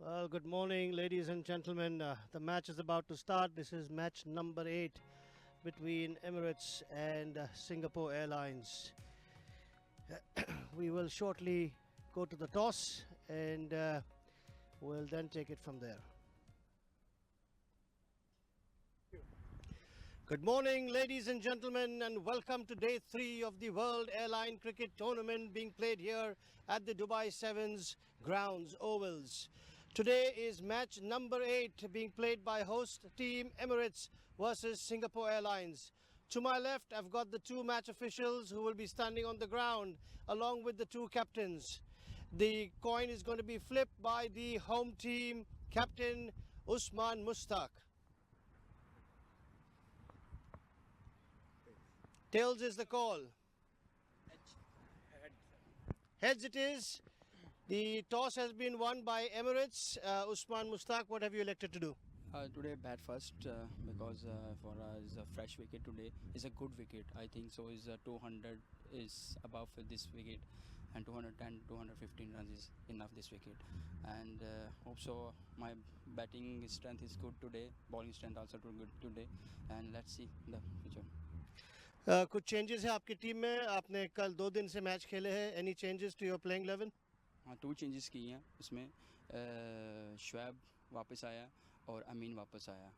Good morning, ladies and gentlemen. The match is about to start. This is match number 8 between Emirates and Singapore Airlines. We will shortly go to the toss and we'll then take it from there. Good morning, ladies and gentlemen, and welcome to day 3 of the World Airline Cricket Tournament being played here at the Dubai Sevens grounds, ovals. Today is match number 8 being played by host team Emirates versus Singapore Airlines. To my left, I've got the two match officials who will be standing on the ground along with the two captains. The coin is going to be flipped by the home team captain Usman Mustak. Tails is the call. Heads it is. The toss has been won by Emirates. Usman Mustak, what have you elected to do? Today bat first because for us a fresh wicket today is a good wicket. I think so is 200 is above this wicket, and 210 215 runs is enough this wicket, and hope so my batting strength is good today, bowling strength also too good today, and let's see the future. कुछ changes है आपकी team में. आपने कल 2 दिन से match खेले हैं. Any changes to your playing 11? हाँ, 2 चेंजेस किए हैं उसमें. शुएब वापस आया और अमीन वापस आया,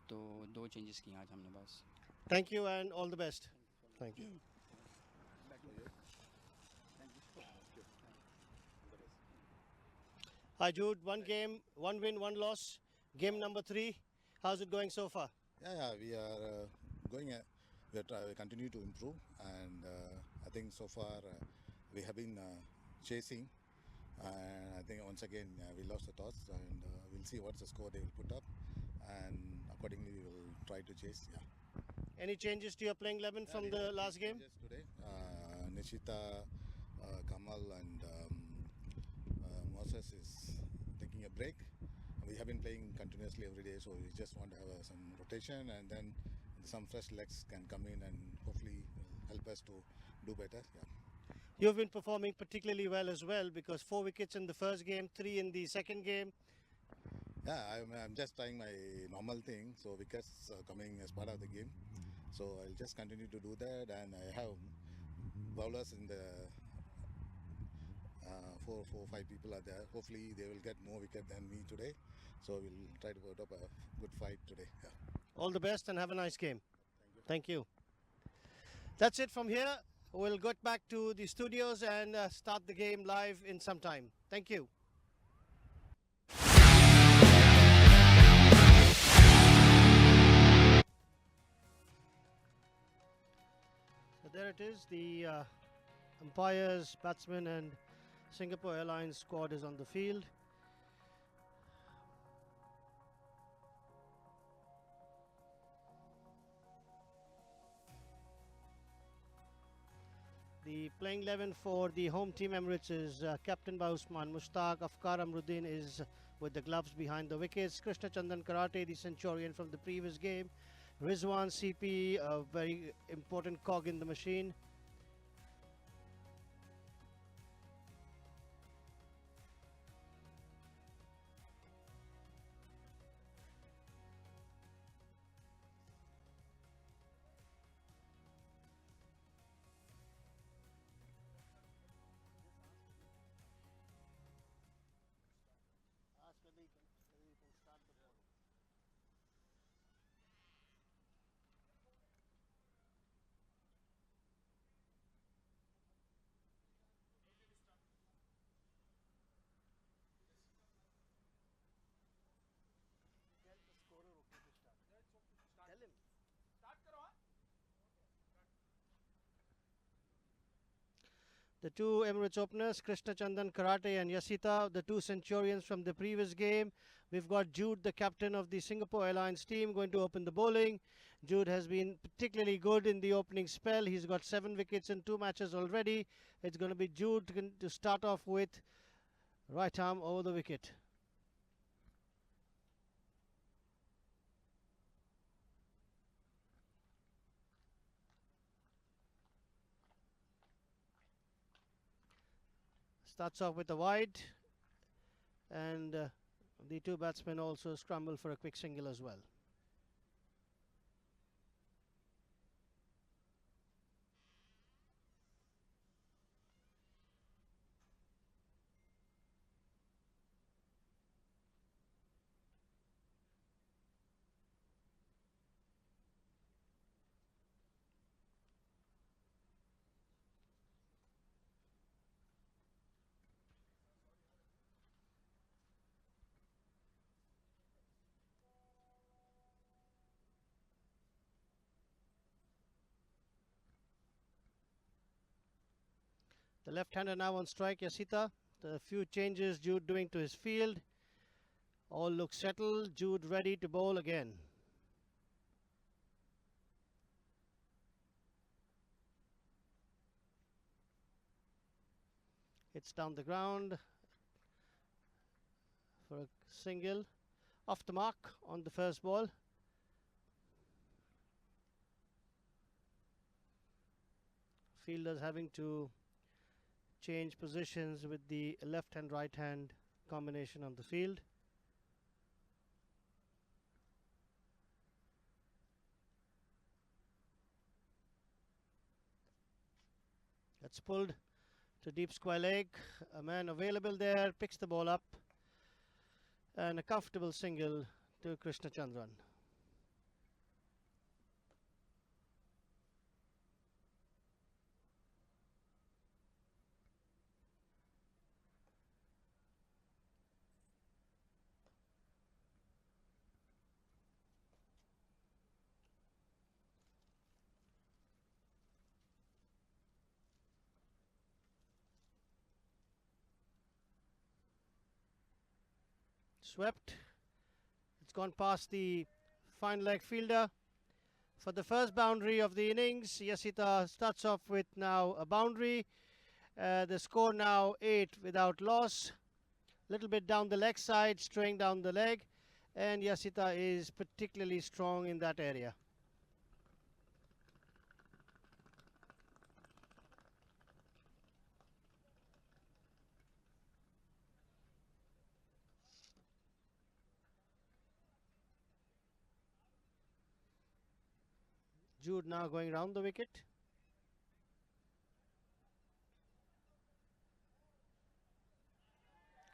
तो 2 चेंजेस किए आज हमने बस. Thank you and all the best. Thank you. Hi Jude, one game, one win, one loss. Game number 3. How's it going so far? Yeah, we are going. We continue to improve, and I think so far we have been chasing, and I think once again we lost the toss, and we'll see what's the score they will put up, and accordingly we will try to chase. Yeah. Any changes to your playing 11 from the last game? Just today, Nishita, Kamal, and Moses is taking a break. We have been playing continuously every day, so we just want to have some rotation, and then some fresh legs can come in and hopefully help us to do better. Yeah. You've been performing particularly well as well, because 4 wickets in the first game, 3 in the second game. Yeah, I'm just trying my normal thing, so wickets coming as part of the game. So I'll just continue to do that, and I have bowlers in the 5 people are there. Hopefully they will get more wicket than me today. So we'll try to put up a good fight today. Yeah. All the best and have a nice game. Thank you. That's it from here. We'll get back to the studios and start the game live in some time. Thank you. So there it is. The umpires, batsmen and Singapore Airlines squad is on the field. The playing 11 for the home team Emirates is captain by Usman Mushtaq. Afkar Amruddin is with the gloves behind the wickets. Krishna Chandan Karate, the centurion from the previous game. Rizwan CP, a very important cog in the machine. The two Emirates openers, Krishna Chandan Karate and Yasita, the two centurions from the previous game. We've got Jude, the captain of the Singapore Airlines team, going to open the bowling. Jude has been particularly good in the opening spell. He's got 7 wickets in 2 matches already. It's going to be Jude to start off with. Right arm over the wicket. Starts off with a wide, and The two batsmen also scramble for a quick single as well. The left-hander now on strike, Yasita. The few changes Jude doing to his field. All look settled. Jude ready to bowl again. Hits down the ground for a single. Off the mark on the first ball. Fielders having to change positions with the left and right hand combination on the field. That's pulled to deep square leg. A man available there picks the ball up, and a comfortable single to Krishna Chandran. Swept. It's gone past the fine leg fielder. For the first boundary of the innings, Yasita starts off with now a boundary. The score now 8 without loss. Little bit down the leg side, straying down the leg, and Yasita is particularly strong in that area. Jude now going round the wicket.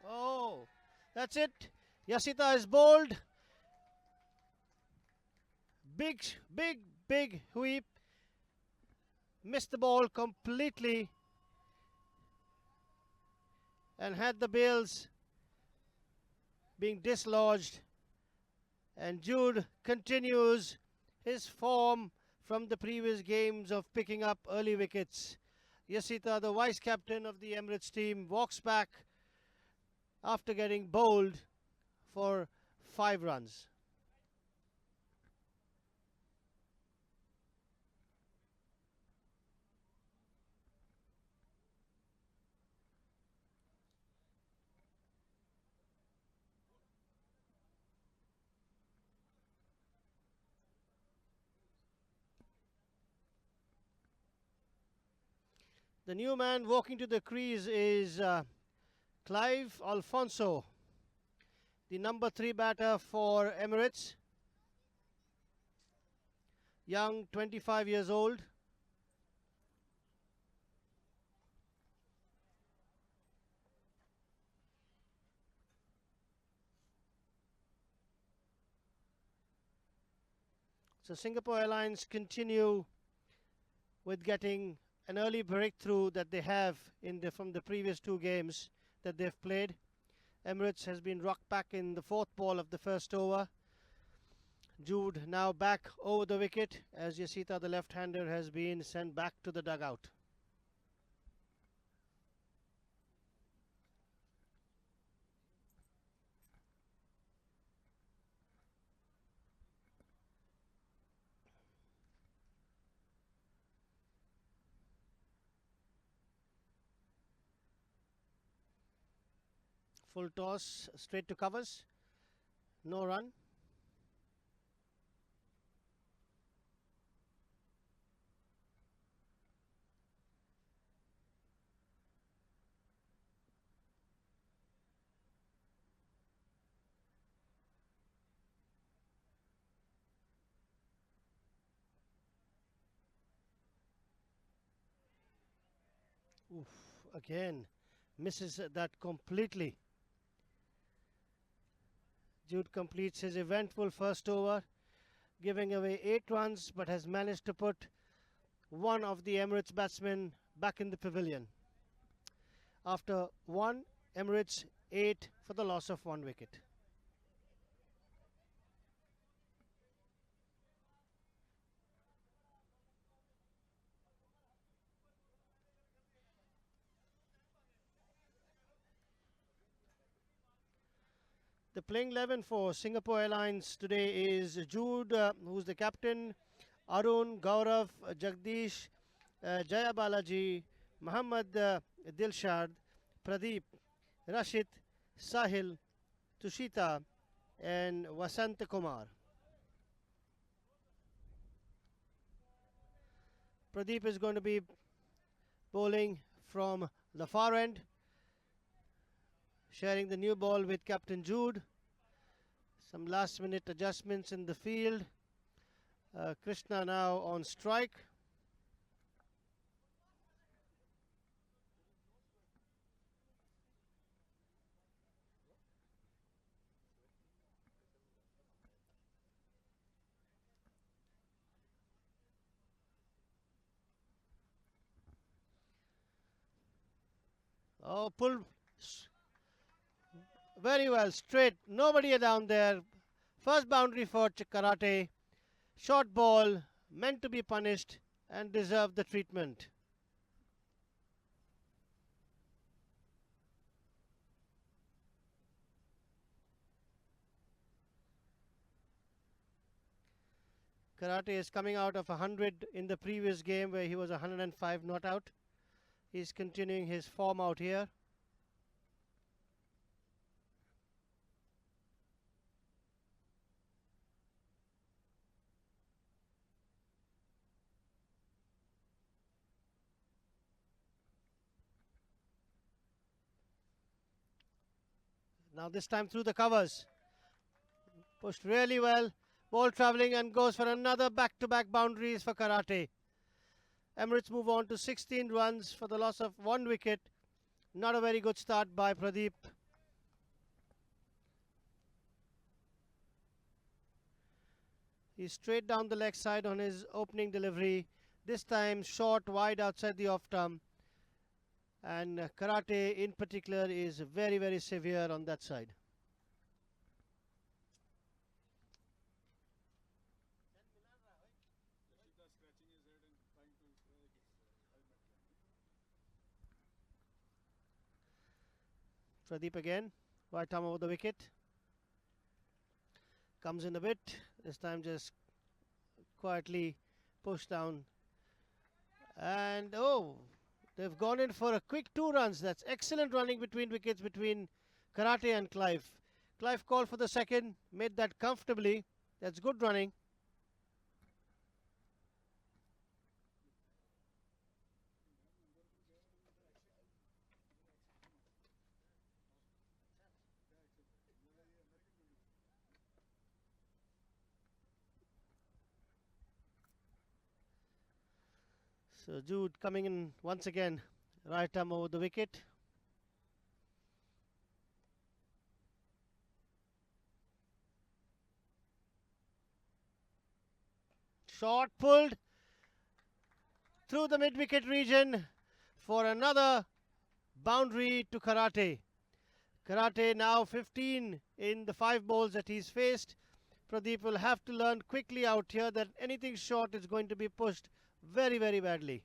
Oh, that's it. Yasita is bowled. Big, big, big sweep. Missed the ball completely and had the bails being dislodged. And Jude continues his form from the previous games of picking up early wickets. Yasita, the vice captain of the Emirates team, walks back after getting bowled for 5 runs. The new man walking to the crease is Clive Alfonso, the number 3 batter for Emirates. Young, 25 years old. So Singapore Airlines continue with getting an early breakthrough that they have from the previous 2 games that they've played. Emirates has been rocked back in the 4th ball of the first over. Jude now back over the wicket as Yasita, the left-hander, has been sent back to the dugout. Full toss, straight to covers. No run. Oof, again, misses that completely. Jude completes his eventful first over, giving away 8 runs, but has managed to put one of the Emirates batsmen back in the pavilion. After 1, Emirates 8 for the loss of 1 wicket. The playing 11 for Singapore Airlines today is Jude, who's the captain, Arun, Gaurav, Jagdish, Jaya Balaji, Muhammad Dilshad, Pradeep, Rashid, Sahil, Tushita, and Vasant Kumar. Pradeep is going to be bowling from the far end, sharing the new ball with Captain Jude. Some last minute adjustments in the field. Krishna now on strike. Oh, pulled very well, straight. Nobody down there. First boundary for Karate. Short ball, meant to be punished and deserved the treatment. Karate is coming out of 100 in the previous game where he was 105 not out. He's continuing his form out here. Now this time through the covers. Pushed really well. Ball travelling and goes for another back-to-back boundaries for Karate. Emirates move on to 16 runs for the loss of 1 wicket. Not a very good start by Pradeep. He's straight down the leg side on his opening delivery. This time short, wide outside the off-stump. And Karate in particular is very, very severe on that side. Pradeep again, right arm over the wicket. Comes in a bit, this time just quietly pushed down. And oh, they've gone in for a quick 2 runs. That's excellent running between wickets between Karate and Clive. Clive called for the second, made that comfortably. That's good running. So Jude coming in once again, right arm over the wicket. Shot pulled through the mid-wicket region for another boundary to Karate. Karate now 15 in the 5 balls that he's faced. Pradeep will have to learn quickly out here that anything short is going to be pushed very, very badly.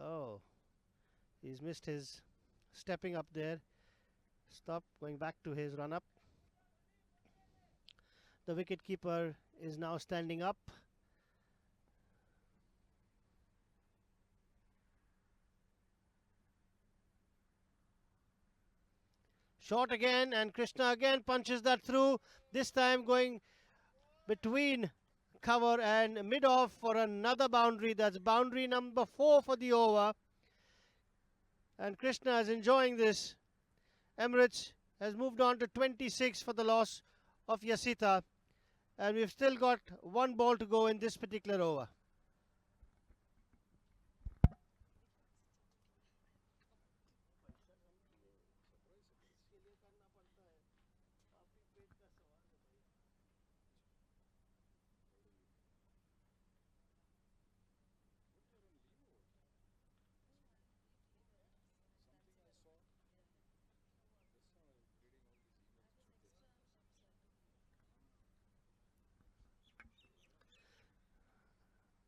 Oh, he's missed his stepping up there. Stop, going back to his run up. The wicket keeper is now standing up. Short again, and Krishna again punches that through. This time going between cover and mid-off for another boundary. That's boundary number 4 for the over. And Krishna is enjoying this. Emirates has moved on to 26 for the loss of Yasita. And we've still got one ball to go in this particular over.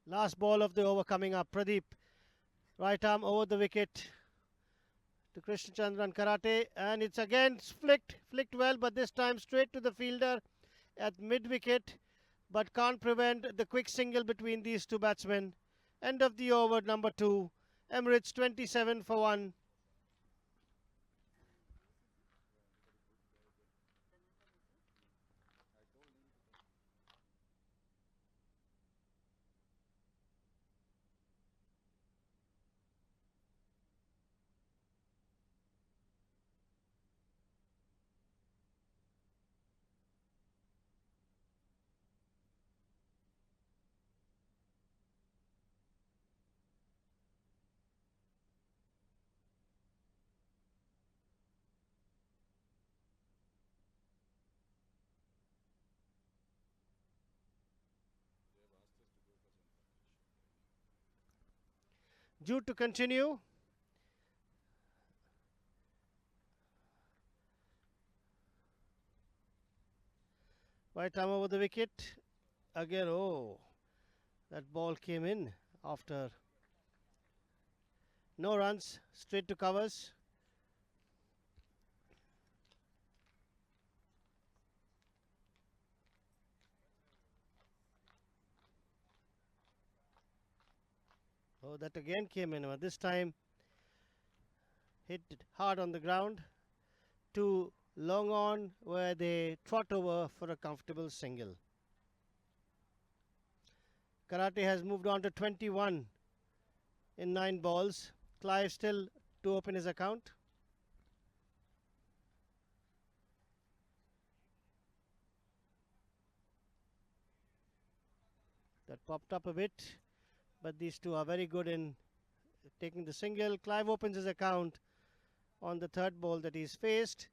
Last ball of the over coming up. Pradeep, right arm over the wicket to Krishna Chandran Karate, and it's again flicked well, but this time straight to the fielder at mid wicket, but can't prevent the quick single between these two batsmen. End of the over, number 2. Emirates 27 for 1. Due to continue. Right arm over the wicket. Again, oh, that ball came in after no runs, straight to covers. Oh, that again came in, but this time hit hard on the ground. To long on, where they trot over for a comfortable single. Karate has moved on to 21 in 9 balls. Clive still to open his account. That popped up a bit, but these two are very good in taking the single. Clive opens his account on the third ball that he's faced.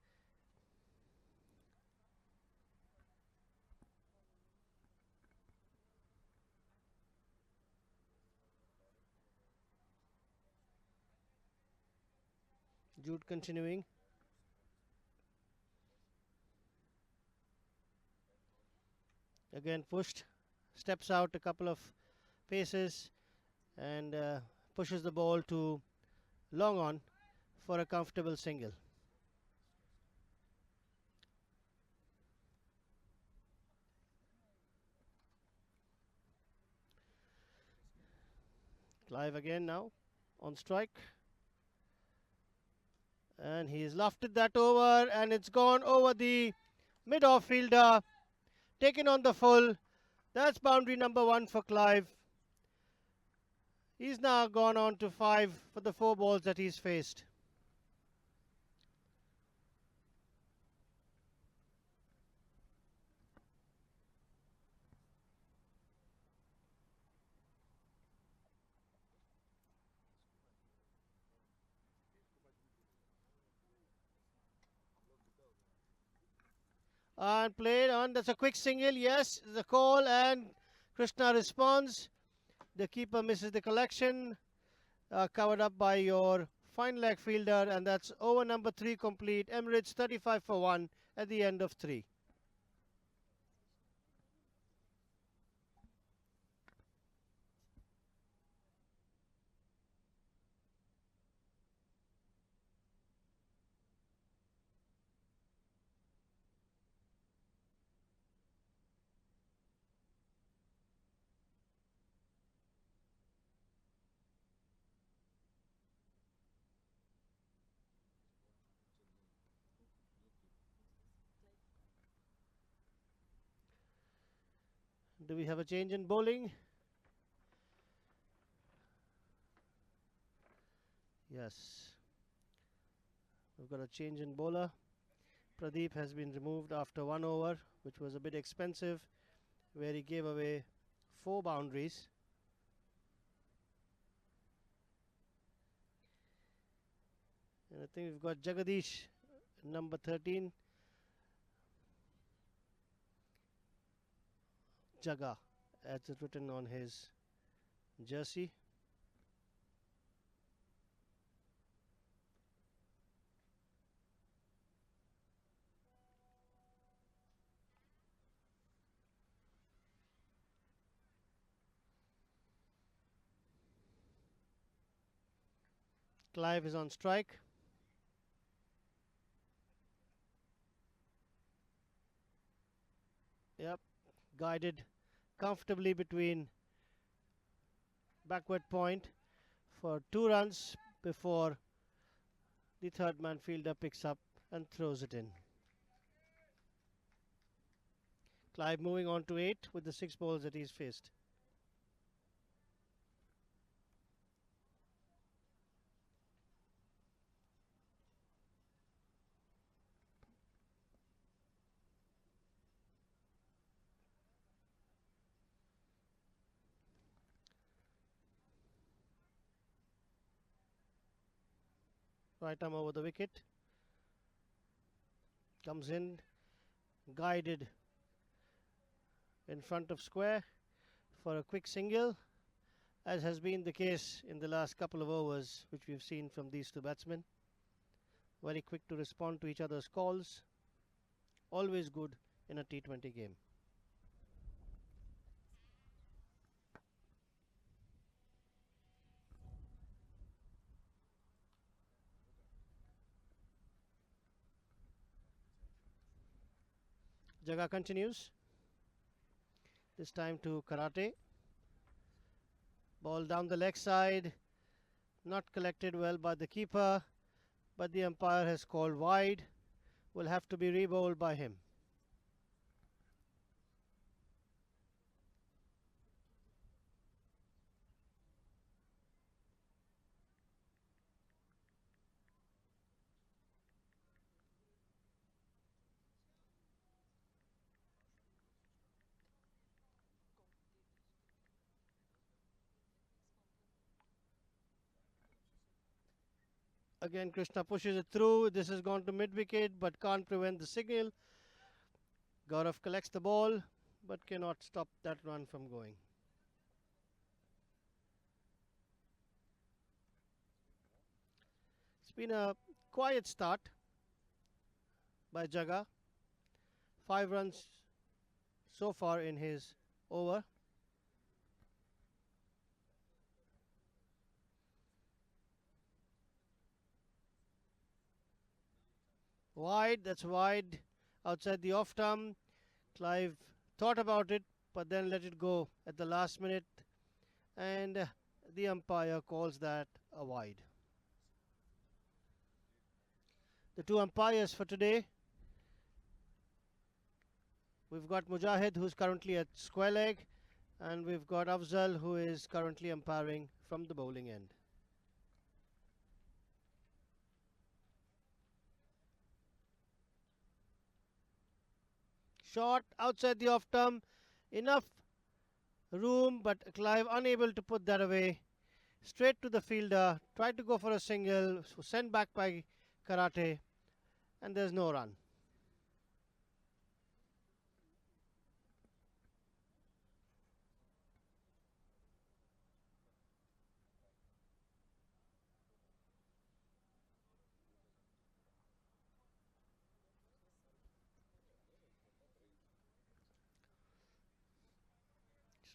Jude continuing. Again pushed, steps out a couple of paces and pushes the ball to long on for a comfortable single. Clive again now on strike. And he's lofted that over, and it's gone over the mid-off fielder. Taken on the full. That's boundary number 1 for Clive. He's now gone on to 5 for the 4 balls that he's faced. And played on. That's a quick single. Yes, the call, and Krishna responds. The keeper misses the collection. Covered up by your fine leg fielder, and that's over number 3 complete. Emirates 35 for 1 at the end of 3. Do we have a change in bowling? Yes. We've got a change in bowler. Pradeep has been removed after 1 over, which was a bit expensive, where he gave away 4 boundaries. And I think we've got Jagadish, number 13. Jaga, as it's written on his jersey. Clive is on strike. Yep, guided comfortably between backward point for 2 runs before the third man fielder picks up and throws it in. Clive moving on to 8 with the 6 balls that he's faced. Right arm over the wicket. Comes in, guided in front of square for a quick single, as has been the case in the last couple of overs which we've seen from these 2 batsmen. Very quick to respond to each other's calls. Always good in a T20 game. Jaga continues. This time to Karate. Ball down the leg side. Not collected well by the keeper, but the umpire has called wide. Will have to be re-bowled by him. Again, Krishna pushes it through. This has gone to mid-wicket, but can't prevent the signal. Gaurav collects the ball, but cannot stop that run from going. It's been a quiet start by Jaga. 5 runs so far in his over. Wide, that's wide. Outside the off stump. Clive thought about it, but then let it go at the last minute. And the umpire calls that a wide. The 2 umpires for today. We've got Mujahid, who's currently at square leg, and we've got Afzal, who is currently umpiring from the bowling end. Shot outside the off stump, enough room, but Clive unable to put that away. Straight to the fielder, tried to go for a single, so sent back by Karate, and there's no run.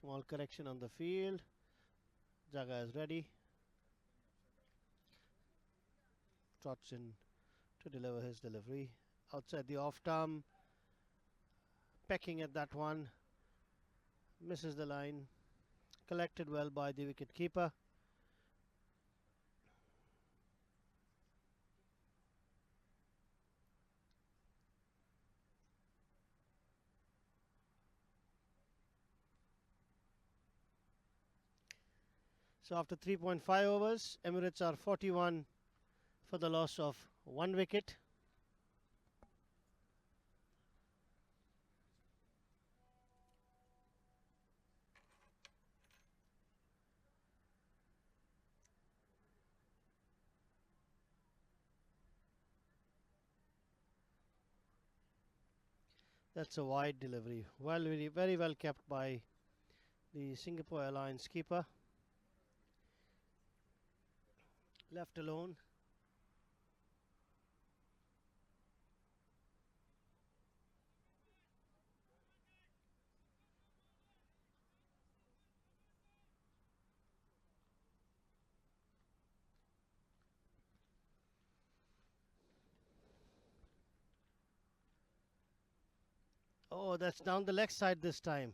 Small correction on the field. Jaga is ready. Trots in to deliver his delivery. Outside the off stump. Pecking at that one. Misses the line. Collected well by the wicket keeper. So after 3.5 overs, Emirates are 41 for the loss of 1 wicket. That's a wide delivery. Well, very well kept by the Singapore Airlines keeper. Left alone. Oh, that's down the leg side this time.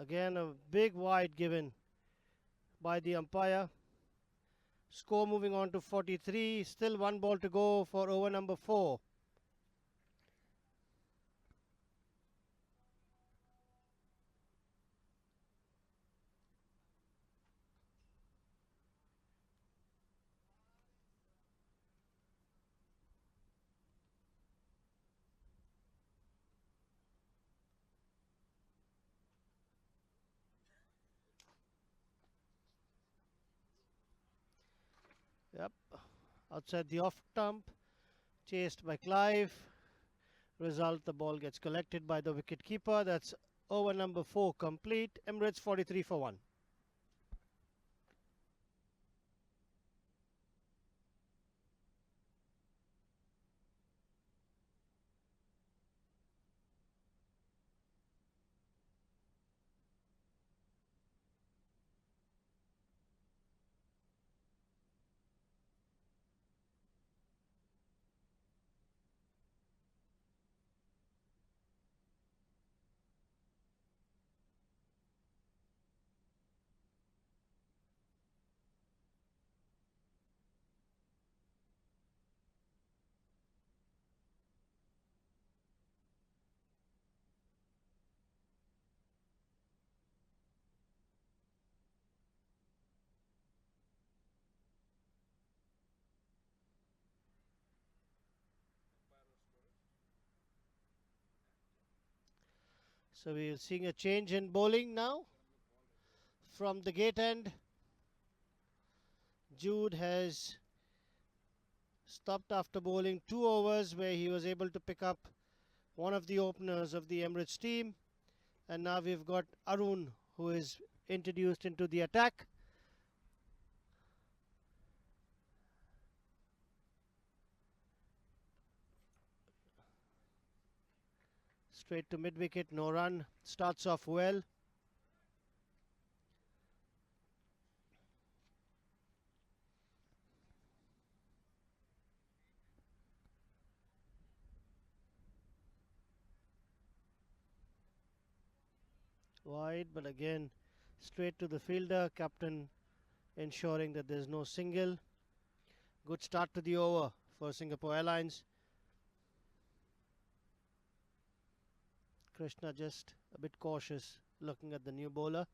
Again, a big wide given by the umpire. Score moving on to 43. Still 1 ball to go for over number 4. Yep. Outside the off stump. Chased by Clive. Result, the ball gets collected by the wicket keeper. That's over number 4 complete. Emirates 43 for 1. So we're seeing a change in bowling now. From the gate end, Jude has stopped after bowling 2 overs where he was able to pick up one of the openers of the Emirates team. And now we've got Arun, who is introduced into the attack. Straight to mid wicket, no run. Starts off well. Wide, but again straight to the fielder. Captain ensuring that there's no single. Good start to the over for Singapore Airlines. Krishna just a bit cautious looking at the new bowler.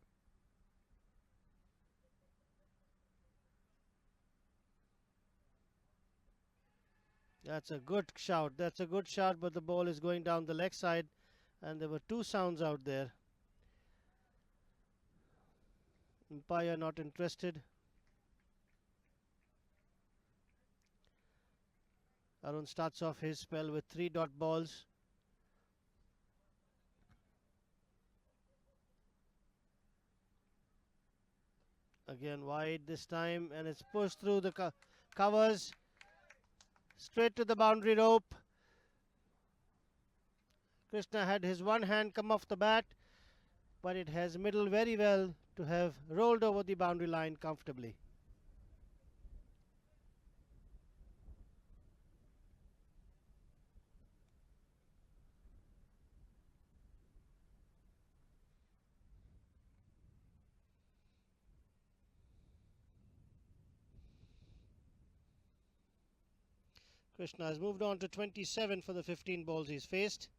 That's a good shout. That's a good shot, but the ball is going down the leg side, and there were 2 sounds out there. Umpire not interested. Arun starts off his spell with 3 dot balls. Again wide this time, and it's pushed through the covers. Straight to the boundary rope. Krishna had his one hand come off the bat, but it has middled very well to have rolled over the boundary line comfortably. Krishna has moved on to 27 for the 15 balls he's faced.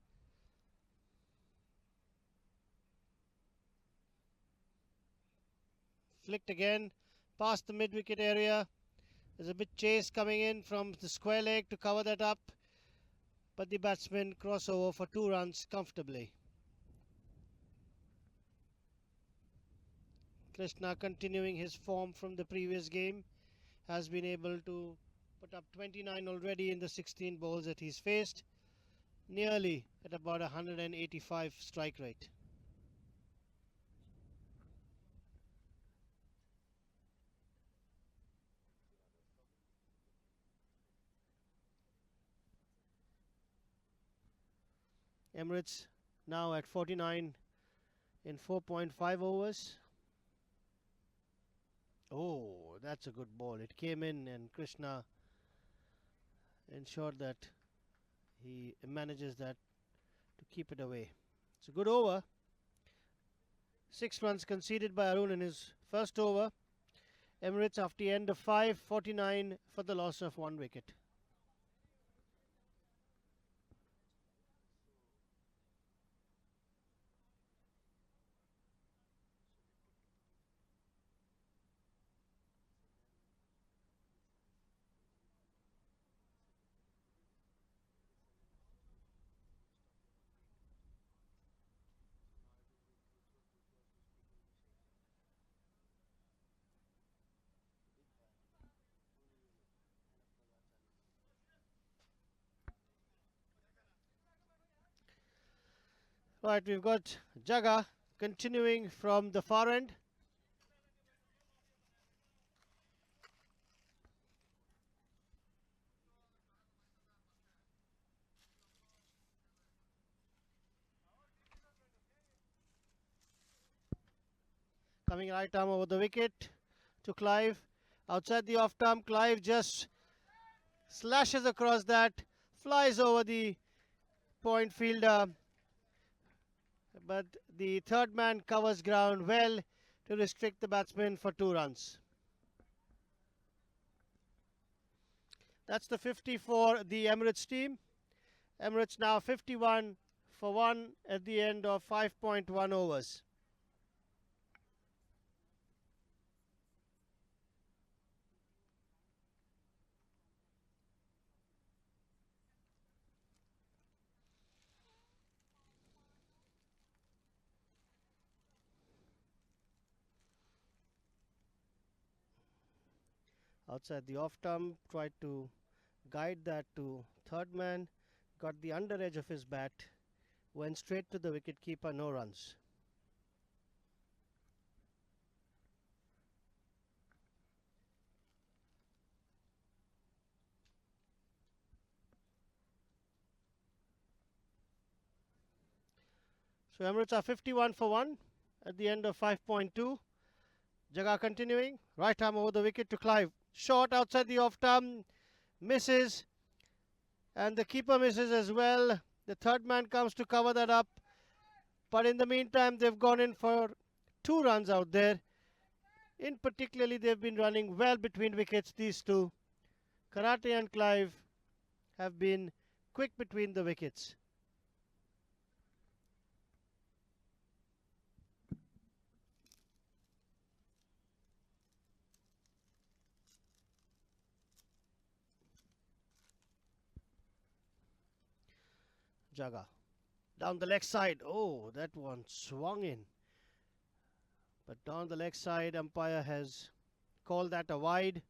flicked again past the mid-wicket area. There's a bit chase coming in from the square leg to cover that up, but the batsmen cross over for 2 runs comfortably. Krishna, continuing his form from the previous game, has been able to put up 29 already in the 16 balls that he's faced, nearly at about 185 strike rate. Emirates now at 49 in 4.5 overs. Oh, that's a good ball. It came in and Krishna ensured that he manages that to keep it away. It's a good over. 6 runs conceded by Arun in his first over. Emirates after the end of 5, 49 for the loss of 1 wicket. Right, we've got Jaga continuing from the far end. Coming right arm over the wicket to Clive. Outside the off stump, Clive just slashes across that, flies over the point fielder, but the third man covers ground well to restrict the batsman for 2 runs. That's the 50 for the Emirates team. Emirates now 51 for 1 at the end of 5.1 overs. Outside the off stump, tried to guide that to third man, got the under edge of his bat, went straight to the wicket keeper, no runs. So Emirates are 51 for 1 at the end of 5.2. Jaga continuing, right arm over the wicket to Clive. Shot outside the off stump, misses, and the keeper misses as well. The third man comes to cover that up, but in the meantime they've gone in for 2 runs out there. In particularly, they've been running well between wickets, these two. Karate and Clive have been quick between the wickets. Jaga down the leg side. Oh, that one swung in. But down the leg side, umpire has called that a wide.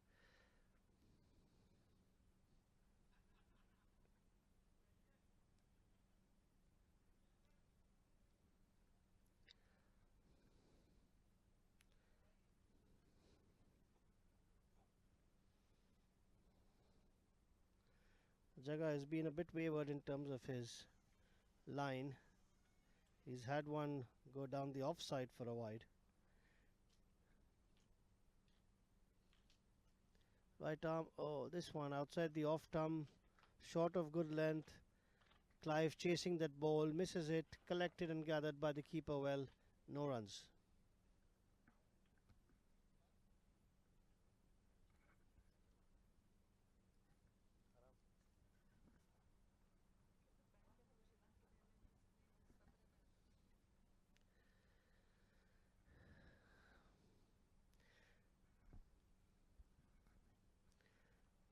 Jaga has been a bit wayward in terms of his line. He's had one go down the offside for a wide. Right arm, oh, this one outside the off stump, short of good length. Clive chasing that ball, misses it, collected and gathered by the keeper well, no runs.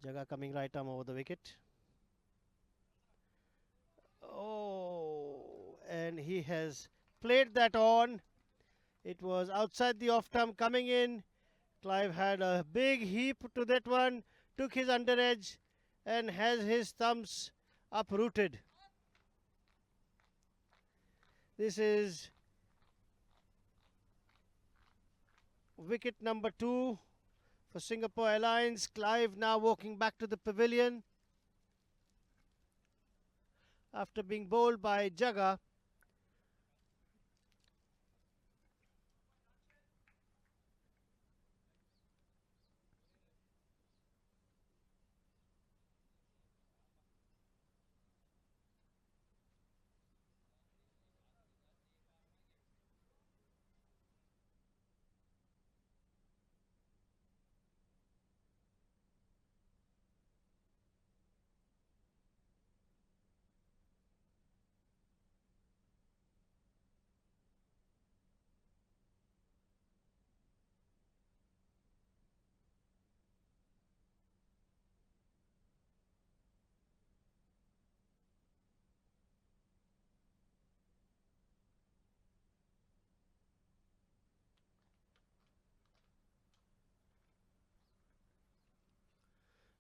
Jaga coming right arm over the wicket. Oh, and he has played that on. It was outside the off stump coming in. Clive had a big heap to that one, took his under edge and has his thumbs uprooted. This is wicket number 2 for Singapore Airlines. Clive now walking back to the pavilion after being bowled by Jaga.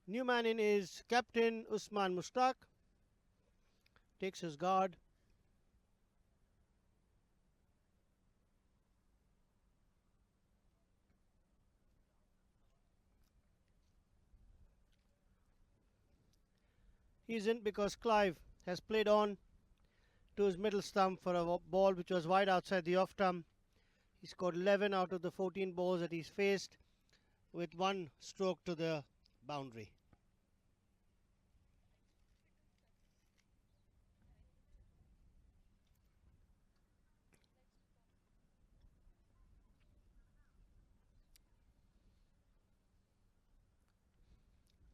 New man in is captain Usman Mushtaq. Takes his guard. He's in because Clive has played on to his middle stump for a ball which was wide outside the off stump. He scored 11 out of the 14 balls that he's faced with one stroke to the boundary.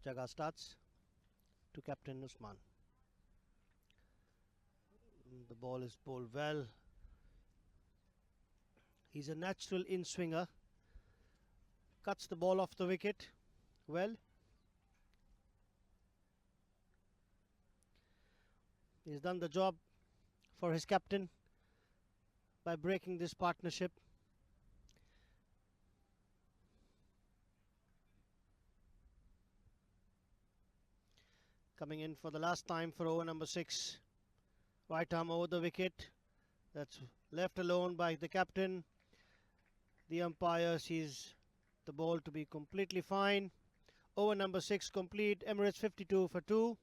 Jaga starts to captain Usman. The ball is bowled well. He's a natural in swinger. Cuts the ball off the wicket well. He's done the job for his captain by breaking this partnership. Coming in for the last time for over number 6. Right arm over the wicket. That's left alone by the captain. The umpire sees the ball to be completely fine. Over number 6 complete. Emirates 52 for 2.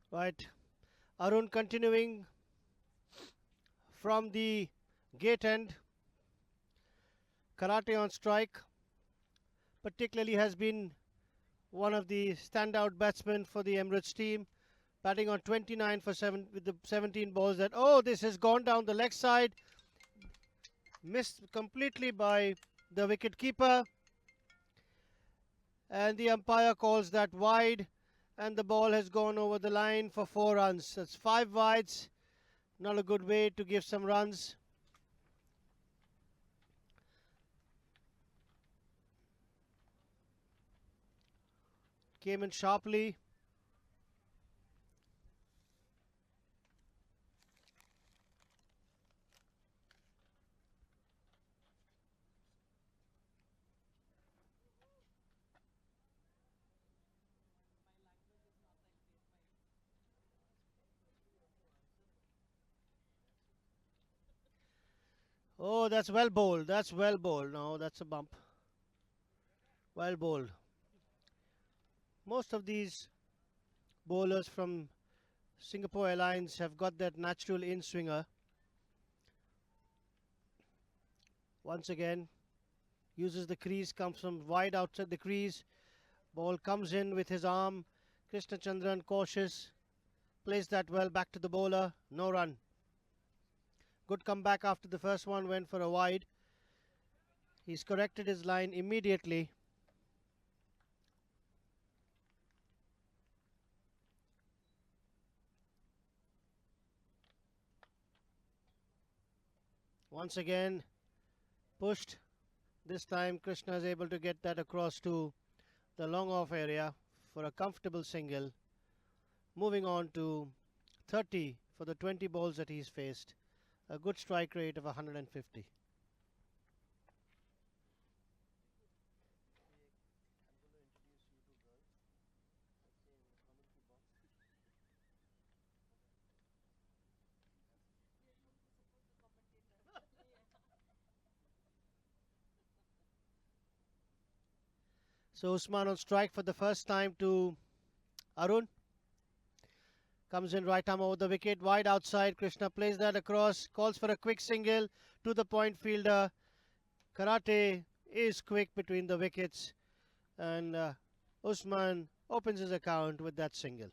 Right. Arun continuing from the gate end. Karate on strike. Particularly has been one of the standout batsmen for the Emirates team. Batting on 29 for 7 with the 17 balls that, oh, this has gone down the leg side. Missed completely by the wicket keeper. And the umpire calls that wide. And the ball has gone over the line for 4 runs. That's 5 wides. Not a good way to give some runs. Came in sharply. Oh, that's well bowled. That's well bowled. No, that's a bump. Well bowled. Most of these bowlers from Singapore Airlines have got that natural in swinger. Once again, uses the crease, comes from wide outside the crease. Ball comes in with his arm. Krishna Chandran cautious. Plays that well back to the bowler. No run. Good comeback after the first one went for a wide. He's corrected his line immediately. Once again, pushed. This time Krishna is able to get that across to the long off area for a comfortable single. Moving on to 30 for the 20 balls that he's faced. A good strike rate of 150. So Usman on strike for the first time to Arun. Comes in right arm over the wicket, wide outside. Krishna plays that across, calls for a quick single to the point fielder. Karate is quick between the wickets, and Usman opens his account with that single.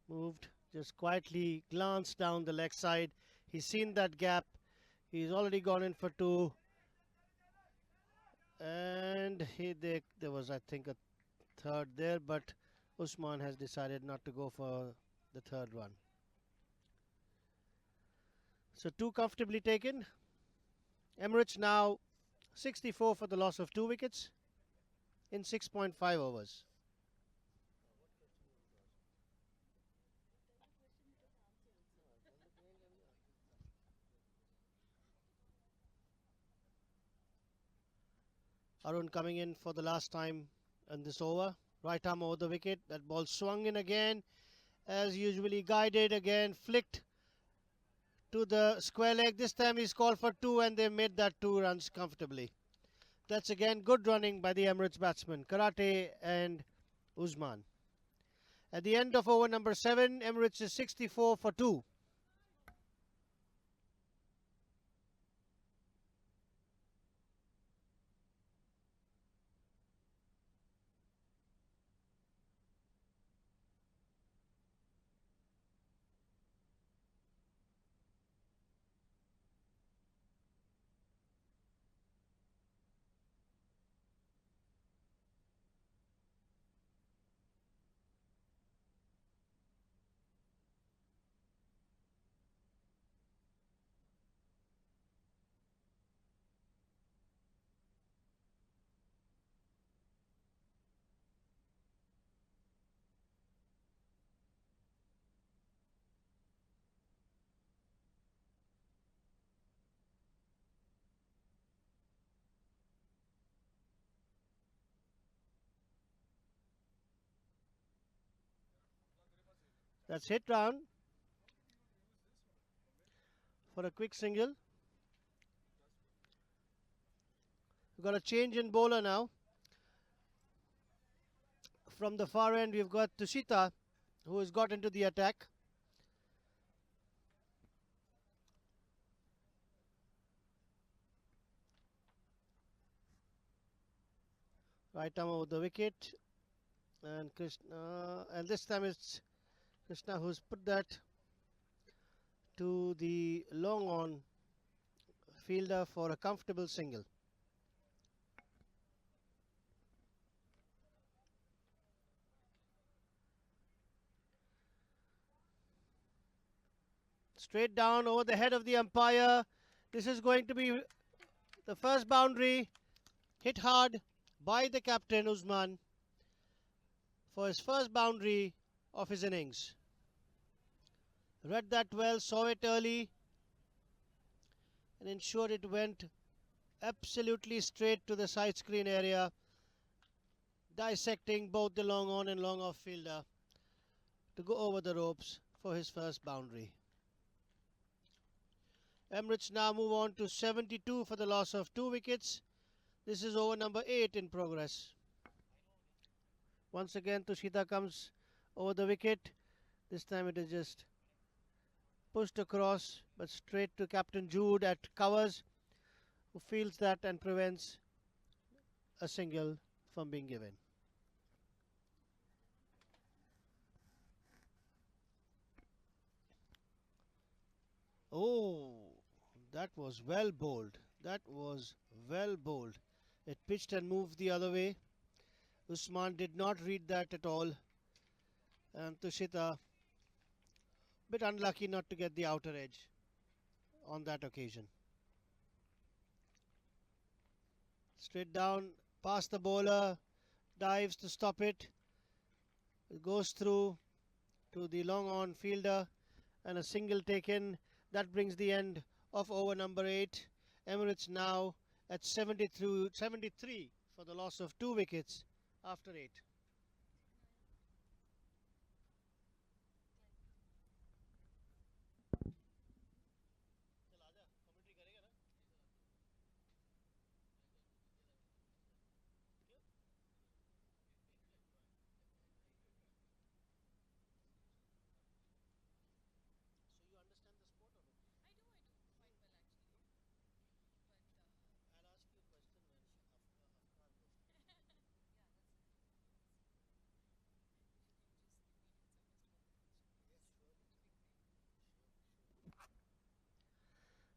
Moved, just quietly glanced down the leg side. He's seen that gap. He's already gone in for two. And there was, I think, a third there, but Usman has decided not to go for the third one. So two comfortably taken. Emirates now 64 for the loss of 2 wickets in 6.5 overs. Arun coming in for the last time in this over. Right arm over the wicket. That ball swung in again. As usually guided again. Flicked to the square leg. This time he's called for 2 and they made that 2 runs comfortably. That's again good running by the Emirates batsmen. Karate and Usman. At the end of over number 7, Emirates is 64 for 2. That's hit round for a quick single. We've got a change in bowler now. From the far end, we've got Tushita, who has got into the attack. Right arm over the wicket. And Krishna, and this time it's Krishna who's put that to the long on fielder for a comfortable single. Straight down over the head of the umpire. This is going to be the first boundary. Hit hard by the captain Usman for his first boundary of his innings. Read that well, saw it early, and ensured it went absolutely straight to the side screen area, dissecting both the long on and long off fielder to go over the ropes for his first boundary. Emirates now move on to 72 for the loss of 2 wickets. This is over number 8 in progress. Once again, Tushita comes over the wicket. This time it is just pushed across, but straight to Captain Jude at covers, who fields that and prevents a single from being given. Oh, that was well bowled. That was well bowled. It pitched and moved the other way. Usman did not read that at all. And Tushita, bit unlucky not to get the outer edge on that occasion. Straight down, past the bowler, dives to stop it. It goes through to the long on fielder and a single taken. That brings the end of over number 8. Emirates now at 73 for the loss of 2 wickets after 8.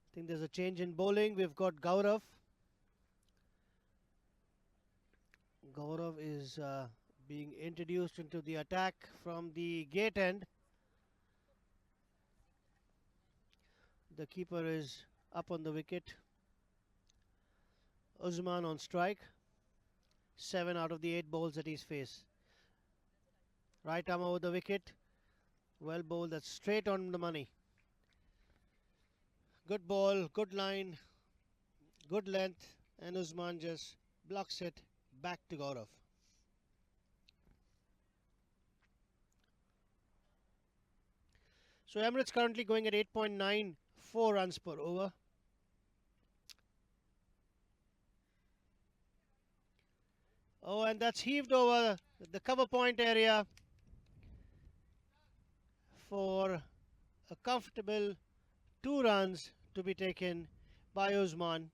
I think there's a change in bowling. We've got Gaurav. Gaurav is being introduced into the attack from the gate end. The keeper is up on the wicket. Usman on strike. 7 out of the 8 balls that he's faced. Right arm over the wicket. Well bowled. That's straight on the money. Good ball, good line, good length, and Usman just blocks it back to Gaurav. So Emirates currently going at 8.94 runs per over. Oh, and that's heaved over the cover point area for a comfortable 2 runs to be taken by Usman,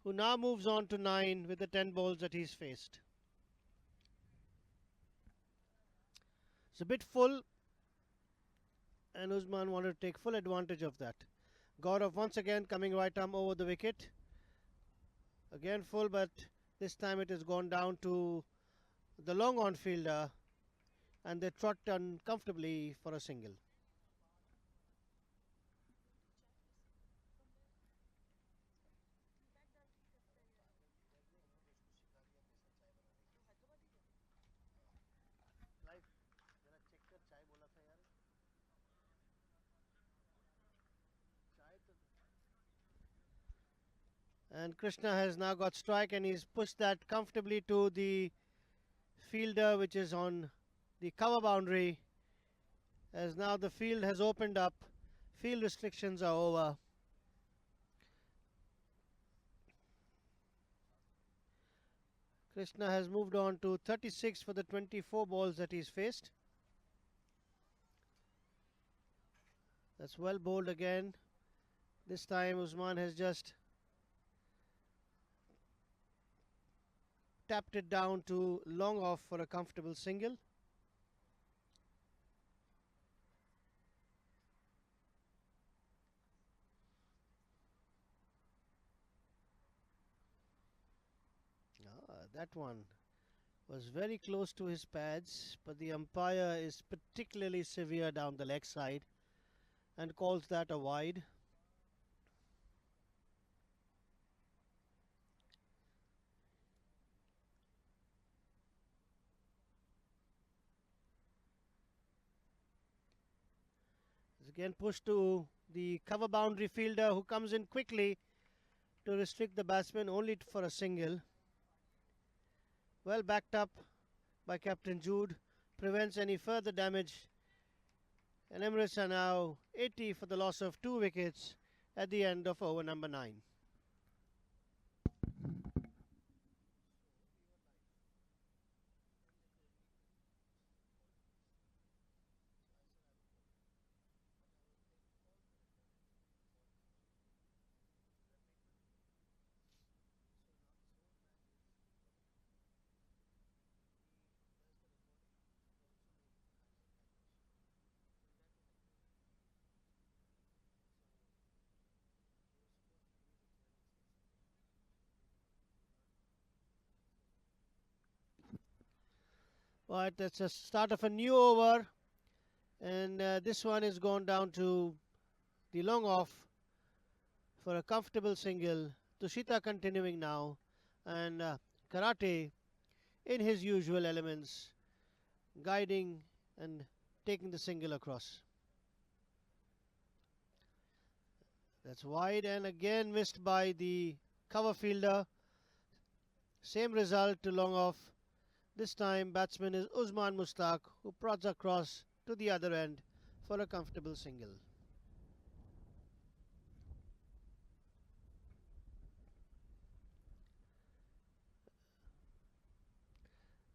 who now moves on to 9 with the 10 balls that he's faced. It's a bit full, and Usman wanted to take full advantage of that. Gaurav once again coming right arm over the wicket. Again full, but this time it has gone down to the long on fielder, and they trot uncomfortably for a single. And Krishna has now got strike, and he's pushed that comfortably to the fielder, which is on the cover boundary. As now the field has opened up, field restrictions are over. Krishna has moved on to 36 for the 24 balls that he's faced. That's well bowled again. This time Usman has just tapped it down to long off for a comfortable single. That one was very close to his pads, but the umpire is particularly severe down the leg side and calls that a wide. It's again pushed to the cover boundary fielder, who comes in quickly to restrict the batsman only for a single. Well backed up by Captain Jude, prevents any further damage, and Emirates are now 80 for the loss of 2 wickets at the end of over number 9. Right, that's a start of a new over, and this one is gone down to the long off for a comfortable single. Tushita continuing now, and Karate in his usual elements, guiding and taking the single across. That's wide and again missed by the cover fielder. Same result to long off. This time batsman is Usman Mustaq, who prods across to the other end for a comfortable single.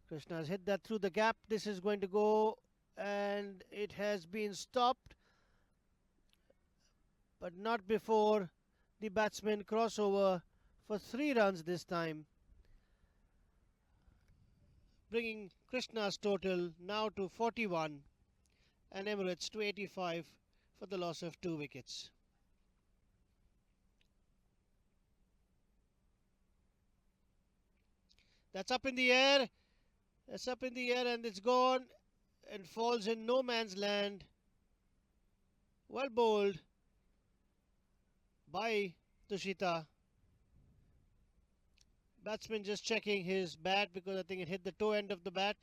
Krishna has hit that through the gap. This is going to go, and it has been stopped, but not before the batsman crossover for 3 runs this time, bringing Krishna's total now to 41 and Emirates to 85 for the loss of 2 wickets. That's up in the air. That's up in the air and it's gone and falls in no man's land. Well bowled by Tushita. Batsman just checking his bat because I think it hit the toe end of the bat.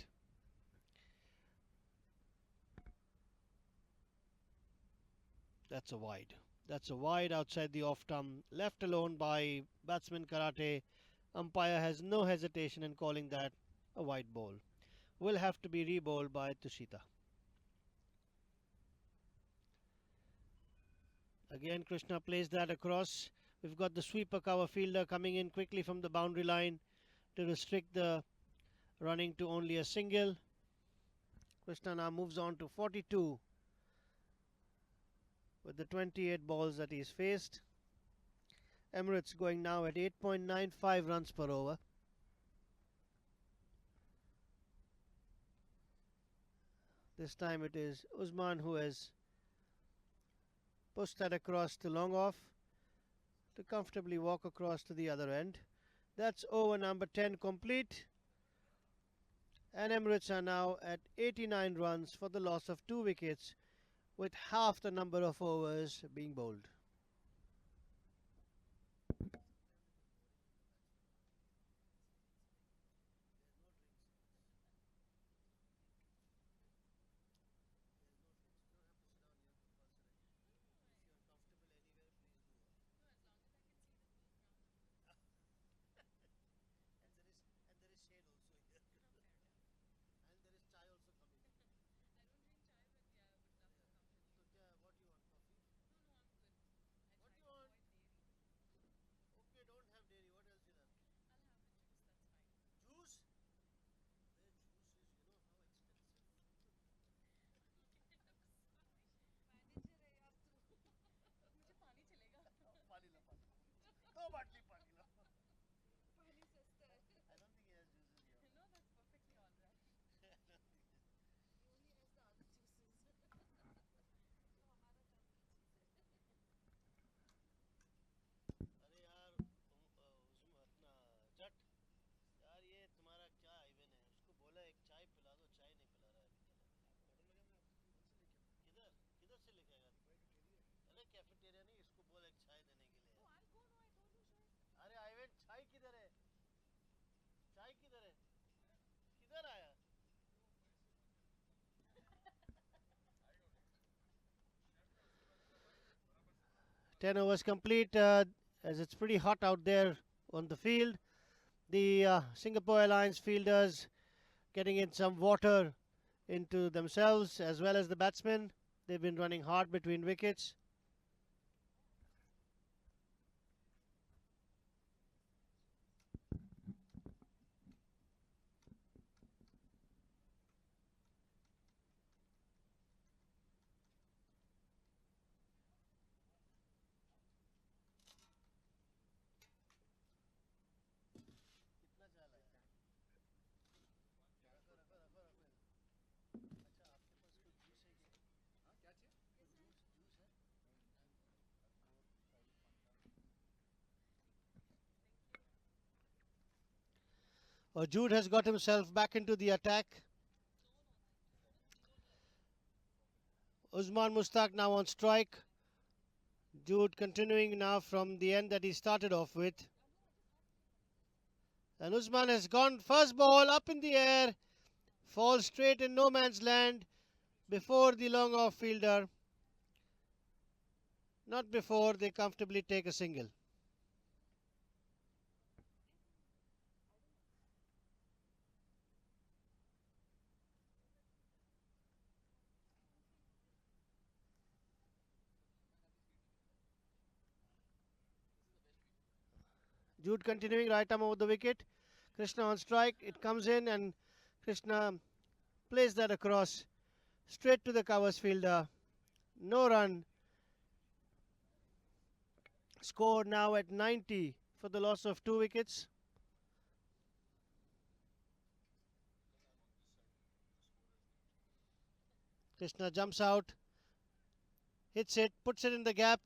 That's a wide. That's a wide outside the off stump. Left alone by batsman Karate. Umpire has no hesitation in calling that a wide ball. Will have to be re-bowled by Tushita. Again, Krishna plays that across. We've got the sweeper cover fielder coming in quickly from the boundary line to restrict the running to only a single. Krishna now moves on to 42 with the 28 balls that he's faced. Emirates going now at 8.95 runs per over. This time it is Usman who has pushed that across to long off to comfortably walk across to the other end. That's over number 10 complete. And Emirates are now at 89 runs for the loss of 2 wickets with half the number of overs being bowled. Ten overs complete. as it's pretty hot out there on the field. The Singapore Airlines fielders getting in some water into themselves as well as the batsmen. They've been running hard between wickets. Jude has got himself back into the attack. Usman Mustaq now on strike. Jude continuing now from the end that he started off with. And Usman has gone first ball up in the air. Falls straight in no man's land before the long off fielder. Not before they comfortably take a single. Jude continuing right arm over the wicket. Krishna on strike. It comes in and Krishna plays that across straight to the covers fielder. No run. Score now at 90 for the loss of 2 wickets. Krishna jumps out, hits it, puts it in the gap,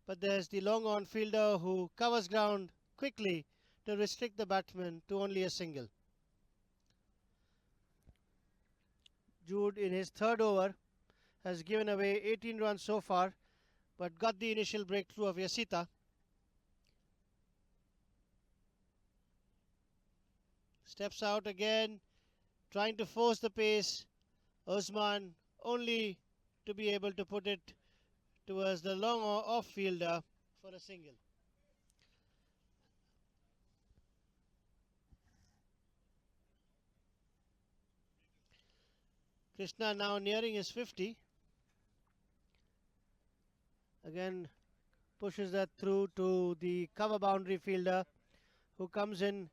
but there's the long on fielder who covers ground quickly to restrict the batsman to only a single. Jude in his third over has given away 18 runs so far, but got the initial breakthrough of Yasita. Steps out again, trying to force the pace. Usman only to be able to put it towards the long off fielder for a single. Krishna now nearing his 50. Again pushes that through to the cover boundary fielder who comes in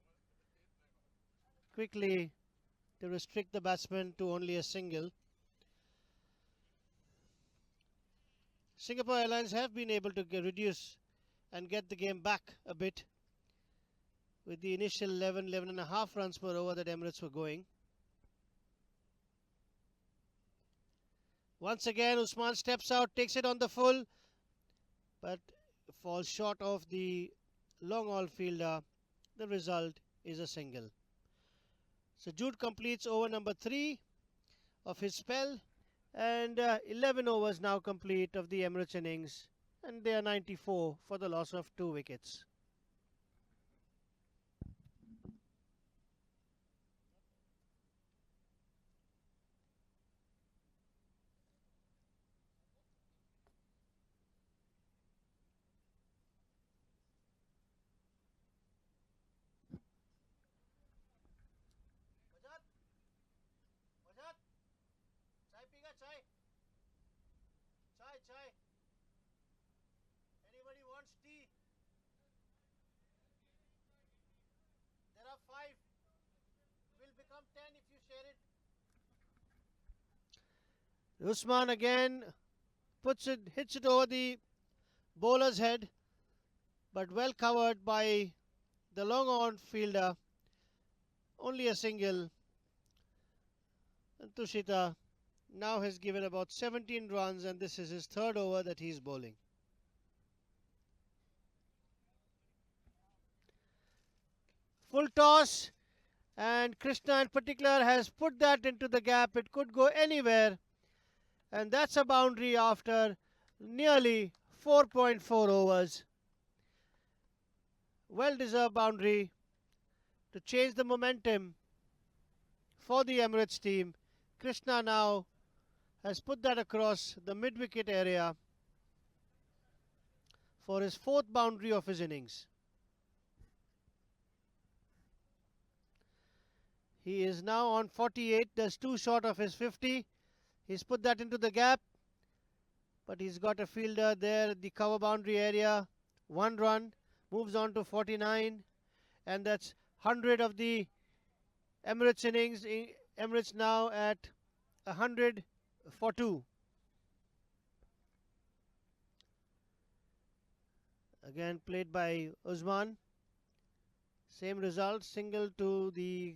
quickly to restrict the batsman to only a single. Singapore Airlines have been able to reduce and get the game back a bit with the initial 11.5 runs per over that Emirates were going. Once again, Usman steps out, takes it on the full, but falls short of the long all fielder. The result is a single. So Jude completes over number 3 of his spell, and 11 overs now complete of the Emirates innings, and they are 94 for the loss of 2 wickets. Chai. Anybody wants tea? There are 5. Will become 10 if you share it. Usman again hits it over the bowler's head, but well covered by the long on fielder. Only a single. And Tushita now has given about 17 runs, and this is his third over that he's bowling. Full toss, and Krishna in particular has put that into the gap. It could go anywhere, and that's a boundary after nearly 4.4 overs. Well deserved boundary to change the momentum for the Emirates team. Krishna now has put that across the mid-wicket area for his fourth boundary of his innings. He is now on 48, that's 2 short of his 50. He's put that into the gap, but he's got a fielder there at the cover boundary area. 1 run, moves on to 49, and that's 100 of the Emirates innings. Emirates now at 100 for 2. Again played by Usman. Same result, single to the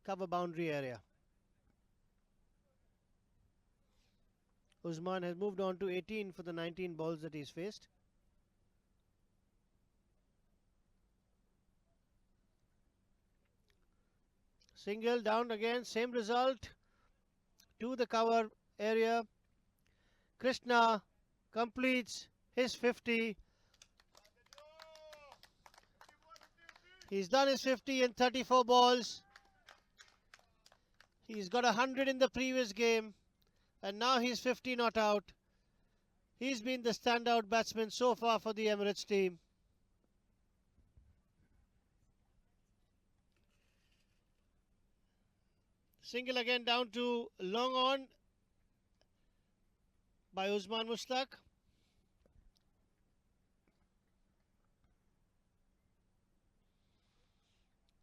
cover boundary area. Usman has moved on to 18 for the 19 balls that he's faced. Single down again, same result to the cover area. Krishna completes his 50. He's done his 50 in 34 balls. He's got 100 in the previous game, and now he's 50 not out. He's been the standout batsman so far for the Emirates team. Single again down to long on by Usman Mushtaq.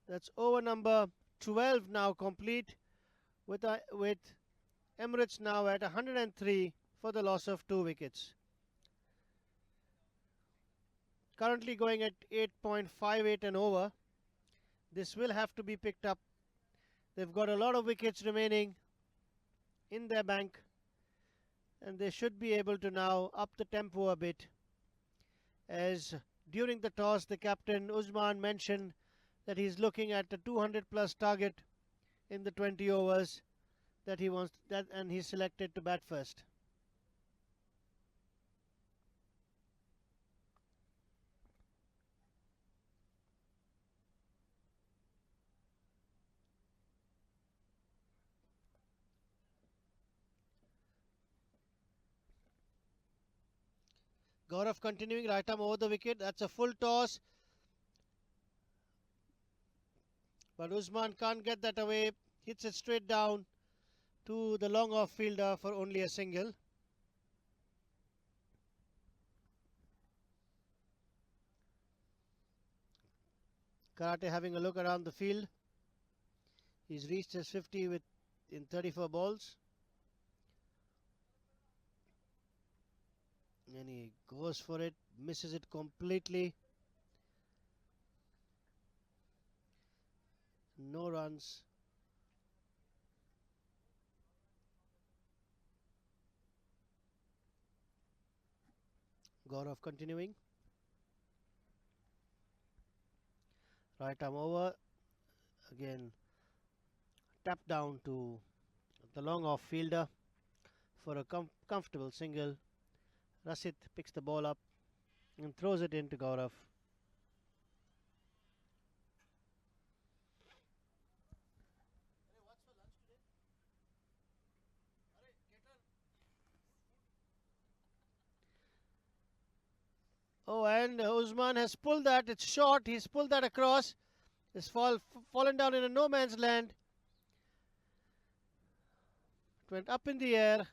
That's over number 12 now complete, with Emirates now at 103 for the loss of 2 wickets. Currently going at 8.58 and over. This will have to be picked up. They've got a lot of wickets remaining in their bank, and they should be able to now up the tempo a bit, as during the toss the captain Usman mentioned that he's looking at a 200 plus target in the 20 overs that he wants, and he's selected to bat first. Gaurav continuing, right arm over the wicket. That's a full toss, but Usman can't get that away. Hits it straight down to the long off fielder for only a single. Karate having a look around the field. He's reached his 50 in 34 balls. And he goes for it, misses it completely. No runs. Gaurav continuing. Right arm over. Again, tap down to the long off fielder for a comfortable single. Rasit picks the ball up and throws it into Gaurav. Oh, and Usman has pulled that. It's short. He's pulled that across. It's fallen down in a no man's land. It went up in the air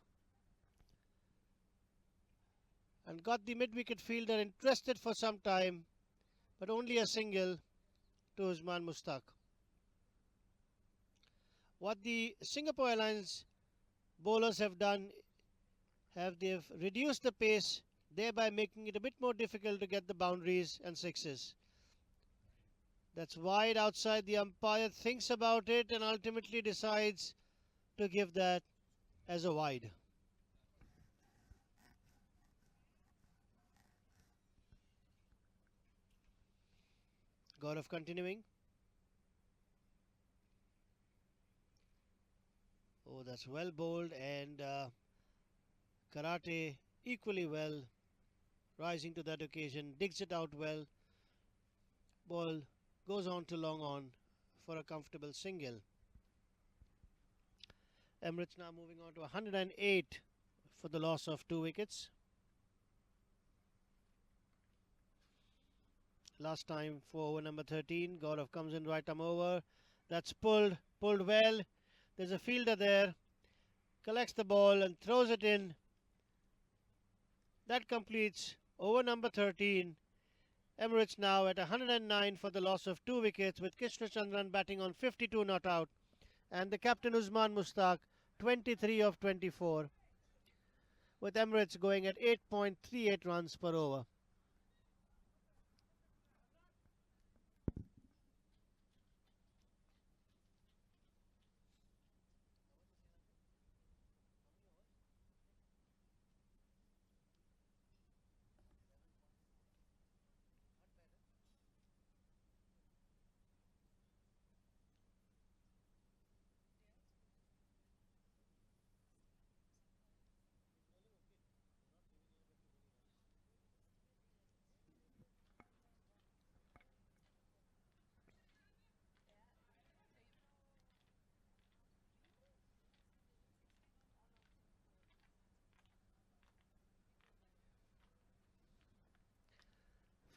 and got the mid-wicket fielder interested for some time, but only a single to Usman Mushtaq. What the Singapore Airlines bowlers have done, they've reduced the pace, thereby making it a bit more difficult to get the boundaries and sixes. That's wide outside. The umpire thinks about it and ultimately decides to give that as a wide. Gaurav continuing. Oh, that's well bowled, and Karate equally well, rising to that occasion, digs it out well. Ball goes on to long on for a comfortable single. Emirates now moving on to 108 for the loss of 2 wickets. last time for over number 13. Gaurav comes in right arm over. That's pulled well. There's a fielder there. Collects the ball and throws it in. That completes over number 13. Emirates now at 109 for the loss of 2 wickets, with Krishna Chandran batting on 52 not out, and the captain Usman Mushtaq 23 of 24, with Emirates going at 8.38 runs per over.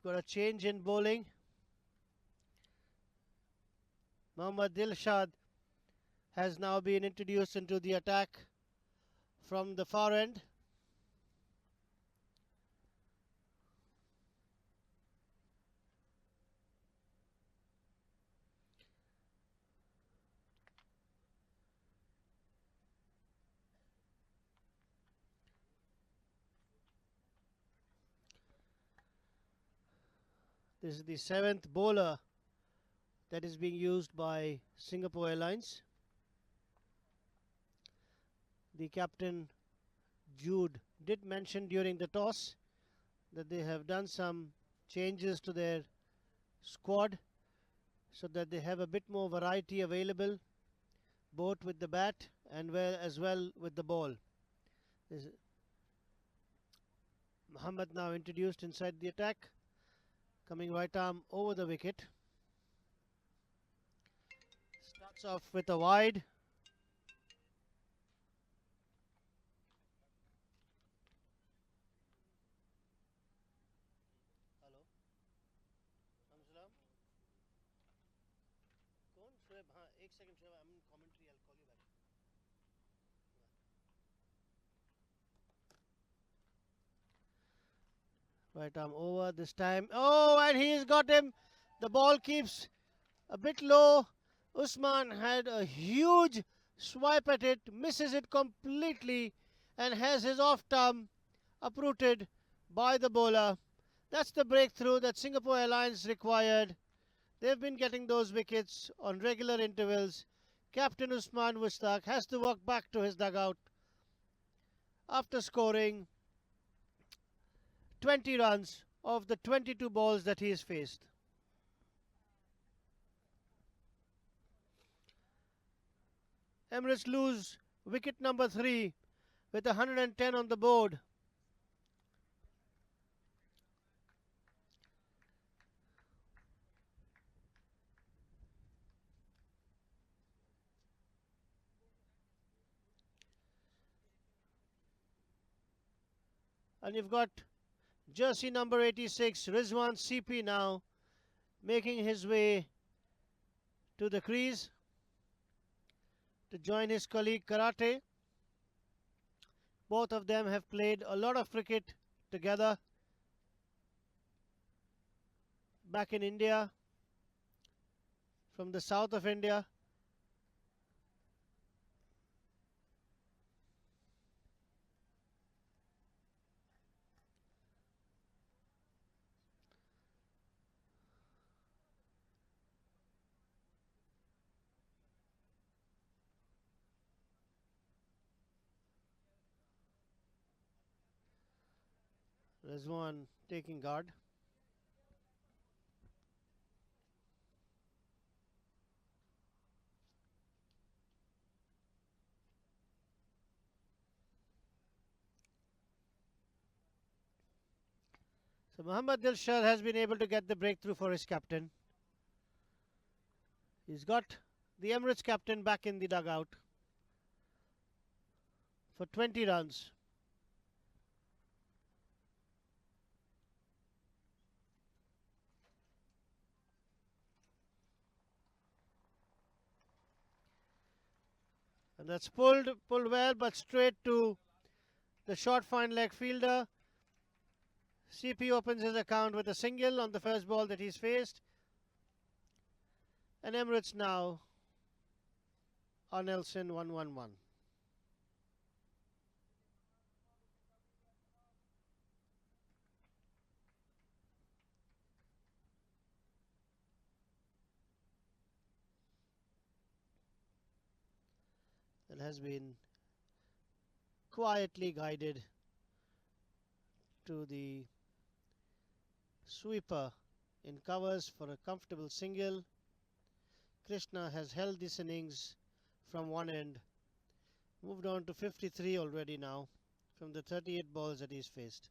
We've got a change in bowling. Mohammad Dilshad has now been introduced into the attack from the far end. This is the 7th bowler that is being used by Singapore Airlines. The captain Jude did mention during the toss that they have done some changes to their squad so that they have a bit more variety available, both with the bat and as well with the ball. Muhammad now introduced inside the attack, coming right arm over the wicket. Starts off with a wide. Hello. Salam. कौन शोएब? हाँ एक second Shoaib, I'm in commentary. I'll call you back. Right arm over this time. Oh, and he's got him. The ball keeps a bit low. Usman had a huge swipe at it, misses it completely, and has his off arm uprooted by the bowler. That's the breakthrough that Singapore Airlines required. They've been getting those wickets on regular intervals. Captain Usman Mushtaq has to walk back to his dugout after scoring 20 runs of the 22 balls that he has faced. Emirates lose wicket number 3 with 110 on the board. And you've got jersey number 86, Rizwan CP, now making his way to the crease to join his colleague Karate. Both of them have played a lot of cricket together back in India, from the south of India. Rizwan taking guard. So Muhammad Dilshad has been able to get the breakthrough for his captain. He's got the Emirates captain back in the dugout for 20 runs. And that's pulled well, but straight to the short fine leg fielder. CP opens his account with a single on the first ball that he's faced. And Emirates now on Nelson 1-1-1. That has been quietly guided to the sweeper in covers for a comfortable single. Krishna has held this innings from one end, moved on to 53 already now from the 38 balls that he's faced.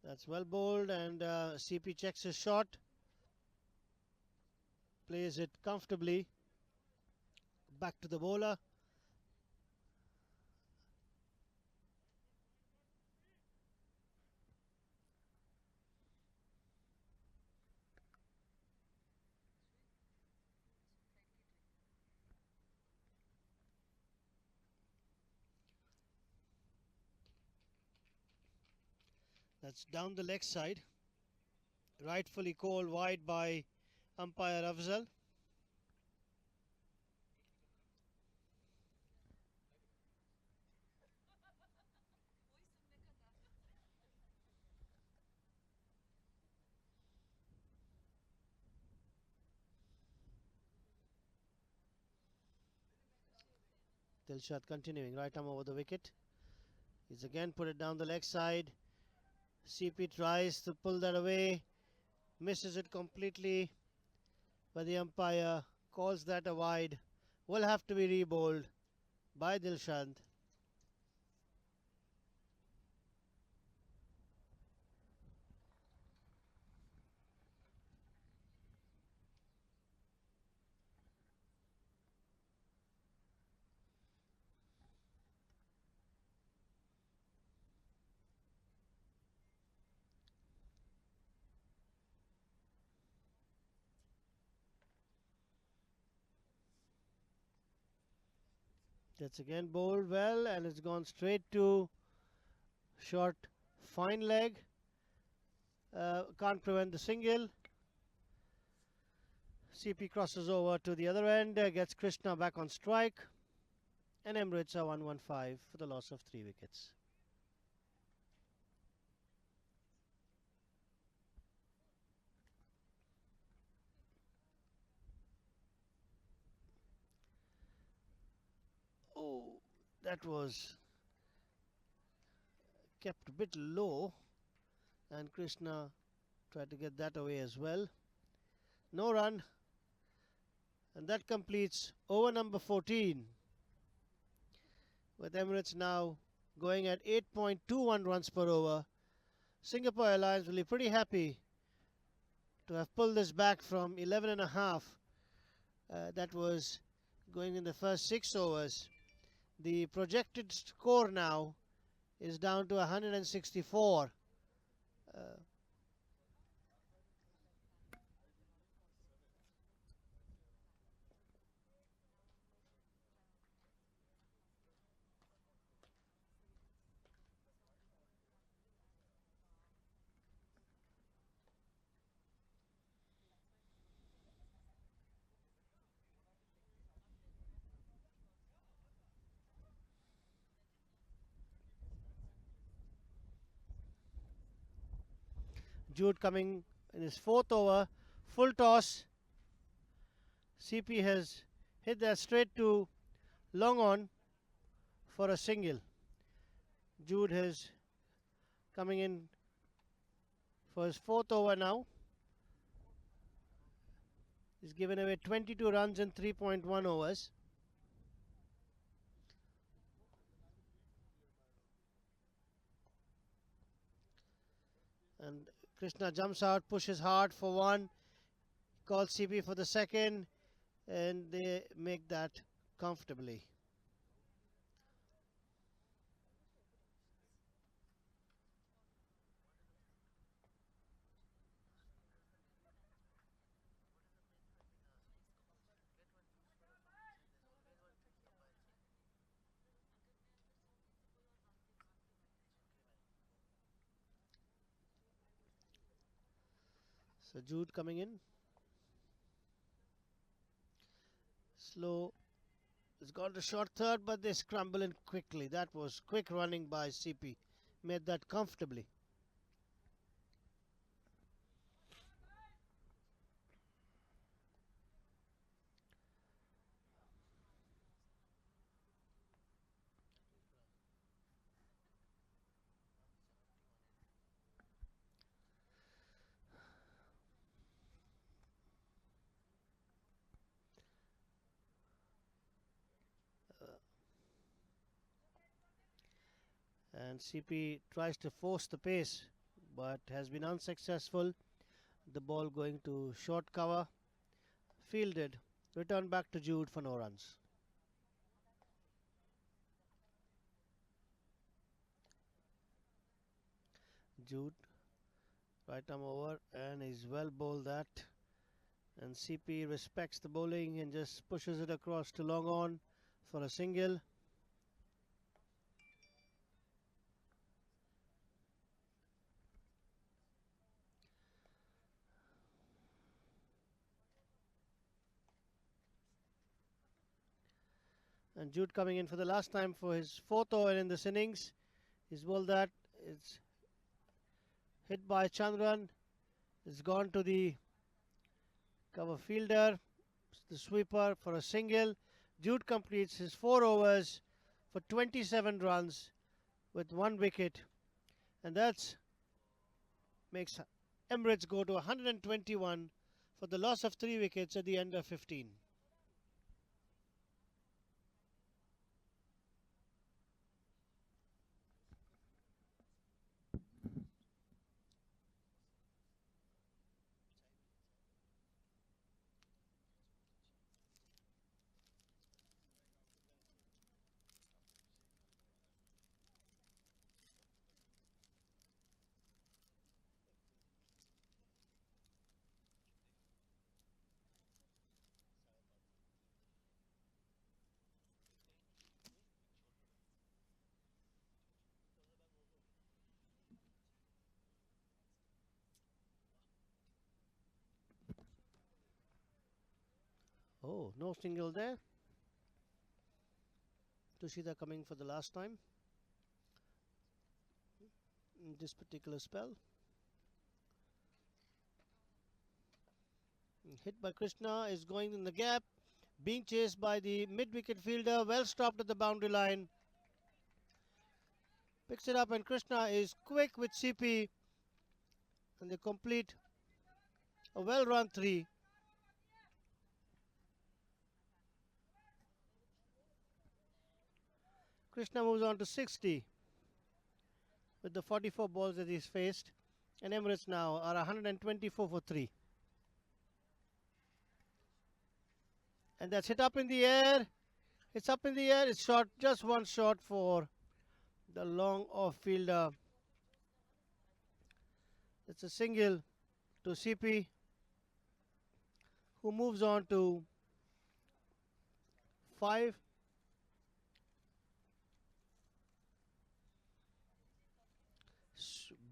That's well bowled, and CP checks his shot, plays it comfortably back to the bowler. That's down the leg side, rightfully called wide by umpire Afzal. Dilshad continuing, right arm over the wicket. He's again put it down the leg side. CP tries to pull that away, misses it completely, but the umpire calls that a wide. Will have to be re-bowled by Dilshad. That's again bowled well, and it's gone straight to short fine leg. Can't prevent the single. CP crosses over to the other end, gets Krishna back on strike, and Emirates are 1-1-5 for the loss of 3 wickets. Oh, that was kept a bit low, and Krishna tried to get that away as well. No run, and that completes over number 14, with Emirates now going at 8.21 runs per over. Singapore Airlines will be pretty happy to have pulled this back from 11.5 that was going in the first 6 overs. The projected score now is down to 164. Jude coming in his 4th over, full toss. CP has hit that straight to long on for a single. Jude has coming in for his 4th over now. He's given away 22 runs in 3.1 overs. And Krishna jumps out, pushes hard for one, calls CP for the second, and they make that comfortably. So Jude coming in. Slow. It's gone to short third, but they scramble in quickly. That was quick running by CP. Made that comfortably. And CP tries to force the pace, but has been unsuccessful. The ball going to short cover. Fielded. Return back to Jude for no runs. Jude, right arm over, and he's well bowled that. And CP respects the bowling and just pushes it across to long on for a single. And Jude coming in for the last time for his fourth over in this innings. He's bowled that. It's hit by Chandran. It's gone to the cover fielder. The sweeper for a single. Jude completes his 4 overs for 27 runs with 1 wicket. And that makes Emirates go to 121 for the loss of 3 wickets at the end of 15. Oh, no single there. Tushita coming for the last time in this particular spell. Hit by Krishna is going in the gap, being chased by the mid-wicket fielder, well stopped at the boundary line. Picks it up and Krishna is quick with CP and they complete a well-run 3. Krishna moves on to 60 with the 44 balls that he's faced, and Emirates now are 124 for 3. And that's hit up in the air. It's up in the air. It's short, just one shot for the long off fielder. It's a single to CP, who moves on to 5.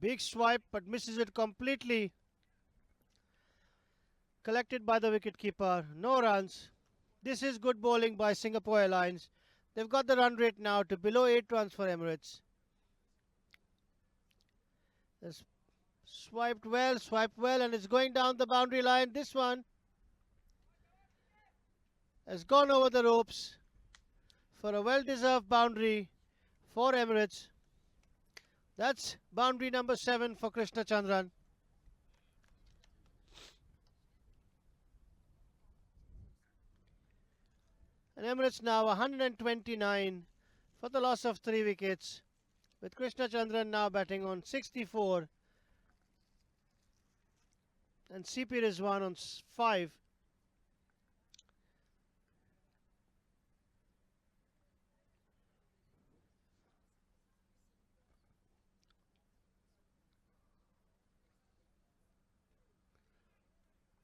Big swipe, but misses it completely. Collected by the wicketkeeper. No runs. This is good bowling by Singapore Airlines. They've got the run rate now to below 8 runs for Emirates. It's swiped well, and it's going down the boundary line. This one has gone over the ropes for a well-deserved boundary for Emirates. That's boundary number 7 for Krishna Chandran. And Emirates now 129 for the loss of 3 wickets, with Krishna Chandran now batting on 64 and CP Rizwan on 5.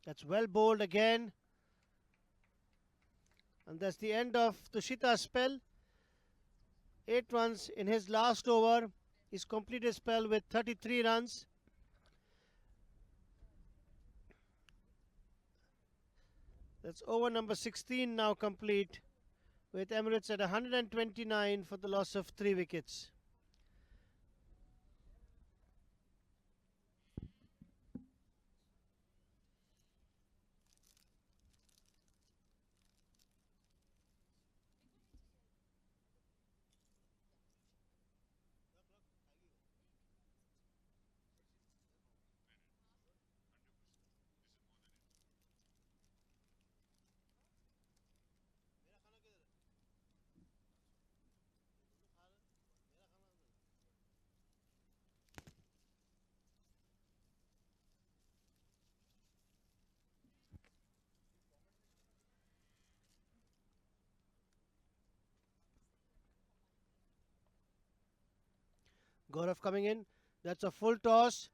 That's well bowled again. And that's the end of Tushita's spell. 8 runs in his last over. He's completed his spell with 33 runs. That's over number 16 now complete, with Emirates at 129 for the loss of 3 wickets. Gaurav coming in. That's a full toss.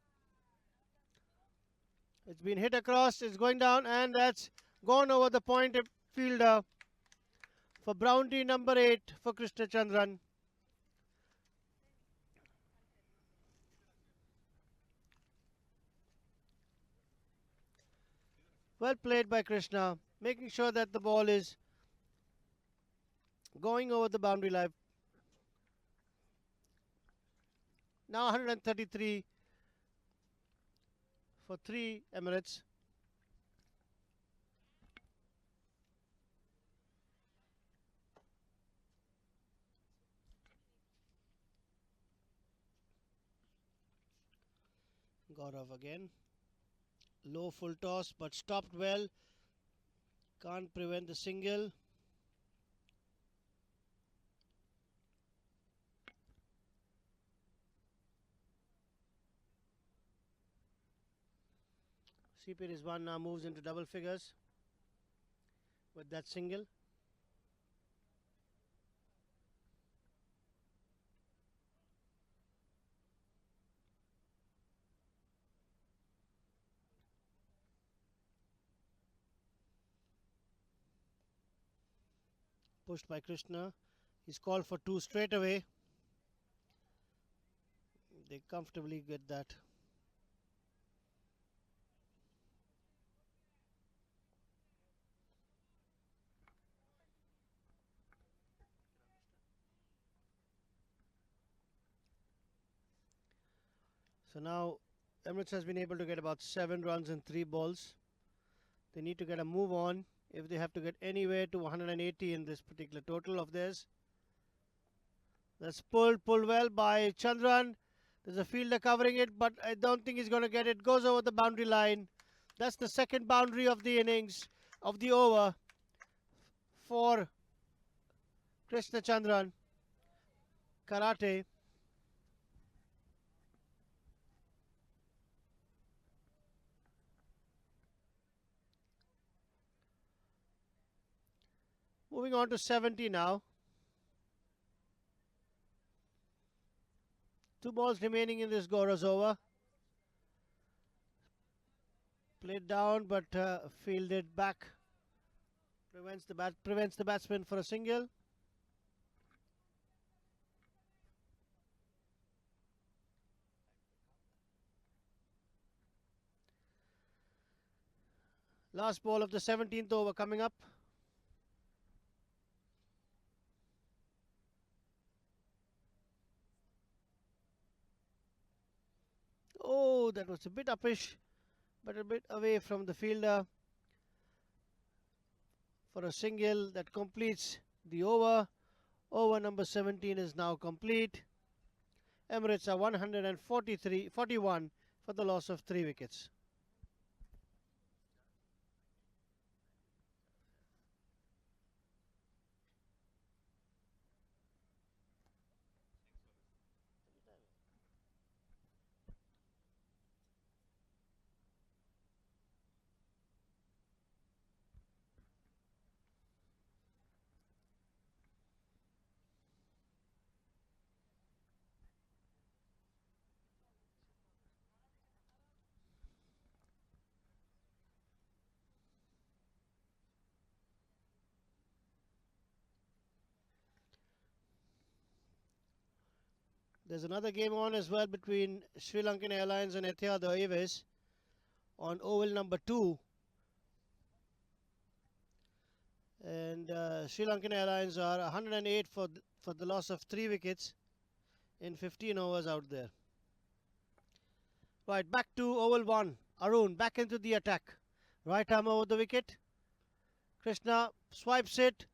It's been hit across. It's going down, and that's gone over the point fielder for boundary number 8 for Krishna Chandran. Well played by Krishna, making sure that the ball is going over the boundary line. Now 133 for 3 Emirates. Gaurav again. Low full toss, but stopped well. Can't prevent the single. CP Rizwan now moves into double figures with that single. Pushed by Krishna. He's called for 2 straight away. They comfortably get that. So now Emirates has been able to get about 7 runs in 3 balls. They need to get a move on if they have to get anywhere to 180 in this particular total of theirs. That's pulled well by Chandran. There's a fielder covering it, but I don't think he's going to get it. Goes over the boundary line. That's the second boundary of the innings, of the over for Krishna Chandran. Karate. Moving on to 70 now. 2 balls remaining in this Gaura's over. Played down, but fielded back. Prevents the batsman for a single. Last ball of the 17th over coming up. Oh, that was a bit uppish, but a bit away from the fielder for a single that completes the over. Over number 17 is now complete. Emirates are 41 for the loss of 3 wickets. There's another game on as well between Sri Lankan Airlines and Etihad Airways on oval number 2. And Sri Lankan Airlines are 108 for the loss of 3 wickets in 15 overs out there. Right, back to Oval 1. Arun back into the attack. Right arm over the wicket. Krishna swipes it.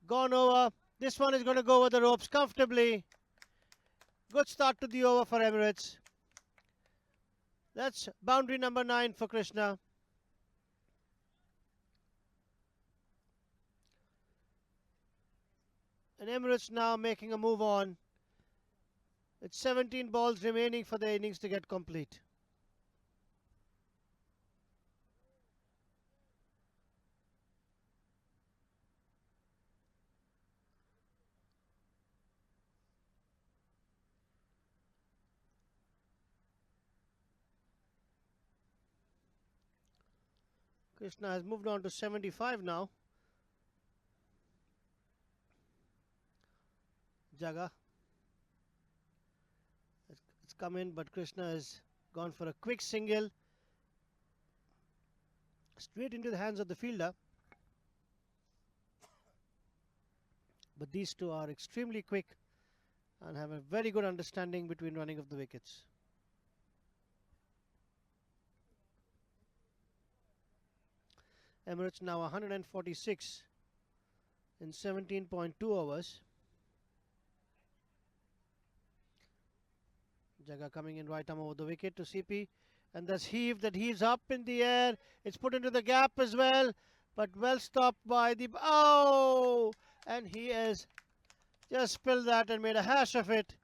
Gone over. This one is going to go over the ropes comfortably. Good start to the over for Emirates. That's boundary number 9 for Krishna. And Emirates now making a move on. It's 17 balls remaining for the innings to get complete. Krishna has moved on to 75 now. Jaga. It's come in, but Krishna has gone for a quick single. Straight into the hands of the fielder. But these two are extremely quick and have a very good understanding between running of the wickets. Emirates now 146 in 17.2 overs. Jaga coming in right arm over the wicket to CP, and that's that heaves up in the air. It's put into the gap as well, but well stopped by the and he has just spilled that and made a hash of it,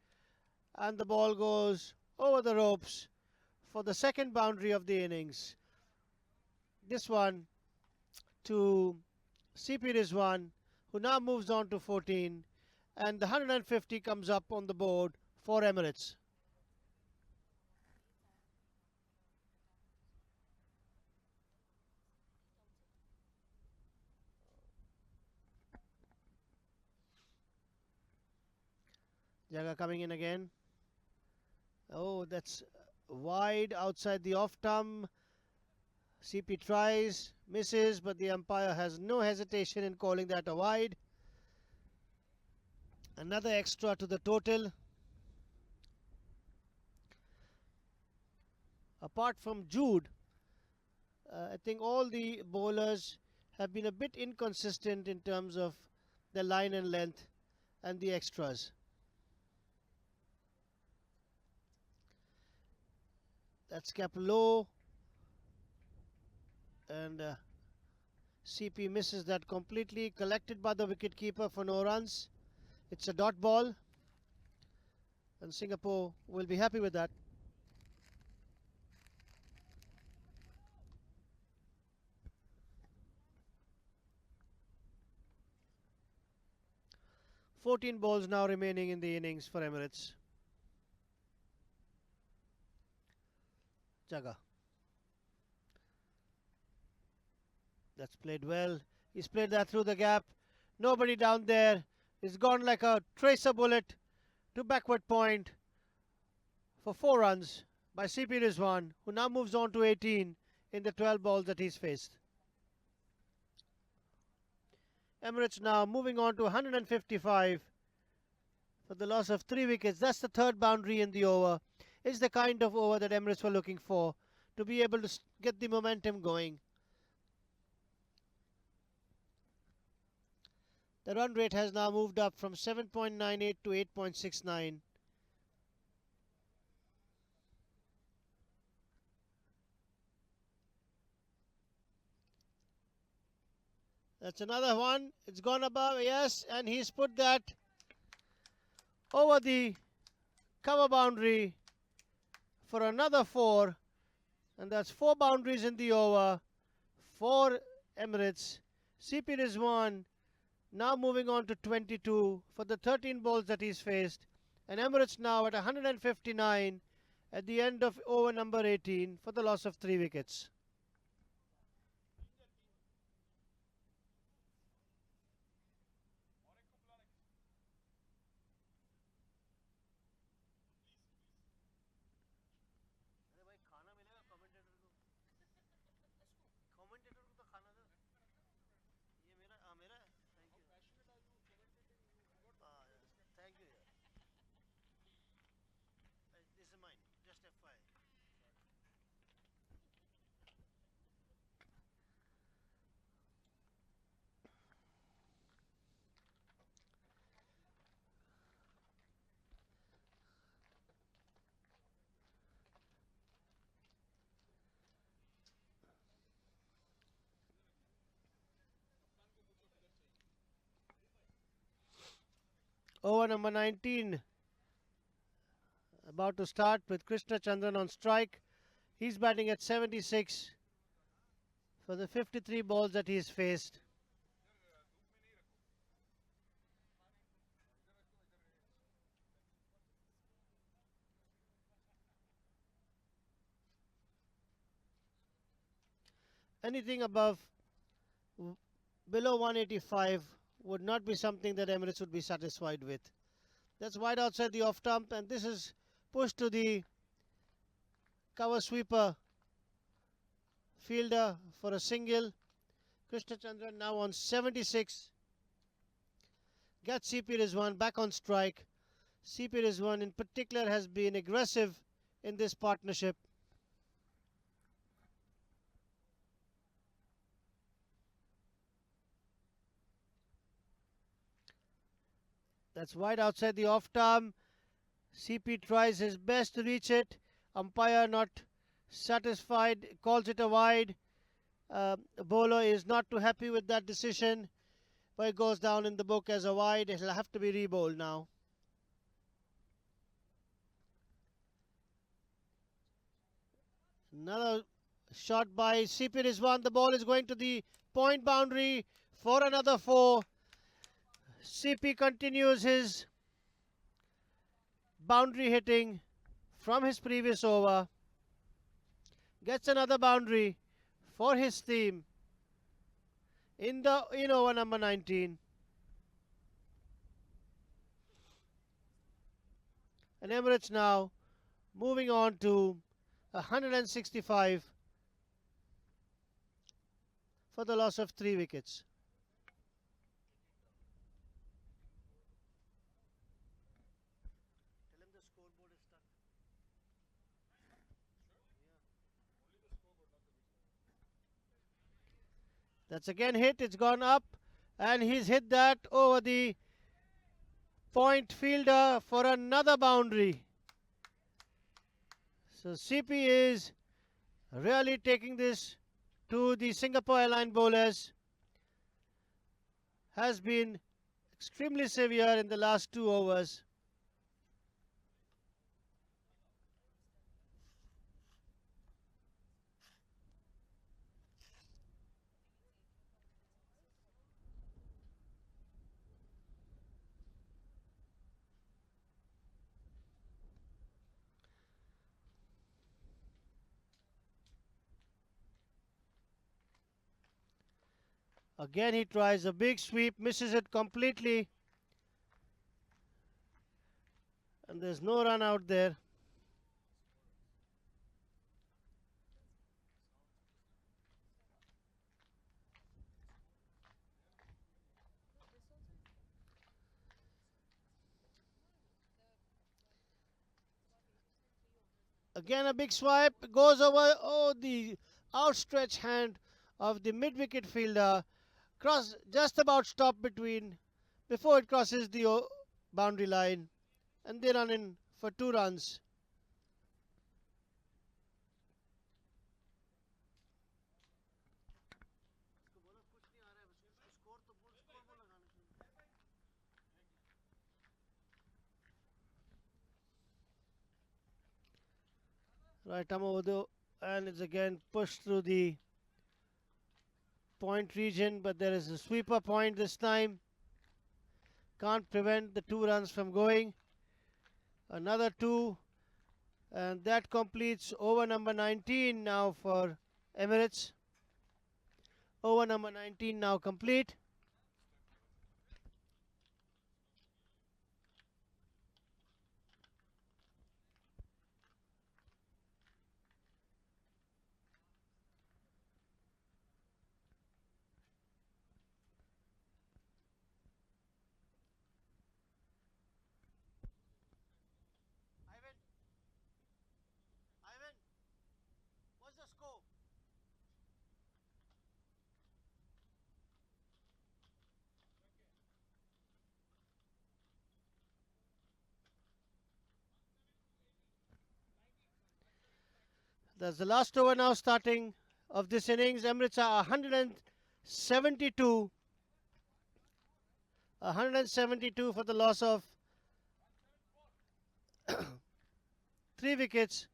and the ball goes over the ropes for the second boundary of the innings. This one to CP Rizwan, who now moves on to 14, and the 150 comes up on the board for Emirates. Jaga coming in again. Oh, that's wide outside the off stump. CP tries, misses, but the umpire has no hesitation in calling that a wide. Another extra to the total. Apart from Jude, I think all the bowlers have been a bit inconsistent in terms of the line and length and the extras. That's kept low, and CP misses that completely. Collected by the wicketkeeper for no runs. It's a dot ball, and Singapore will be happy with that. "14 balls now remaining in the innings for Emirates." Jaga. That's played well. He's played that through the gap. Nobody down there. It's gone like a tracer bullet to backward point for 4 runs by CP Rizwan, who now moves on to 18 in the 12 balls that he's faced. Emirates now moving on to 155 for the loss of 3 wickets. That's the third boundary in the over. It's the kind of over that Emirates were looking for, to be able to get the momentum going. The run rate has now moved up from 7.98 to 8.69. That's another one. It's gone above, yes, and he's put that over the cover boundary for another 4, and that's 4 boundaries in the over for Emirates. CP Rizwan now moving on to 22 for the 13 balls that he's faced, and Emirates now at 159 at the end of over number 18 for the loss of 3 wickets. Over number 19 about to start with Krishna Chandran on strike. He's batting at 76 for the 53 balls that he's faced. Anything below 185 would not be something that Emirates would be satisfied with. That's wide outside the off stump, and this is pushed to the cover sweeper fielder for a single. Krishna Chandran now on 76. Gets CP Rizwan back on strike. CP Rizwan in particular has been aggressive in this partnership. That's wide outside the off arm. CP tries his best to reach it. Umpire not satisfied, calls it a wide. Bowler is not too happy with that decision, but it goes down in the book as a wide. It'll have to be re-bowled now. Another shot by CP Rizwan. The ball is going to the point boundary for another 4. CP continues his boundary hitting from his previous over. Gets another boundary for his team in over number 19. And Emirates now moving on to 165 for the loss of 3 wickets. That's again hit, it's gone up, and he's hit that over the point fielder for another boundary. So CP is really taking this to the Singapore Airline bowlers. Has been extremely severe in the last 2 overs. Again he tries a big sweep, misses it completely. And there's no run out there. Again a big swipe, goes over, the outstretched hand of the mid-wicket fielder. Just about stop before it crosses the boundary line. And they run in for 2 runs. Right arm over the, and it's again pushed through the point region, but there is a sweeper point this time. Can't prevent the 2 runs from going. Another 2, and that completes over number 19 now for Emirates. Over number 19 now complete. What's the score? That's the last over now starting of this innings. Emirates are 172. 172 for the loss of 3 wickets.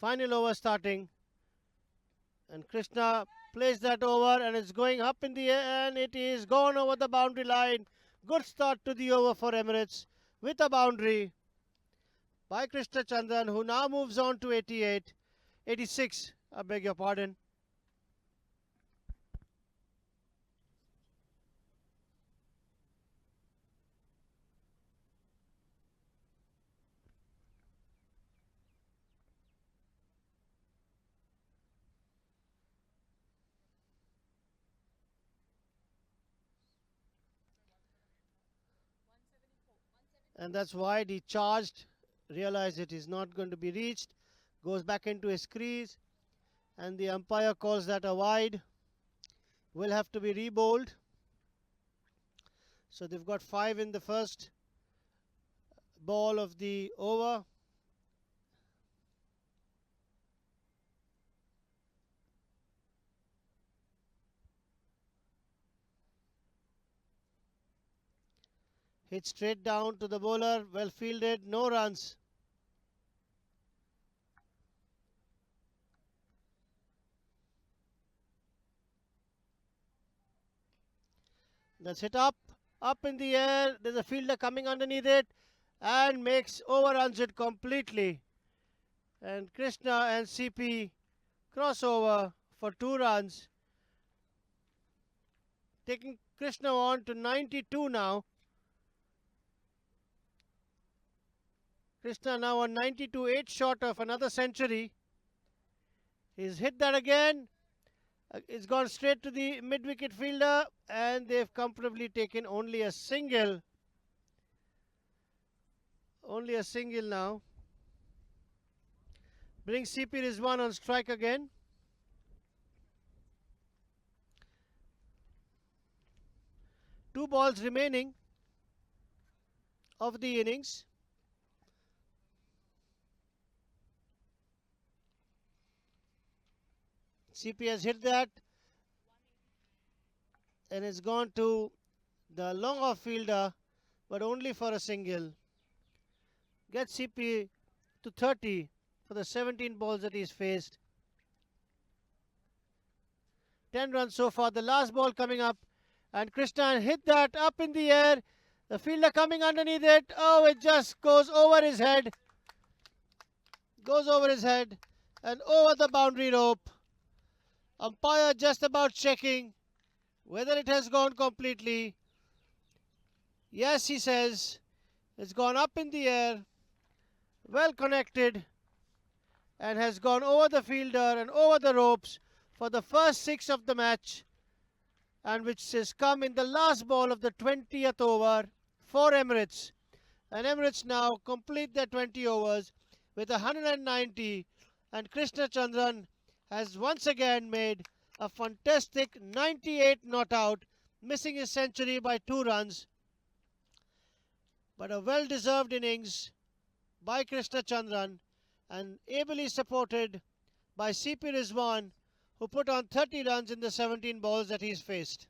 Final over starting. And Krishna plays that over and it's going up in the air and it is gone over the boundary line. Good start to the over for Emirates with a boundary by Krishna Chandran, who now moves on to 88, 86, I beg your pardon. And that's wide. He charged, realized it is not going to be reached, goes back into his crease, and the umpire calls that a wide. Will have to be rebowled. So they've got 5 in the first ball of the over. Hit straight down to the bowler, well fielded, no runs. That's hit up in the air. There's a fielder coming underneath it and overruns it completely. And Krishna and CP crossover for 2 runs, taking Krishna on to 92 now. Krishna now on 92, 8 short of another century. He's hit that again. It's gone straight to the mid-wicket fielder and they've comfortably taken only a single. Only a single now. Brings CP Rizwan on strike again. Two balls remaining of the innings. CP has hit that and it's gone to the long off fielder, but only for a single. Gets CP to 30 for the 17 balls that he's faced. 10 runs so far. The last ball coming up, and Krishna hit that up in the air. The fielder coming underneath it. Oh, it just goes over his head. Goes over his head and over the boundary rope. Umpire just about checking whether it has gone completely. Yes, he says. It's gone up in the air, well connected, and has gone over the fielder and over the ropes for the first 6 of the match, and which has come in the last ball of the 20th over for Emirates. And Emirates now complete their 20 overs with 190, and Krishna Chandran has once again made a fantastic 98 not out, missing his century by 2 runs. But a well-deserved innings by Krishna Chandran and ably supported by CP Rizwan, who put on 30 runs in the 17 balls that he's faced.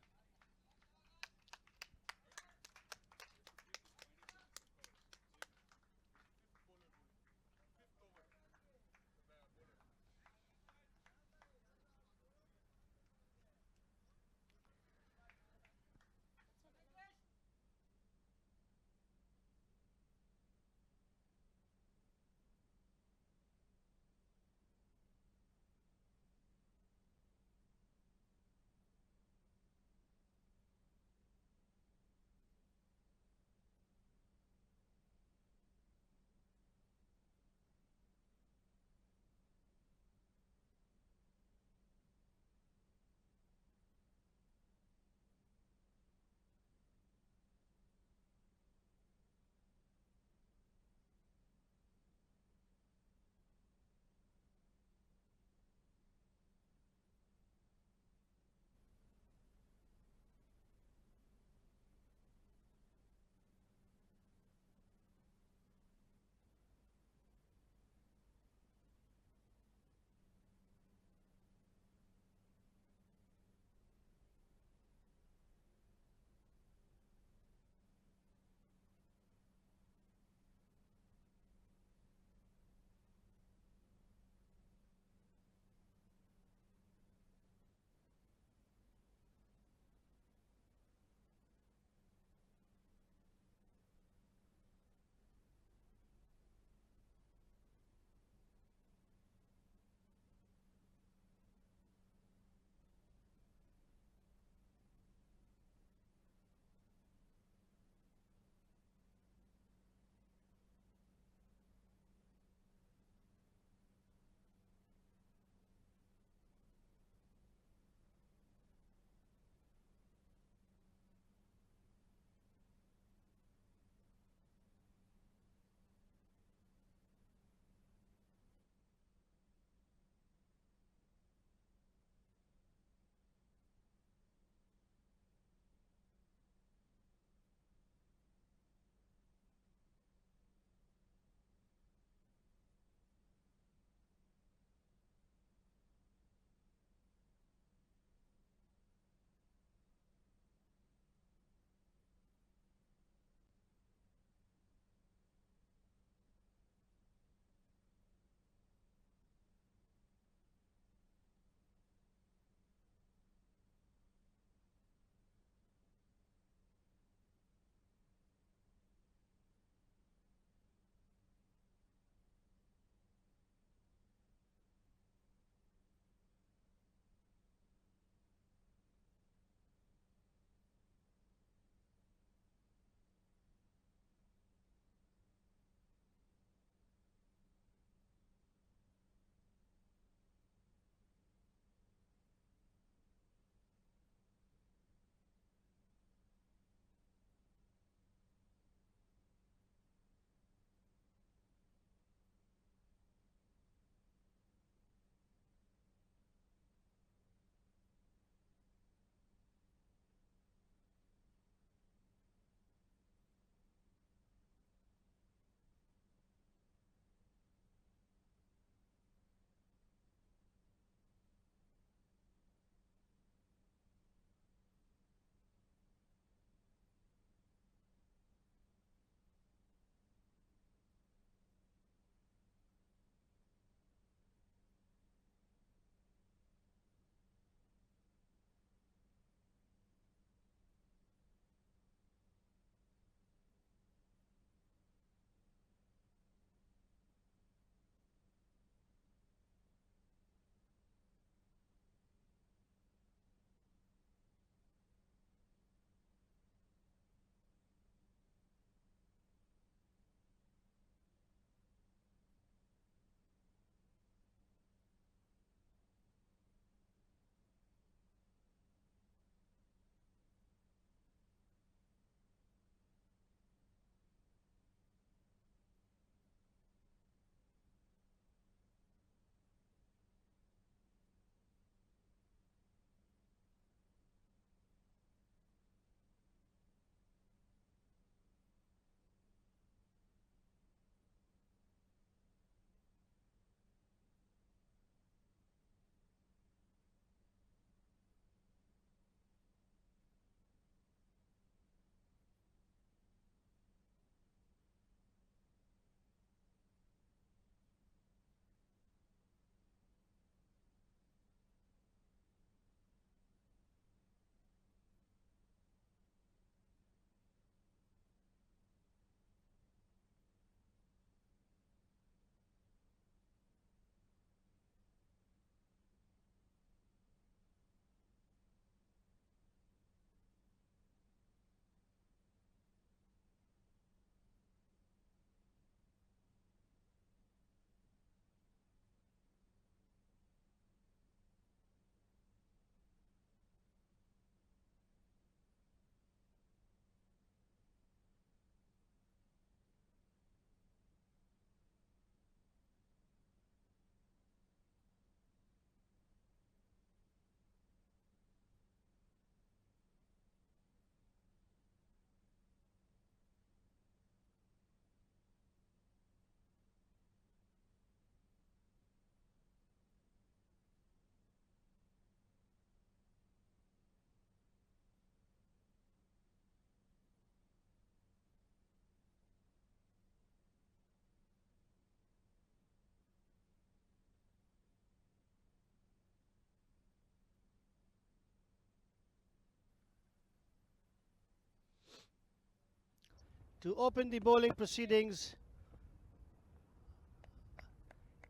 To open the bowling proceedings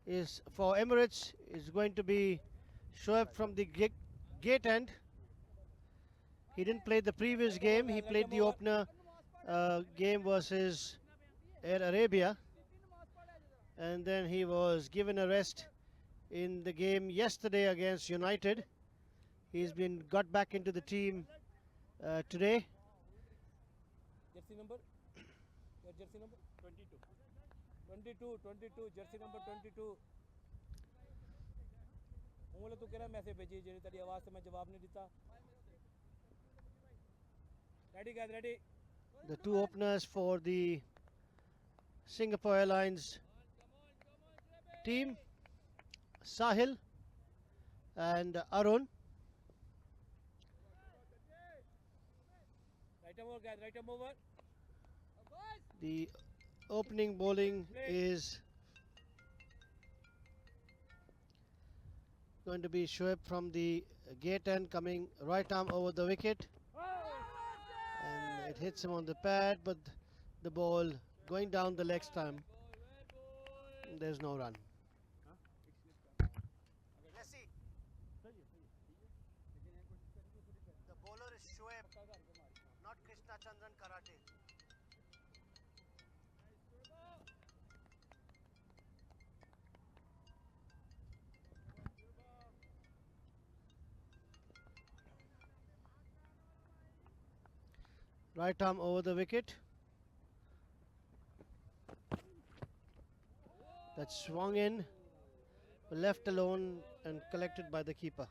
is for Emirates is going to be Shoaib from the gate end. He didn't play the previous game. He played the opener game versus Air Arabia, and then he was given a rest in the game yesterday against United. He's been got back into the team today. Jersey number? Your jersey number? 22. 22, jersey number 22. उंगले तो कह रहा message भेजी Jerry तेरी आवाज से मैं जवाब नहीं देता. Ready guys, ready. The two openers for the Singapore Airlines team, Sahil and Arun. Right over guys, right over. The opening bowling is going to be Shoaib from the gate end, coming right arm over the wicket, and it hits him on the pad, but the ball going down the leg stump. There's no run. The bowler is Shoaib, not Krishna Chandran Karate. Right arm over the wicket. That swung in, left alone and collected by the keeper.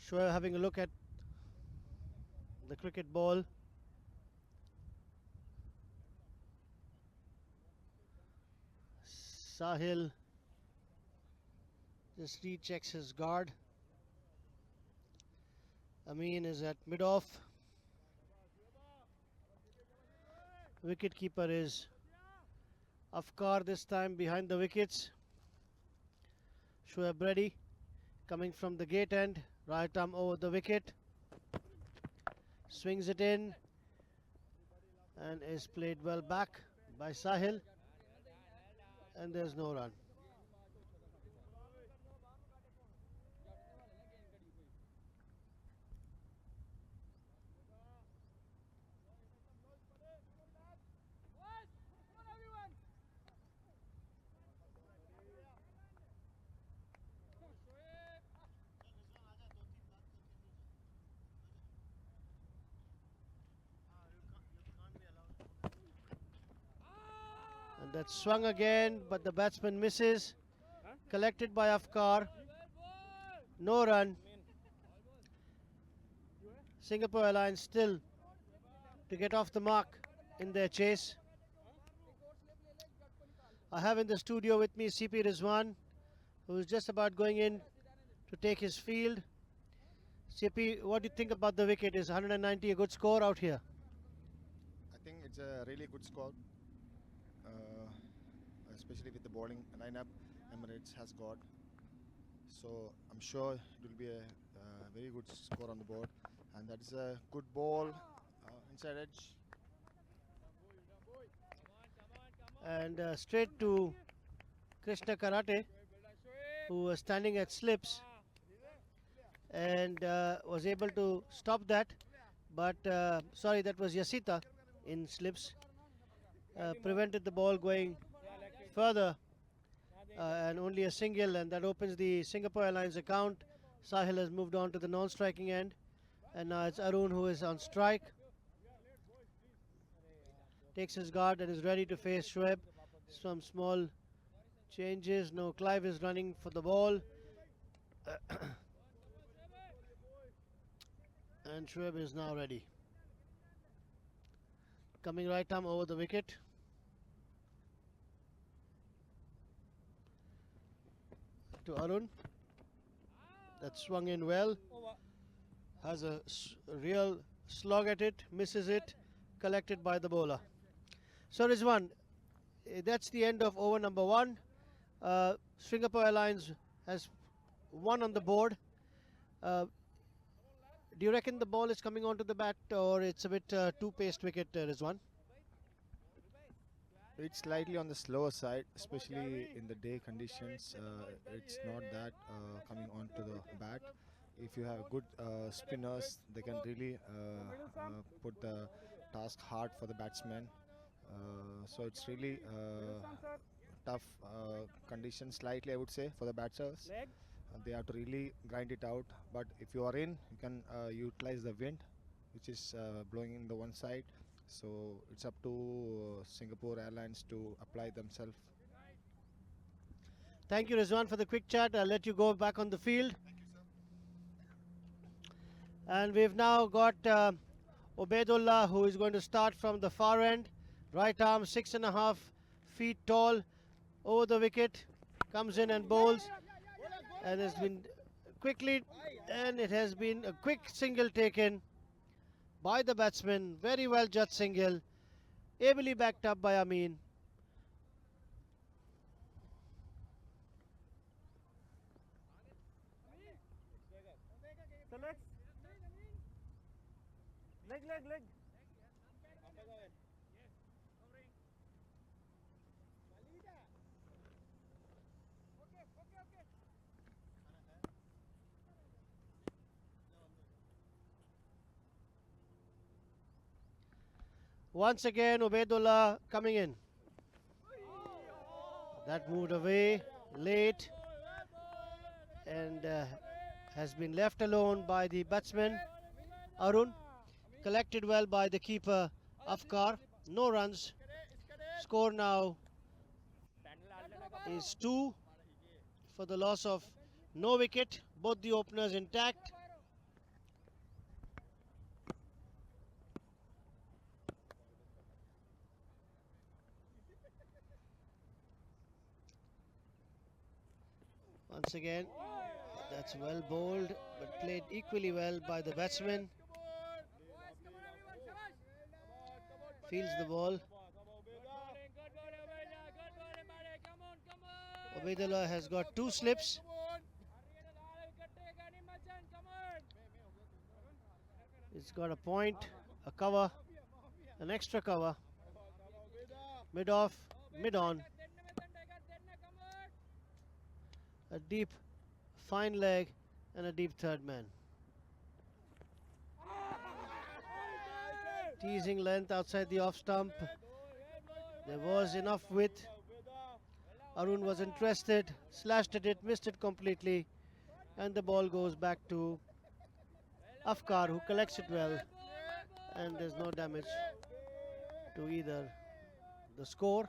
Shoaib having a look at the cricket ball. Sahil just rechecks his guard. Amin is at mid-off. Wicket keeper is Afkar this time behind the wickets. Shoaib ready, coming from the gate end. Right arm over the wicket, swings it in and is played well back by Sahil, and there's no run. And that swung again, but the batsman misses. Collected by Afkar. No run. Singapore Airlines still to get off the mark in their chase. I have in the studio with me CP Rizwan, who is just about going in to take his field. CP, what do you think about the wicket? Is 190 a good score out here? I think it's a really good score, especially with the bowling lineup Emirates has got. So I'm sure it will be a very good score on the board, and that is a good ball inside edge. And straight to Krishna Karate, who was standing at slips and was able to stop that, but sorry, that was Yasita in slips, prevented the ball going further, and only a single, and that opens the Singapore Airlines account. Sahil has moved on to the non-striking end, and now it's Arun who is on strike. Takes his guard and is ready to face Shoaib. Some small changes. No, Clive is running for the ball. And Shoaib is now ready. Coming right arm over the wicket. To Arun. That swung in well. Has a real slog at it. Misses it. Collected by the bowler. So Rizwan, that's the end of over number 1. Singapore Airlines has won on the board. Do you reckon the ball is coming onto the bat, or it's a bit too-paced wicket, Rizwan? It's slightly on the slower side, especially in the day conditions. It's not that coming onto the bat. If you have good spinners, they can really put the task hard for the batsman. So it's really tough conditions, slightly I would say, for the batsers. They have to really grind it out. But if you are in, you can utilize the wind, which is blowing in the one side. So it's up to Singapore Airlines to apply themselves. Thank you, Rizwan, for the quick chat. I'll let you go back on the field. And we've now got Ubaidullah, who is going to start from the far end. Right arm, 6.5 feet tall, over the wicket, comes in and bowls, and has been quickly, and it has been a quick single taken by the batsman. Very well judged single, ably backed up by Amin. Leg. Once again, Ubaidullah coming in. That moved away late and has been left alone by the batsman Arun. Collected well by the keeper Afkar. No runs. Score now is 2 for the loss of no wicket. Both the openers intact. Once again, that's well bowled, but played equally well by the batsman. Fields the ball. Ubaidullah has got 2 slips. He's got a point, a cover, an extra cover. Mid off, mid on. A deep, fine leg and a deep third man. Teasing length outside the off stump. There was enough width. Arun was interested, slashed at it, missed it completely, and the ball goes back to Afkar, who collects it well, and there's no damage to either the score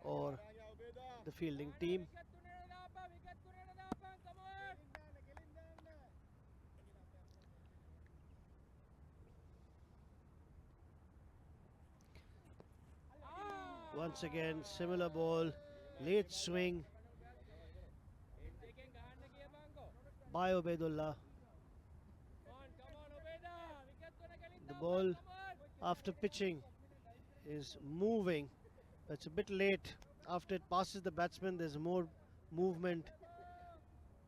or the fielding team. Once again, similar ball, late swing by Ubaidullah. The ball, after pitching, is moving. It's a bit late. After it passes the batsman, there's more movement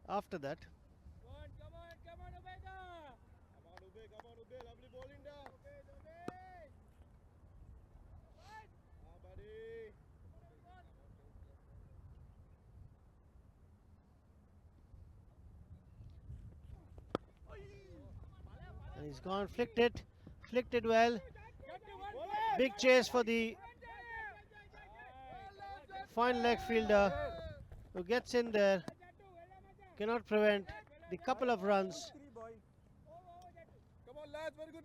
after that. And he's gone, flicked it well. Big chase for the fine leg fielder who gets in there, cannot prevent the couple of runs.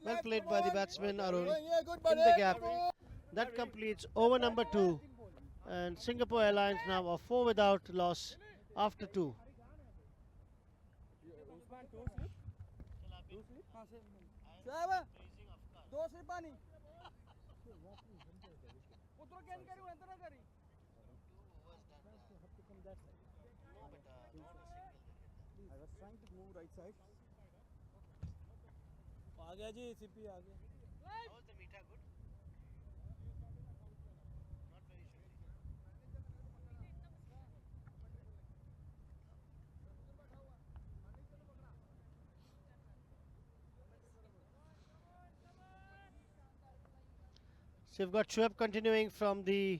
Well played by the batsman Arun in the gap. That completes over number 2, and Singapore Airlines now are 4 without loss after 2. I was trying to move right side. आ गया जी CP आ गया. How was the meter? Good? Not very sure. So you've got Shoaib continuing from the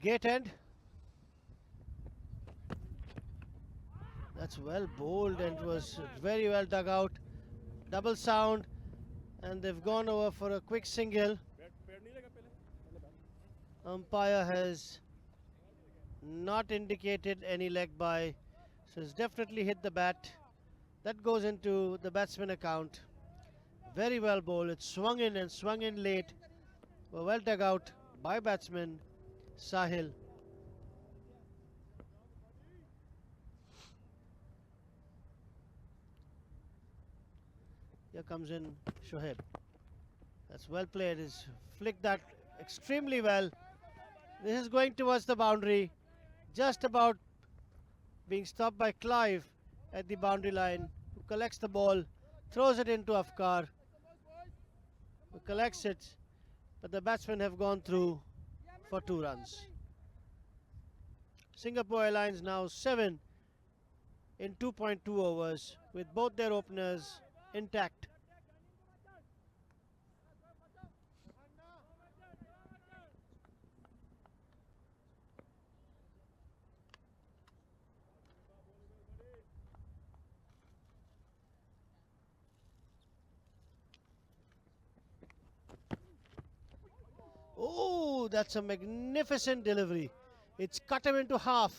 gate end. That's well bowled and was very well dug out. Double sound, and they've gone over for a quick single. Umpire has not indicated any leg by, so it's definitely hit the bat. That goes into the batsman account. Very well bowled. It swung in and swung in late. Well dug out by batsman Sahil. Here comes in Shoaib. That's well played. He's flicked that extremely well. This is going towards the boundary. Just about being stopped by Clive at the boundary line, who collects the ball, throws it into Afkar, who collects it, but the batsmen have gone through for 2 runs. Singapore Airlines now 7 in 2.2 overs with both their openers intact. Oh, that's a magnificent delivery. It's cut him into half.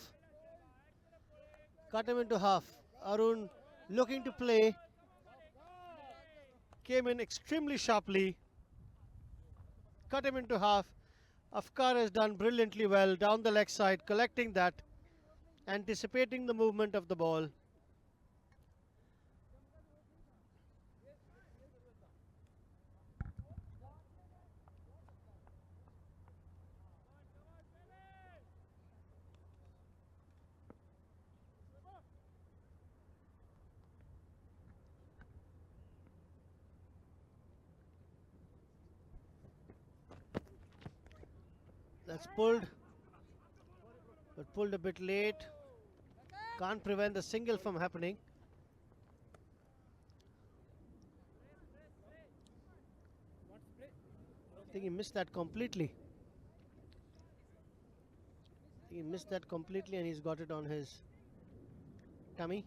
Cut him into half. Arun looking to play. Came in extremely sharply. Cut him into half. Afkar has done brilliantly well down the leg side, collecting that, anticipating the movement of the ball. That's pulled, but pulled a bit late. Can't prevent the single from happening. I think he missed that completely. He missed that completely and he's got it on his tummy.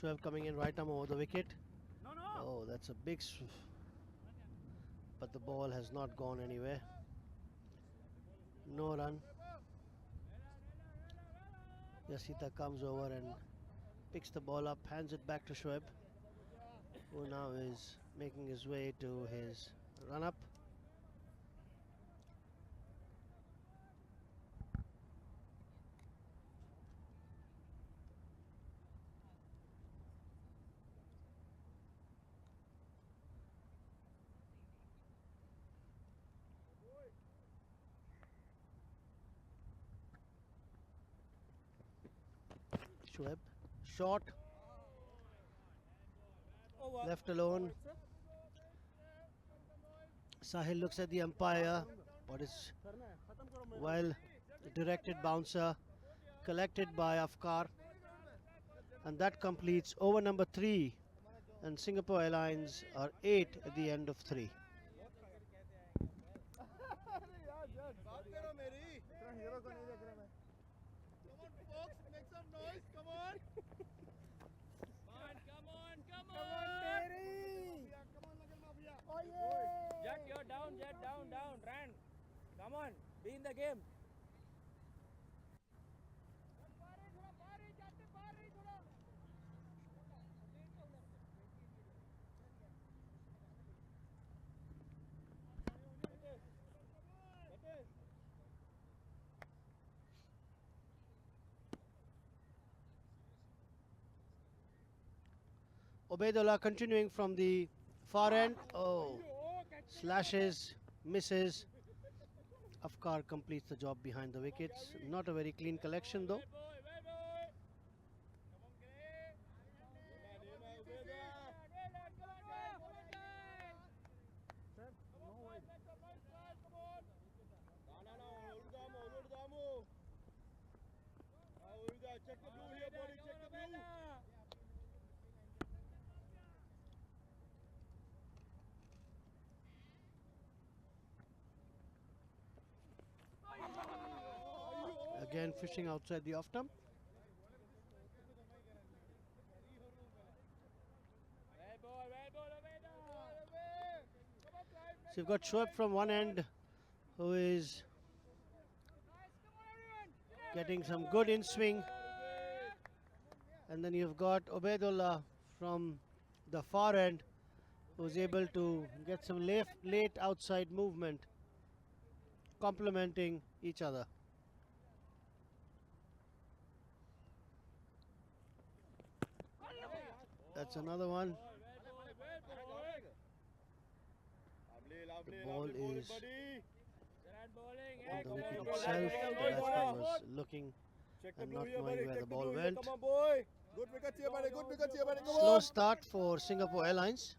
Shoaib coming in right arm over the wicket. Oh, that's a big but the ball has not gone anywhere. No run. Yasita comes over and picks the ball up, hands it back to Shoaib, who now is making his way to his run up. Shoaib, short, left alone. Sahil looks at the umpire. What is well directed bouncer collected by Afkar, and that completes over number 3, and Singapore Airlines are 8 at the end of 3. Jet down, run. Come on, be in the game. Ubaidullah continuing from the far end. Oh, slashes, misses. Afkar completes the job behind the wickets. Not a very clean collection though. Check the blue here, buddy. Check the blue. Again fishing outside the off stump. So you've got Shoaib from one end who is getting some good in swing. And then you've got Ubaidullah from the far end who's able to get some late outside movement, complementing each other. That's another one. The ball is on the wicket itself. The batsman was looking and not knowing where the ball went. Come on, boy. Good wickets here, buddy. Good wickets here, buddy. Come Slow on. start for Singapore Airlines.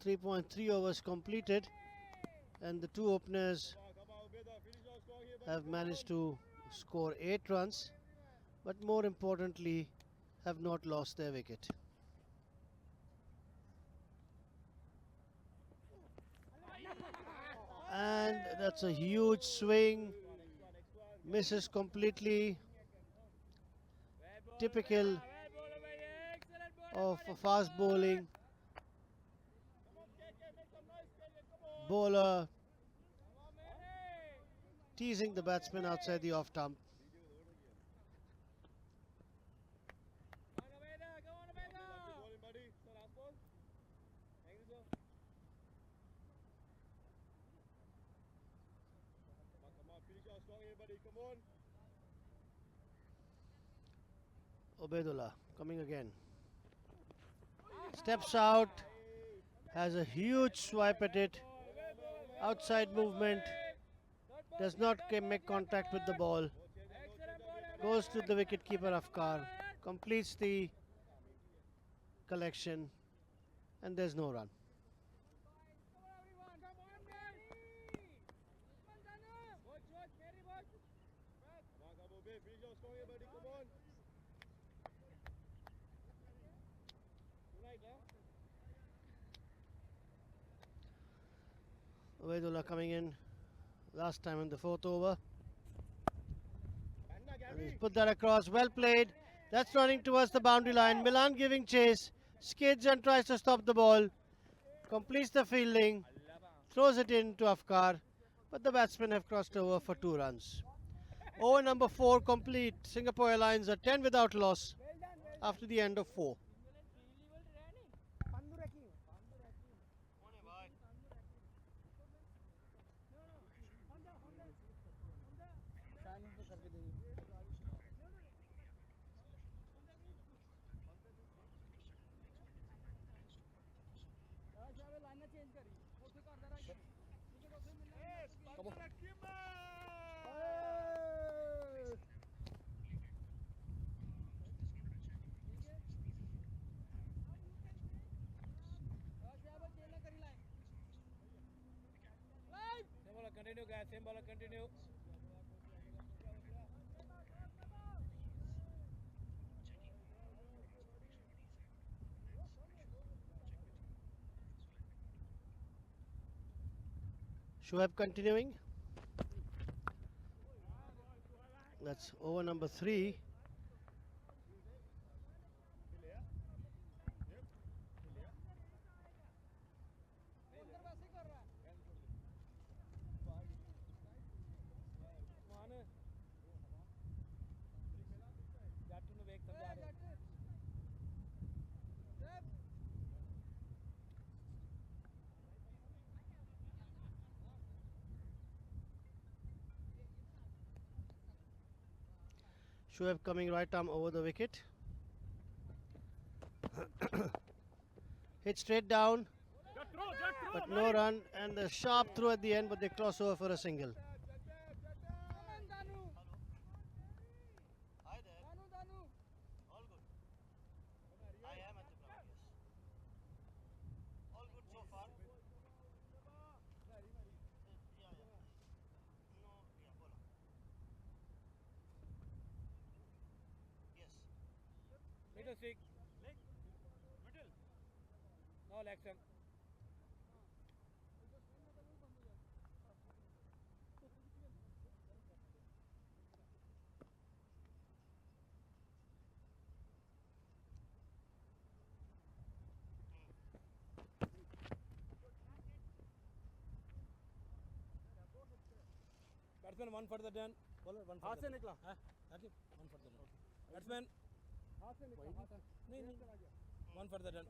3.3 overs completed, and the two openers have managed to score 8 runs, but more importantly have not lost their wicket. And that's a huge swing, misses completely. Typical of a fast bowling bowler, teasing the batsman outside the off stump. Ubaidullah coming again. Steps out, has a huge swipe at it. Outside movement, does not make contact with the ball. Goes to the wicketkeeper Afkar, completes the collection, and there's no run. Ubaidullah coming in last time in the 4th over. And he's put that across. Well played. That's running towards the boundary line. Milan giving chase. Skids and tries to stop the ball. Completes the fielding. Throws it in to Afkar. But the batsmen have crossed over for 2 runs. Over number 4 complete. Singapore Airlines are 10 without loss after the end of 4. Continue, guys. Same ball, continue. Shoaib continuing. That's over number 3. Shoaib coming right arm over the wicket. Hit straight down, but no run, and a sharp throw at the end, but they cross over for a single. Hi there. All good. I am at the ground, yes. All good so far. Yeah, yeah. No, yeah, bola. Yes. Middle stick. No action. Batsman one for the done. Bowler one for the done. हाँ, आगे one for the done. Batsman. नहीं, one for the done.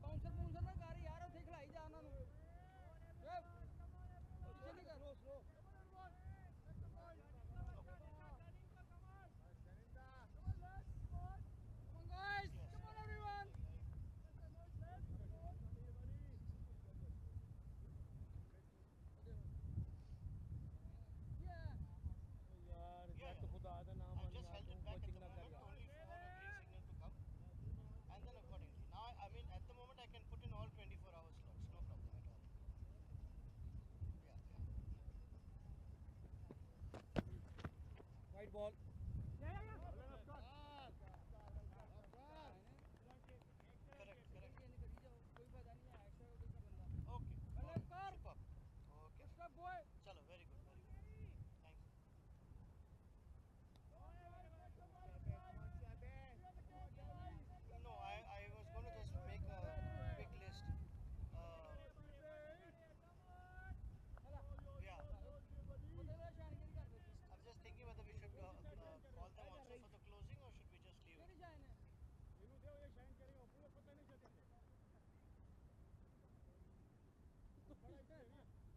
Bouncer ना गाड़ी यार उठे खिलाई जा उन्होंने पीछे नहीं कर slow ball. Chalo, very good, very good. Thanks. No, I was going to just make a quick list. Yeah. I'm just thinking whether we should call them also for the closing or should we just leave it?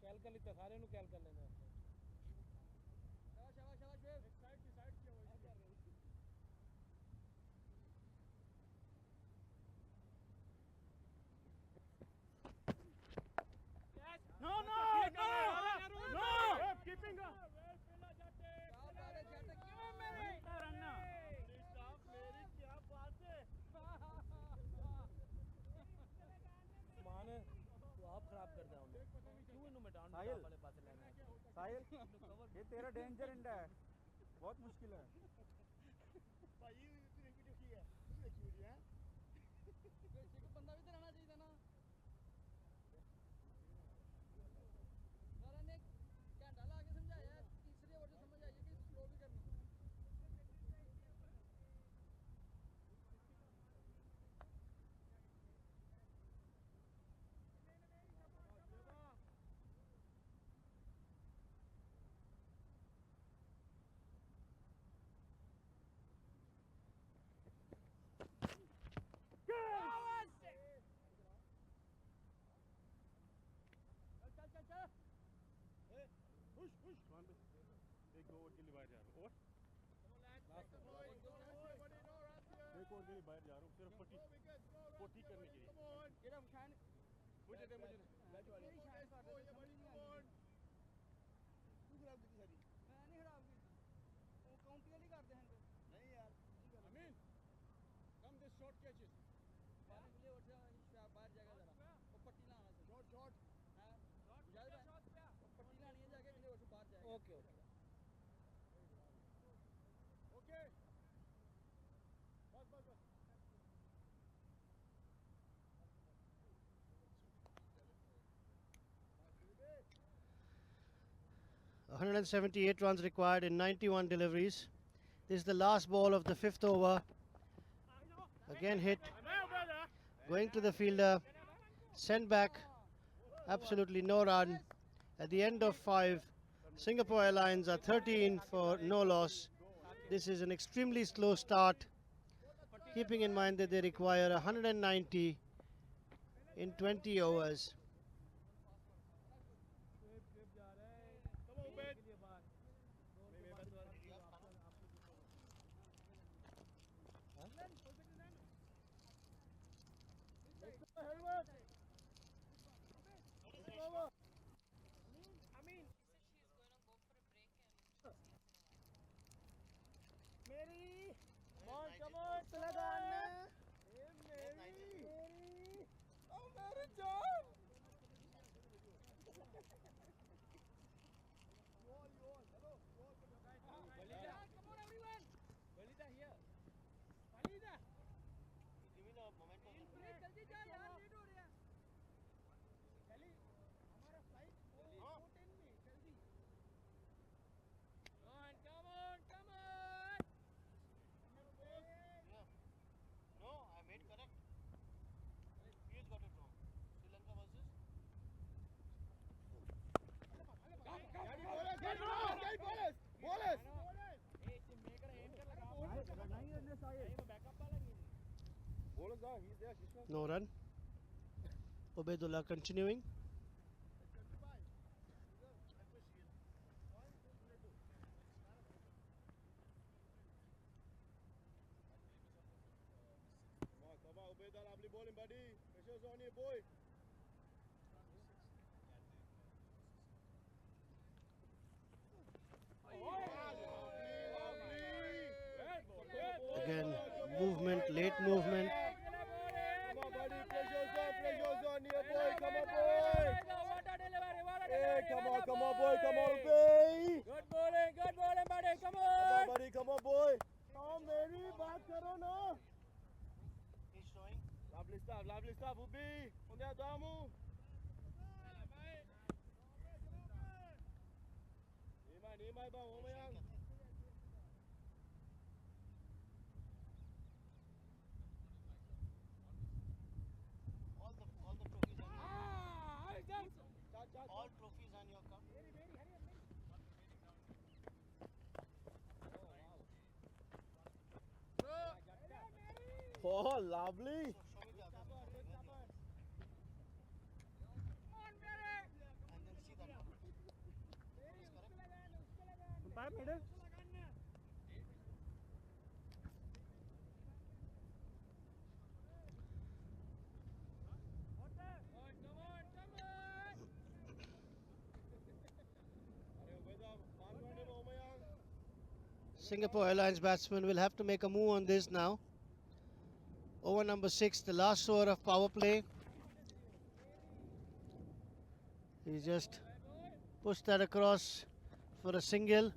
कैल कर लेते सारे नु कैल कर लेंगे शाबाश शाबाश शाबाश एक साइड किया वही no keeping up क्यों मेरे रन्ना स्टाफ मेरी क्या बात है माने तो आप खराब कर दे उन्हें क्यों इन्हों में डाउन वाले पास लेना है साहिल ये तेरा डेंजर एंड है बहुत मुश्किल है भाई तूने वीडियो की है तूने देखी वीडियो है एक बंदा भी तो रहना चाहिए था ना सारा ने घंटा ला के समझाया तीसरी ओवर से समझ आई कि स्लो भी करनी एक दो ओवर के लिए बाहर जा रहा हूँ और एक ओवर के लिए बाहर जा रहा हूँ सिर्फ पट्टी को ठीक करने के लिए मुझे दे मुझे मेरी शान कर दे तू खराब की सारी मैं नहीं खराब की वो काउंट क्लियर नहीं करते हैं नहीं यार अमीन कम दिस शॉर्ट कैचेस बाहर के लिए और बाहर जाएगा जरा वो पट्टी ना आना शॉर्ट शॉर्ट हां याद है पट्टी लानी है जाके के लिए और बाहर जाएगा ओके ओके ओके बस बस बस 178 runs required in 91 deliveries. This is the last ball of the fifth over. Again hit. Going to the fielder. Sent back. Absolutely no run. At the end of 5, Singapore Airlines are 13 for no loss. This is an extremely slow start, keeping in mind that they require 190 in 20 overs. No run. Ubaidullah continuing. Come on, Ubaidullah, lovely bowling, buddy. Pressure's on you, boy. Again, movement, late movement. Come on, buddy, pressure's on you, boy. Come on, boy. Hey, come on, boy, come on, boy. Good bowling, buddy, come on. Come on, buddy, come on, boy. Come, baby, back karo na. He's showing. Lovely stuff, Ubi. Unde Damu. Nimai bang, Omayang. All the trophies on your all trophies on your cup. Oh, lovely. Show me the others. And then see that one. Is correct? Singapore Airlines batsman will have to make a move on this now. Over number 6, the last over of power play. He just pushed that across for a single.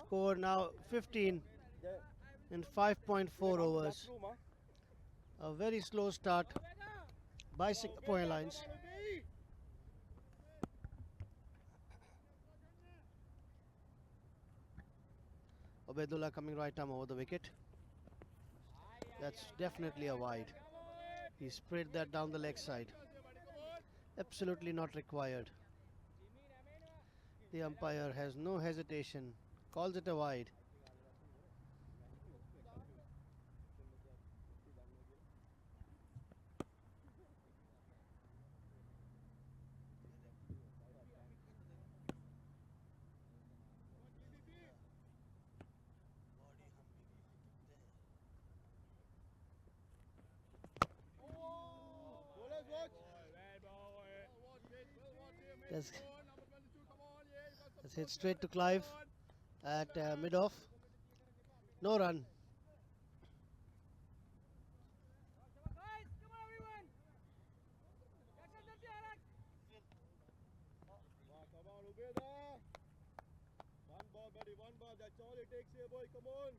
Score now 15 in 5.4 overs. A very slow start by Singapore Airlines. Ubaidullah coming right arm over the wicket. That's definitely a wide. He sprayed that down the leg side. Absolutely not required. The umpire has no hesitation, calls it a wide. That's hit straight to Clive at mid-off. No run. Come on, Ubeda. One ball, buddy, one ball. That's all it takes here, boy. Come on.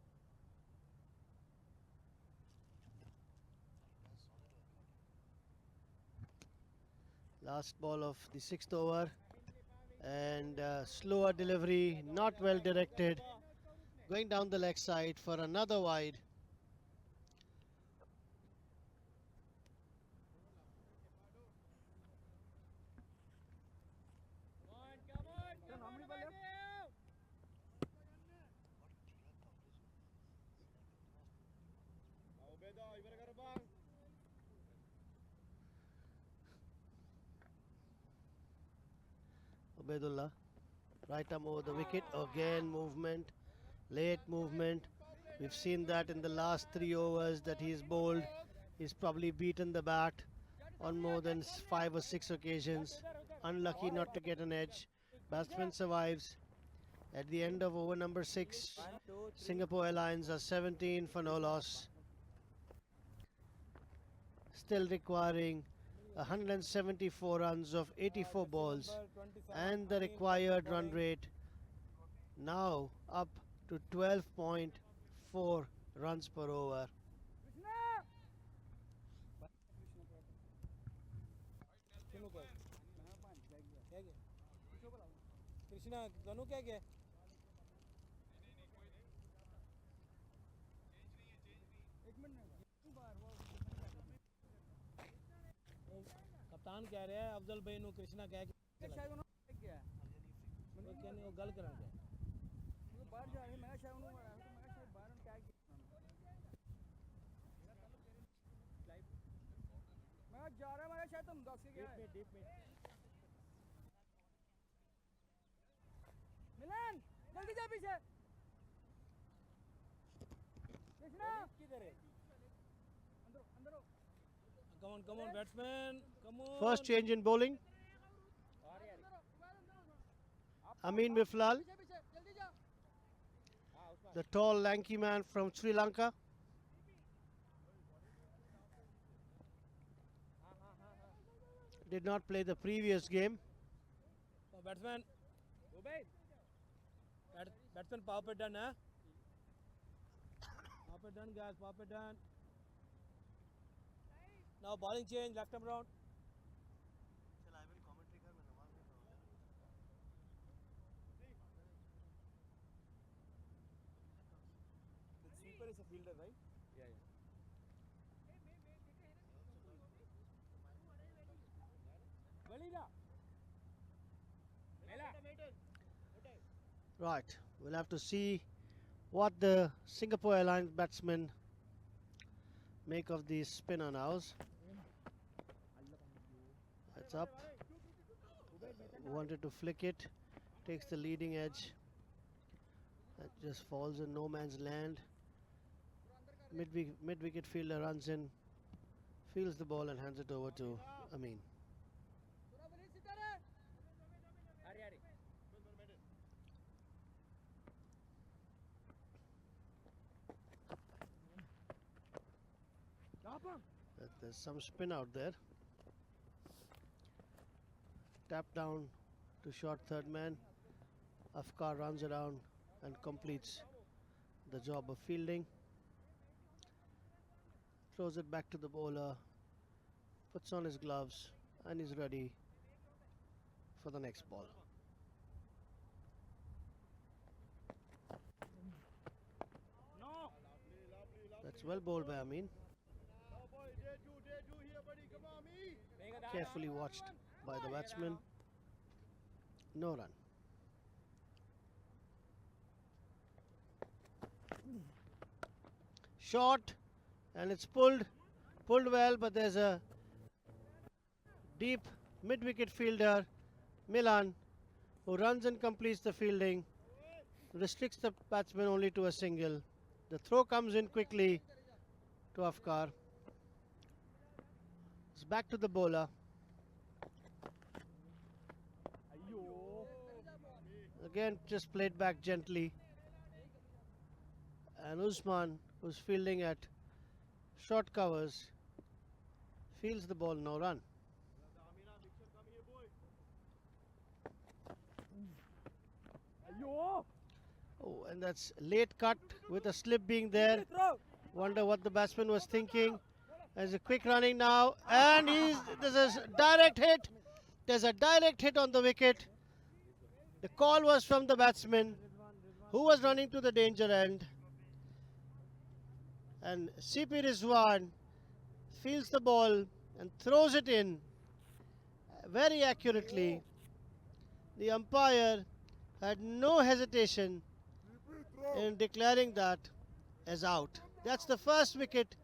Last ball of the 6th over. And slower delivery, not well directed. Going down the leg side for another wide. Ubaidullah, right arm over the wicket, again movement, late movement. We've seen that in the last 3 overs that he's bowled. He's probably beaten the bat on more than 5 or 6 occasions. Unlucky not to get an edge. Batsman survives. At the end of over number 6, Singapore Airlines are 17 for no loss. Still requiring 174 runs of 84 balls, and the required run rate now up to 12.4 runs per over. Krishna गनु क्या गया कप्तान कह रहे हैं अफजल भाई नु कृष्णा कह शायद उन्होंने किया मतलब क्या नहीं वो गल करा गया वो बाहर जा रहे मैं शायद उन्होंने मैं शायद बाहर क्या किया मैं जा रहा मैं शायद तुम 10 के गया है डीप में मिलन जल्दी जा पीछे कृष्णा किधर है अंदर अंदर come on batsman come on First change in bowling. Amin Biflal, the tall, lanky man from Sri Lanka. Did not play the previous game. batsman batsman power play done huh power play done guys power play done now bowling change left arm round चल I will commentary कर मैं नमाज में पढ़ूंगा the sweeper is a fielder right yeah Valida Right, we'll have to see what the Singapore Airlines batsmen make of these spinner nows. It's up. Wanted to flick it. Takes the leading edge. That just falls in no man's land. Mid-wicket fielder runs in, fields the ball and hands it over to Amin. There's some spin out there. Tap down to short third man. Afkar runs around and completes the job of fielding. Throws it back to the bowler. Puts on his gloves and is ready for the next ball. That's well bowled by Amin. Carefully watched by the batsman. No run. Short, and it's pulled well, but there's a deep mid-wicket fielder, Milan, who runs and completes the fielding, restricts the batsman only to a single. The throw comes in quickly to Afkar. It's back to the bowler. Again, just played back gently. And Usman, who's fielding at short covers, fields the ball, no run. Oh, and that's late cut with a slip being there. Wonder what the batsman was thinking. There's a quick running now, and there's a direct hit. There's a direct hit on the wicket. The call was from the batsman, who was running to the danger end. And CP Rizwan fields the ball and throws it in very accurately. The umpire had no hesitation in declaring that as out. That's the first wicket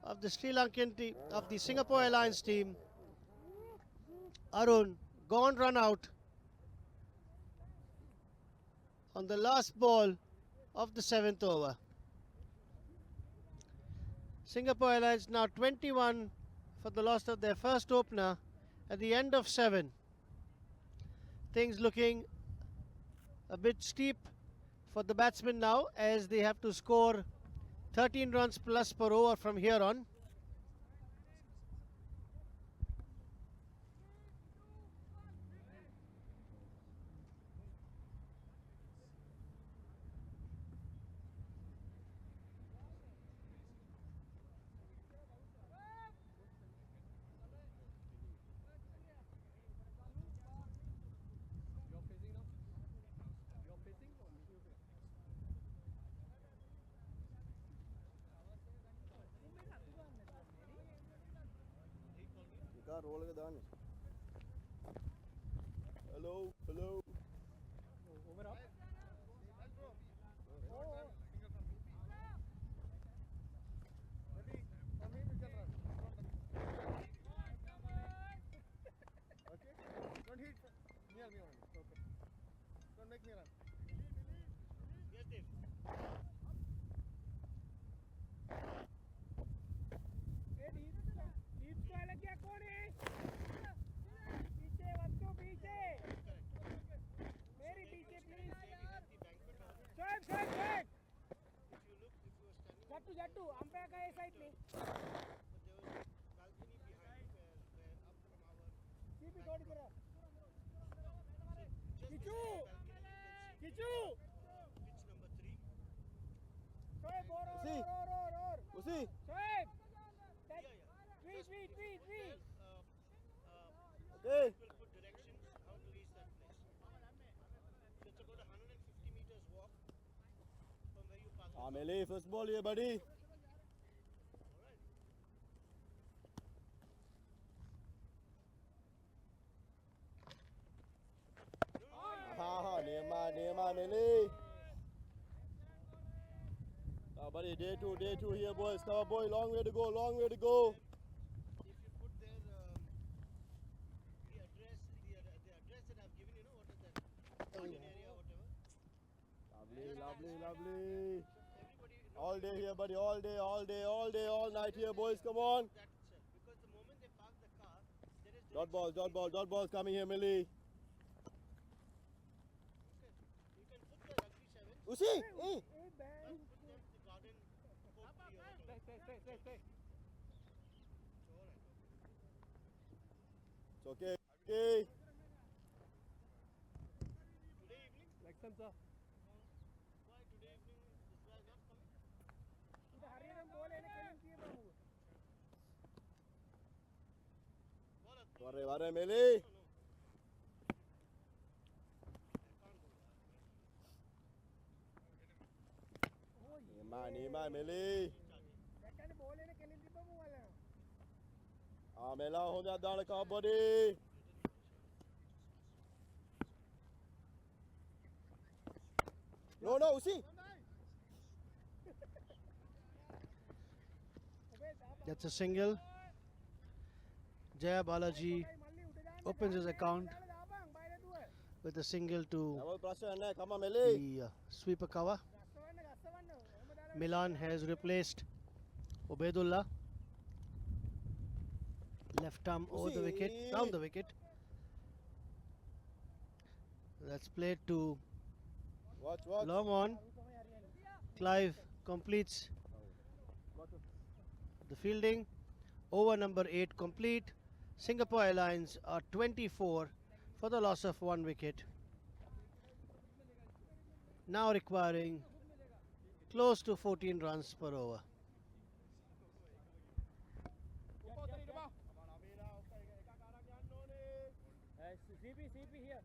of the Sri Lankan team, of the Singapore Airlines team. Arun gone run out on the last ball of the 7th over. Singapore Airlines now 21 for the loss of their first opener at the end of 7. Things looking a bit steep for the batsmen now, as they have to score 13 runs plus per over from here on. रोल के दान Hello, hello. Over up. Okay? Don't hit near me only. Okay. Don't make me run. Yes, Dave. Deep को अलग क्या कौन है पीछे वस्तु पीछे मेरी पीछे प्लीज शॉट शॉट शॉट जट्टू अंपायर का ये साइड में सीपी थोड़ी तरह किचू किचू शोएब और Usi. Shoaib tweet Okay. Will put directions how to reach that place. So it's about 150 meters walk from where you park. Melee, first ball here, buddy. Neema, Melee. Buddy, day two here, boys. Come on, boy, long way to go, long way to go. If you put their the address that I've given, you know what is that? Garden area, whatever. Lovely. Everybody knows All day here, buddy, all night here, boys. Come on. that itself. Because the moment they park the car, there is Dot directions. balls coming here, Millie. You can put the rugby sevens, Usi, but put them the garden folk tree or whatever. stay It's okay. Okay. Today evening? like some sir Why today evening this guy is not coming? इधर हरियाणा बोल है ना कहीं किए बाबू Ball up. Varre, Millie. Neema, Millie. बेटा ने बोल है ना कहीं दी बाबू वाला Mela, hold that down, buddy. No, Usi. That's a single. Jaya Balaji opens his account with a single to Come on, Millie. the sweeper cover. Milan has replaced Ubaidullah. Left arm over the wicket, down the wicket. That's played to Watch. long on. Clive completes the fielding. Over number 8 complete. Singapore Airlines are 24 for the loss of 1 wicket. Now requiring close to 14 runs per over. CP here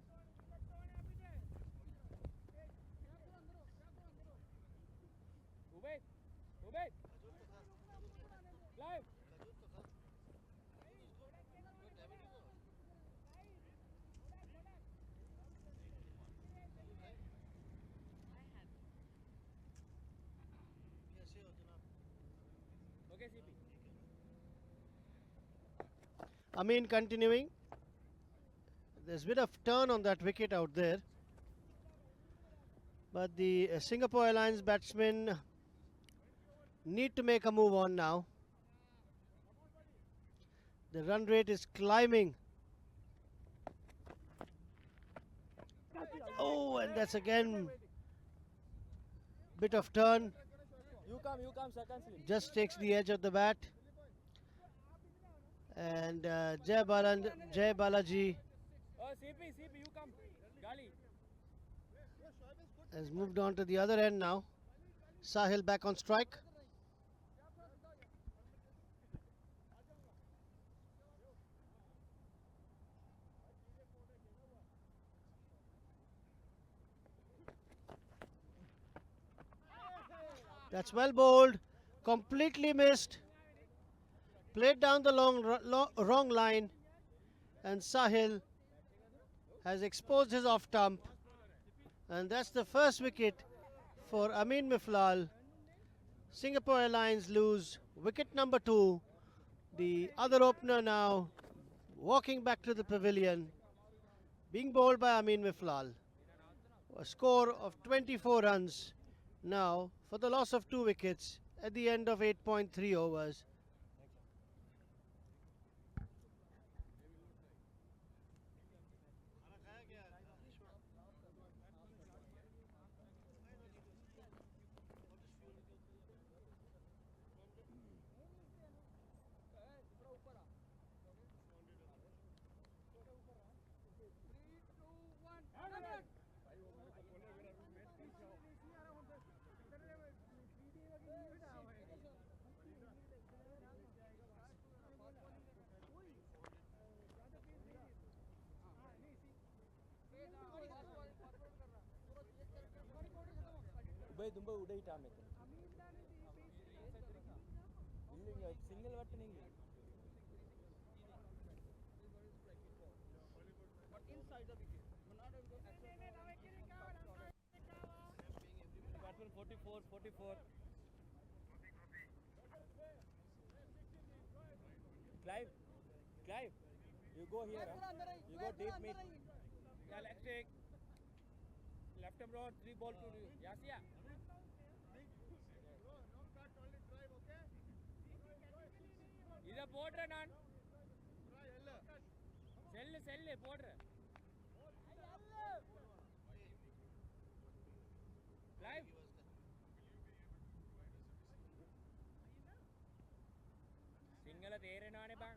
Ubed Clive okay CP Amin continuing. There's a bit of turn on that wicket out there. But the Singapore Airlines batsmen need to make a move on now. The run rate is climbing. Oh, and that's again bit of turn. you come second slip Just takes the edge of the bat. And Jai Balaji oh CP you come Gali has moved on to the other end now. Sahil back on strike. That's well bowled. Completely missed. Played down the wrong line. And Sahil has exposed his off stump, and that's the first wicket for Amin Miflal. Singapore Airlines lose wicket number 2. The other opener now walking back to the pavilion, being bowled by Amin Miflal. A score of 24 runs now for the loss of 2 wickets at the end of 8.3 overs. उड़े ही time single what नहीं batsman 44 Clive, you go here, you go deep mid. Yeah, let's take left arm road, 3 ball to Yasia. इधर board रहा नान cell board रहा live single दे रहे नाने बांग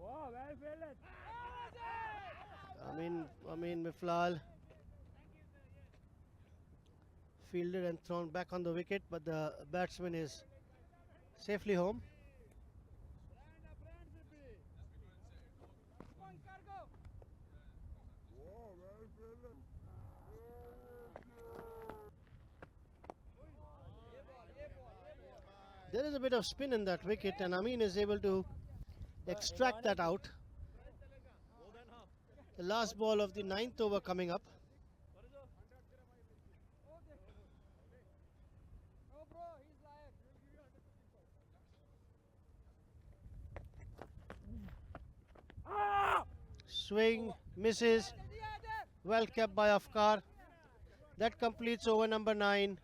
wow well fielded Amin Miflal fielded and thrown back on the wicket, but the batsman is safely home. There is a bit of spin in that wicket, and Amin is able to extract that out. The last ball of the 9th over coming up. Swing, misses, well kept by Afkar. That completes over number 9.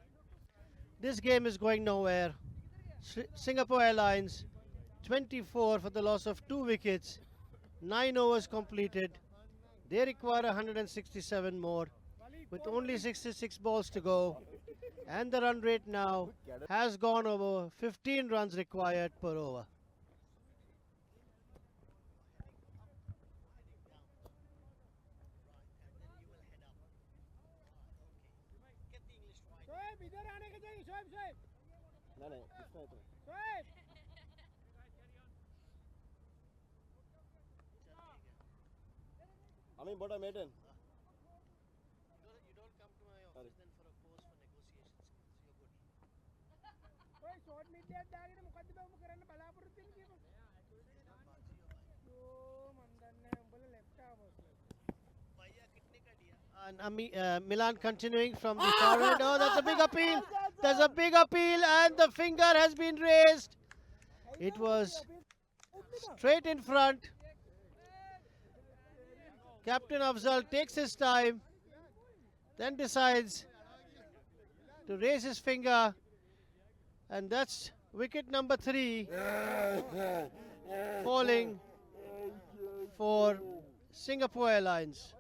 This game is going nowhere. Singapore Airlines 24 for the loss of 2 wickets. 9 overs completed. They require 167 more with only 66 balls to go. And the run rate now has gone over 15 runs required per over. I mean, but I made it. You don't come to my office then for a pause for negotiations. And Milan continuing from the far end. Oh, that's a big appeal. There's a big appeal, and the finger has been raised. It was straight in front. Captain Afzal takes his time, then decides to raise his finger, and that's wicket number 3 falling for Singapore Airlines.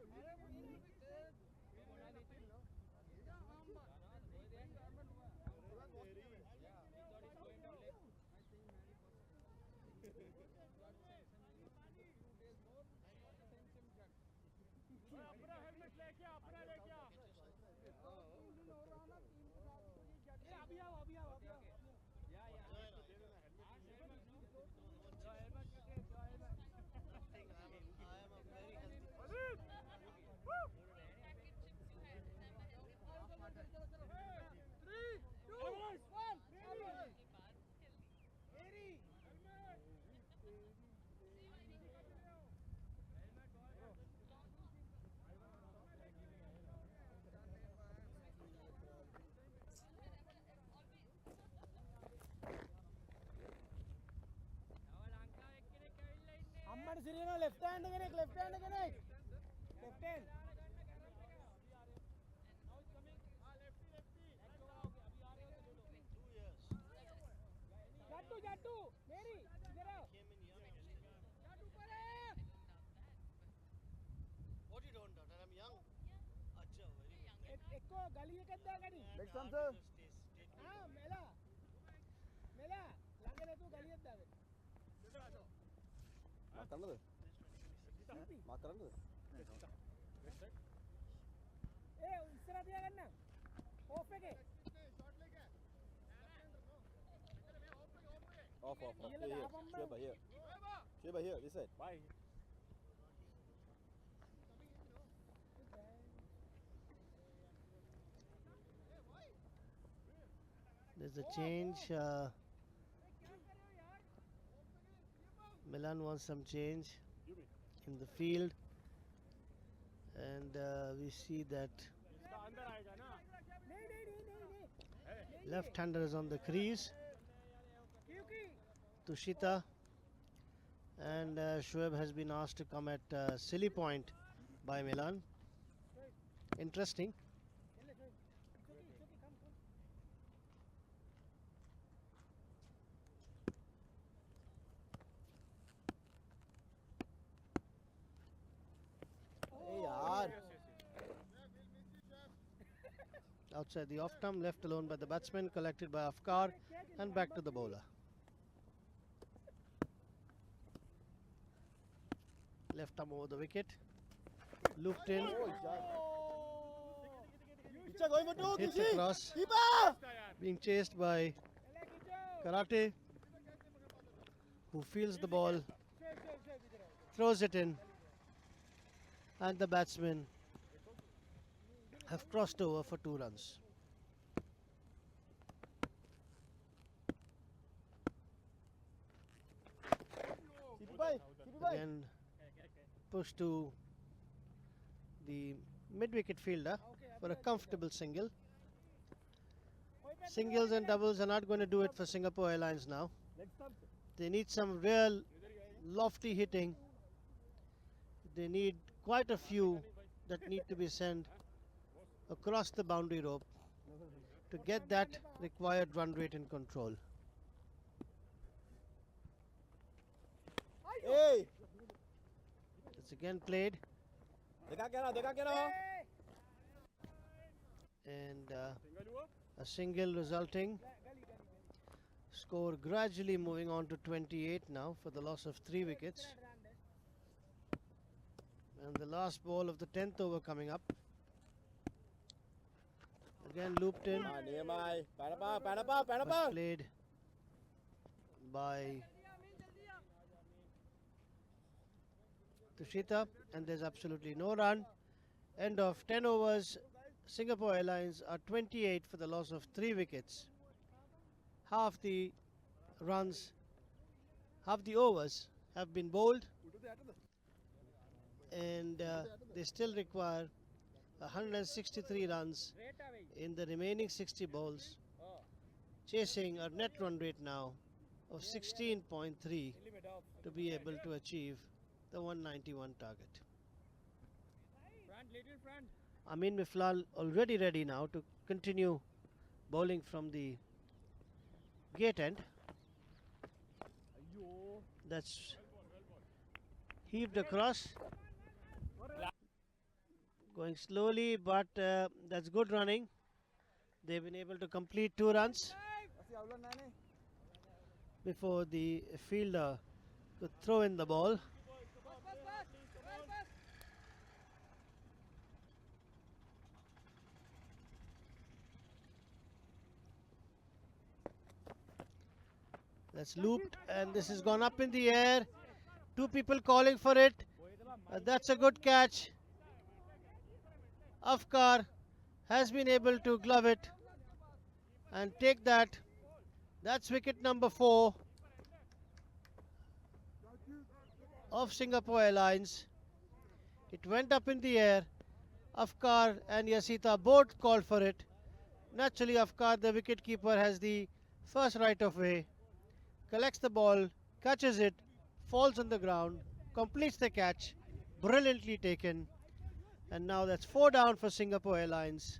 Serena, left hand connect, left hand connect. Left hand. Jattu, Jattu, Mary, इधर आओ. Jattu ऊपर है. What you don't know that I'm young? Acha, very good. Ekko gali ekadda gani. Next time, sir. हाँ मेला मेला लागले तू gali ekadda gani. Mark करना दे. Mark करना दे. ए इस तरह दिया करना. Off पे के. Off. Here. Sheba here. This side. Bye. There's a change. Milan wants some change in the field, and we see that left-hander is on the crease. Tushita and Shoaib has been asked to come at silly point by Milan. Interesting. Hey yaar. Outside the off-stump, left alone by the batsman, collected by Afkar, and back to the bowler. Left arm over the wicket, looped in, Picture going to hit across, Keeper. being chased by Karate, who feels the ball, throws it in, and the batsmen have crossed over for 2 runs. Again, push to the mid-wicket fielder for a comfortable single. Singles and doubles are not going to do it for Singapore Airlines now. They need some real lofty hitting. They need quite a few that need to be sent across the boundary rope to get that required run rate in control. Hey. It's again played, देखा क्या रहा? and a single resulting. Score gradually moving on to 28 now for the loss of 3 wickets. And the last ball of the 10th over coming up. Again looped in, but played by Tushita, and there's absolutely no run. End of 10 overs. Singapore Airlines are 28 for the loss of 3 wickets. Half the runs, half the overs have been bowled, and they still require 163 runs in the remaining 60 balls, chasing a net run rate now of 16.3 to be able to achieve the 191 target. Amin Miflal already ready now to continue bowling from the gate end. That's heaved across, going slowly, but that's good running. They've been able to complete 2 runs before the fielder could throw in the ball. That's looped, and this has gone up in the air. 2 people calling for it. That's a good catch. Afkar has been able to glove it and take that. That's wicket number 4 of Singapore Airlines. It went up in the air. Afkar and Yasita both called for it. Naturally, Afkar, the wicket keeper, has the first right of way. Collects the ball, catches it, falls on the ground, completes the catch, brilliantly taken, and now that's 4 down for Singapore Airlines.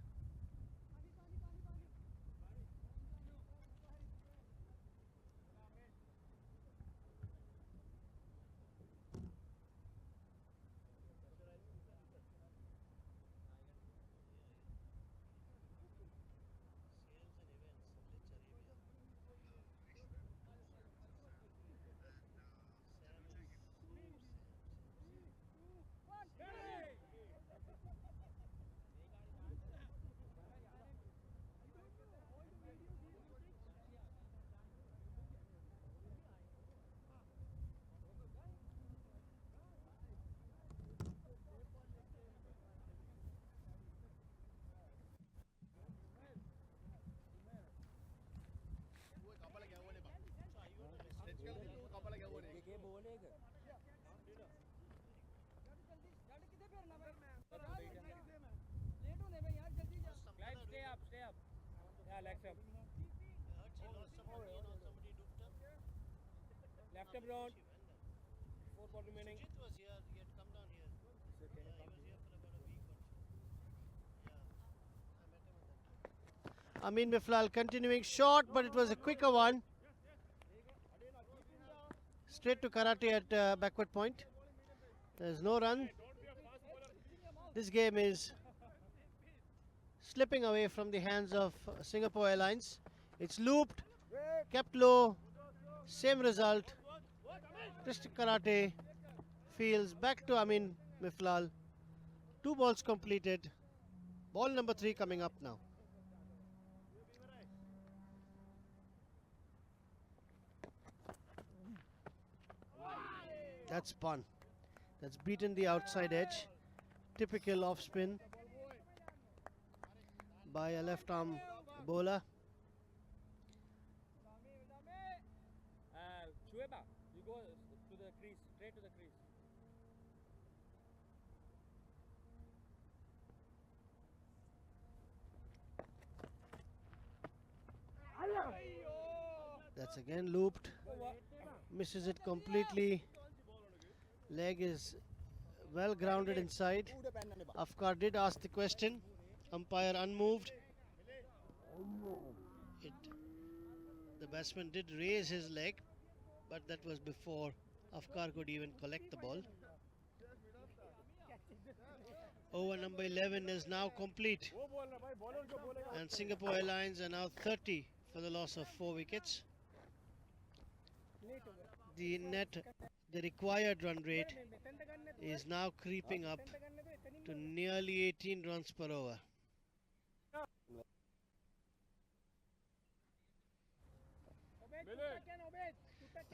Stay up. Yeah, legs up. Left up round. 4 ball remaining. Sujit was here. He had come down here. Yeah, he was here for about a week or two. Yeah, I met him at that time. Amin Miflal continuing short, but it was a quicker one. Straight to Karate at backward point. There's no run. This game is slipping away from the hands of Singapore Airlines. It's looped, kept low, same result. Christian Karate fields back to Amin Miflal. 2 balls completed. Ball number 3 coming up now. That's spun. That's beaten the outside edge. Typical off spin by a left arm bowler. Chueba, you go to the crease, straight to the crease. That's again looped. Misses it completely. Leg is well grounded inside. Afkar did ask the question. Umpire unmoved. The batsman did raise his leg, but that was before Afkar could even collect the ball. Over number 11 is now complete, and Singapore Airlines are now 30 for the loss of 4 wickets. The required run rate is now creeping up to nearly 18 runs per over.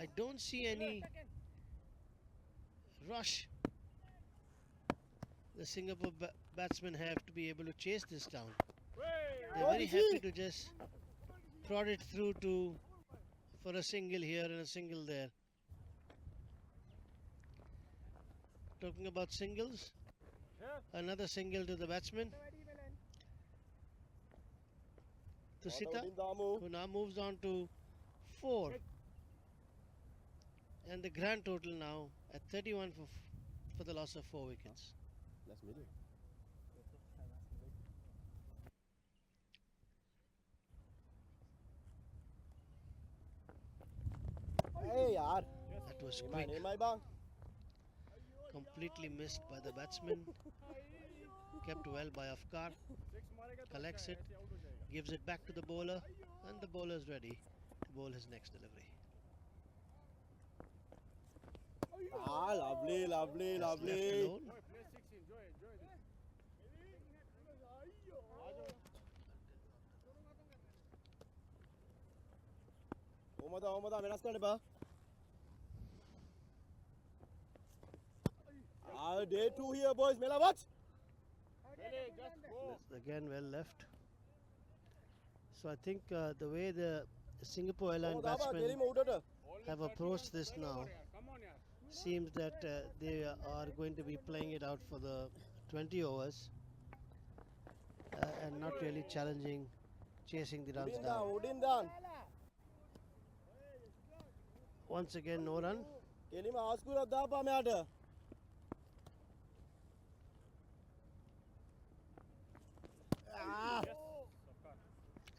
I don't see any rush the Singapore batsmen have to be able to chase this down. They're very happy to just prod it through for a single here and a single there. Talking about singles, another single to the batsman, to Sita, who now moves on to 4. And the grand total now at 31 for the loss of 4 wickets. That was quick. Completely missed by the batsman. Kept well by Afkar. Collects it, gives it back to the bowler, and the bowler is ready to bowl his next delivery. Lovely. Left alone. Day 2 here, boys. Mela, watch. That's again well left. So I think the way the Singapore Airline batsmen have approached this now seems that they are going to be playing it out for the 20 overs and not really chasing the runs down. Once again no run. Kelime askura daba meada.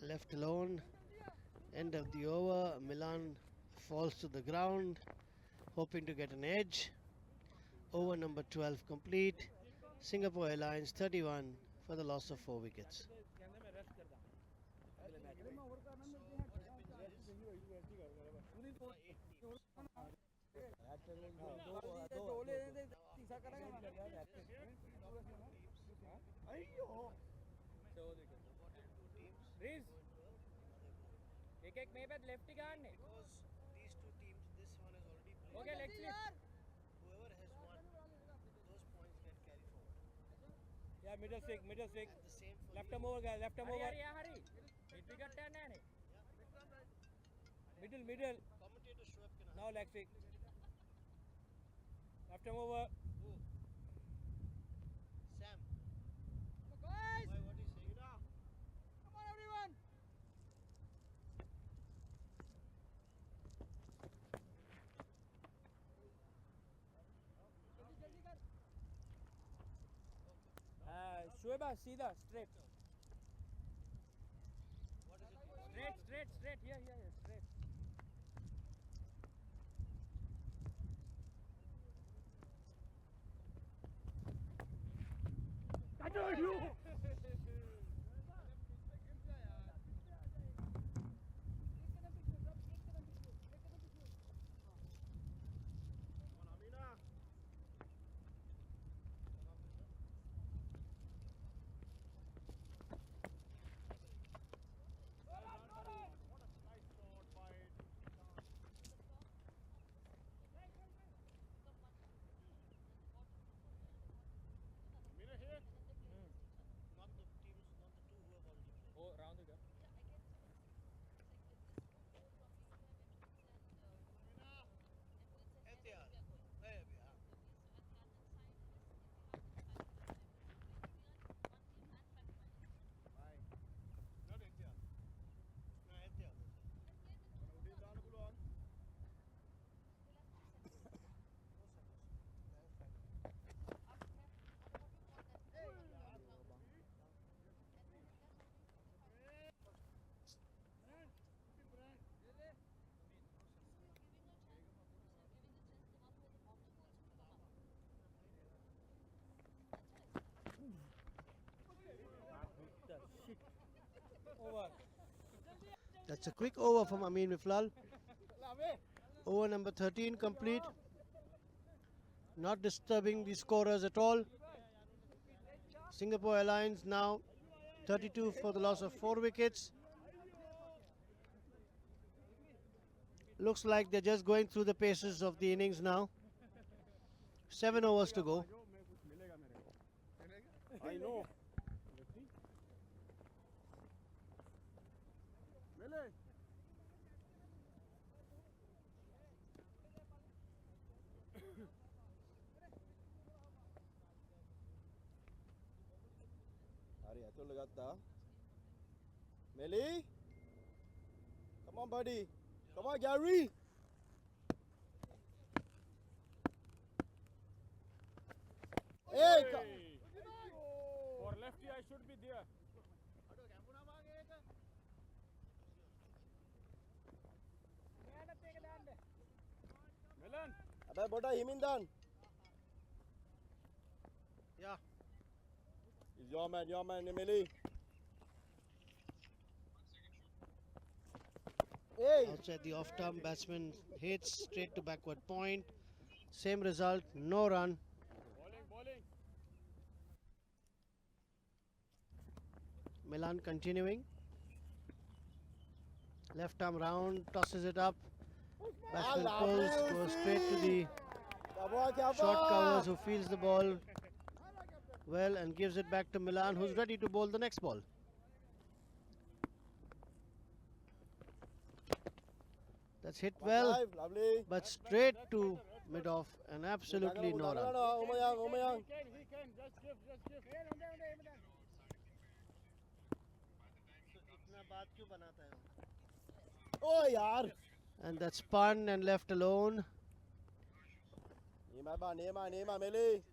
Left alone. End of the over. Milan falls to the ground, hoping to get an edge. Over number 12 complete. Singapore Airlines 31 for the loss of 4 wickets. एक मेरे पे lefty guard ने Because these two teams, this one has already played. Okay leg slip Whoever has won, those points get carried forward. या middle stick And the same for left the arm over guys left arm over या हरी mid wicket 10 है middle commentator Shoaib Khan. Now leg stick left arm over Sam. Why, what is saying? Come on everyone शोएबा सीधा straight straight here straight Not the teams, not the two who have already played. oh round the Ehtiyat. Hey, yeah. Not Ehtiyat. No, Ehtiyat. over That's a quick over from Amin Miflal. Over number 13 complete. Not disturbing the scorers at all. Singapore Airlines now 32 for the loss of 4 wickets. Looks like they're just going through the paces of the innings now. 7 overs to go. I know Arya, tu लगाता Melly come on buddy come on Gary hey for lefty I should be there Milan अबे बोटा हिमिंदन Yeah. He's your man, Emily. Hey! Outside the off-term, batsman hits straight to backward point. Same result, no run. Bowling. Milan continuing. Left arm round, tosses it up. Batsman pulls, goes straight to the short covers, who fields the ball well and gives it back to Milan, who's ready to bowl the next ball. That's hit well, but straight to mid-off and absolutely no run. Umayang. Oh, yaar. And that's spun and left alone. Neymar, Meli.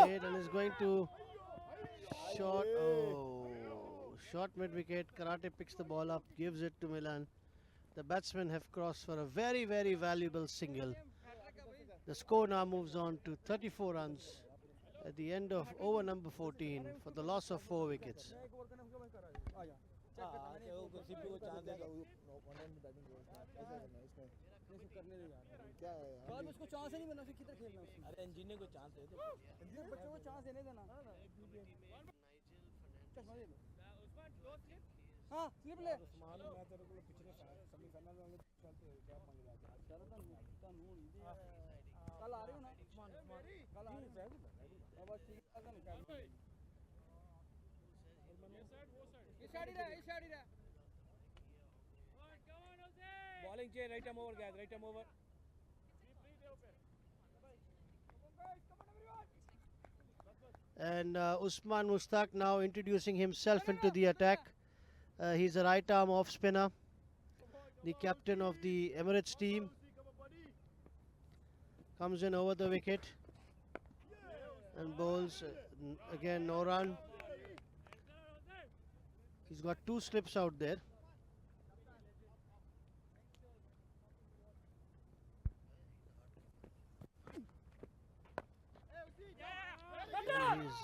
Played and is going to shot. Oh, shot mid wicket. Karate picks the ball up, gives it to Milan. The batsmen have crossed for a very, very valuable single. The score now moves on to 34 runs at the end of over number 14 for the loss of 4 wickets. उसको chance ही नहीं मिलना, फिर किधर खेलना उसने? अरे engineer को chance दे दो, इंजीनियर बच्चों को चांस देने देना। चश्मा दे दो। हाँ स्लिप ले। उस्मान मैं तेरे को पिछले सेमीफाइनल में चलते गैप मांग रहा था। चलो तो नुकता नूर इधर। कल आ रही हो ना? उस्मान कल आ रही है। अब बस ठीक है ना निकाल। ये साइड ही रहा। बॉलिंग चाहिए, राइट आर्म ओवर गया, right arm over. And Usman Mustaq now introducing himself into the attack. He's a right arm off spinner, the captain of the Emirates team. Comes in over the wicket and bowls again, no run. He's got 2 slips out there.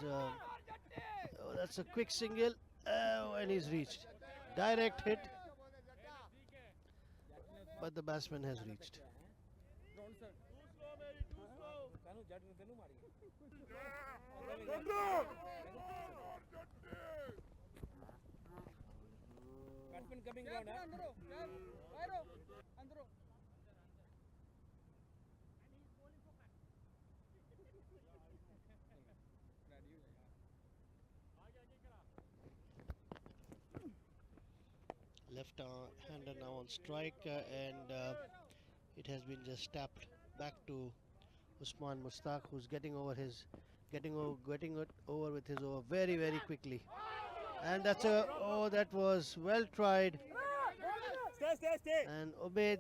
Oh, that's a quick single. Oh, and he's reached. Direct hit, but the batsman has reached. Batsman coming round, Left hander now on strike, and it has been just tapped back to Usman Mustaq, who's getting it over with his over very, very quickly. And that's that was well tried. Stay. And Ubaid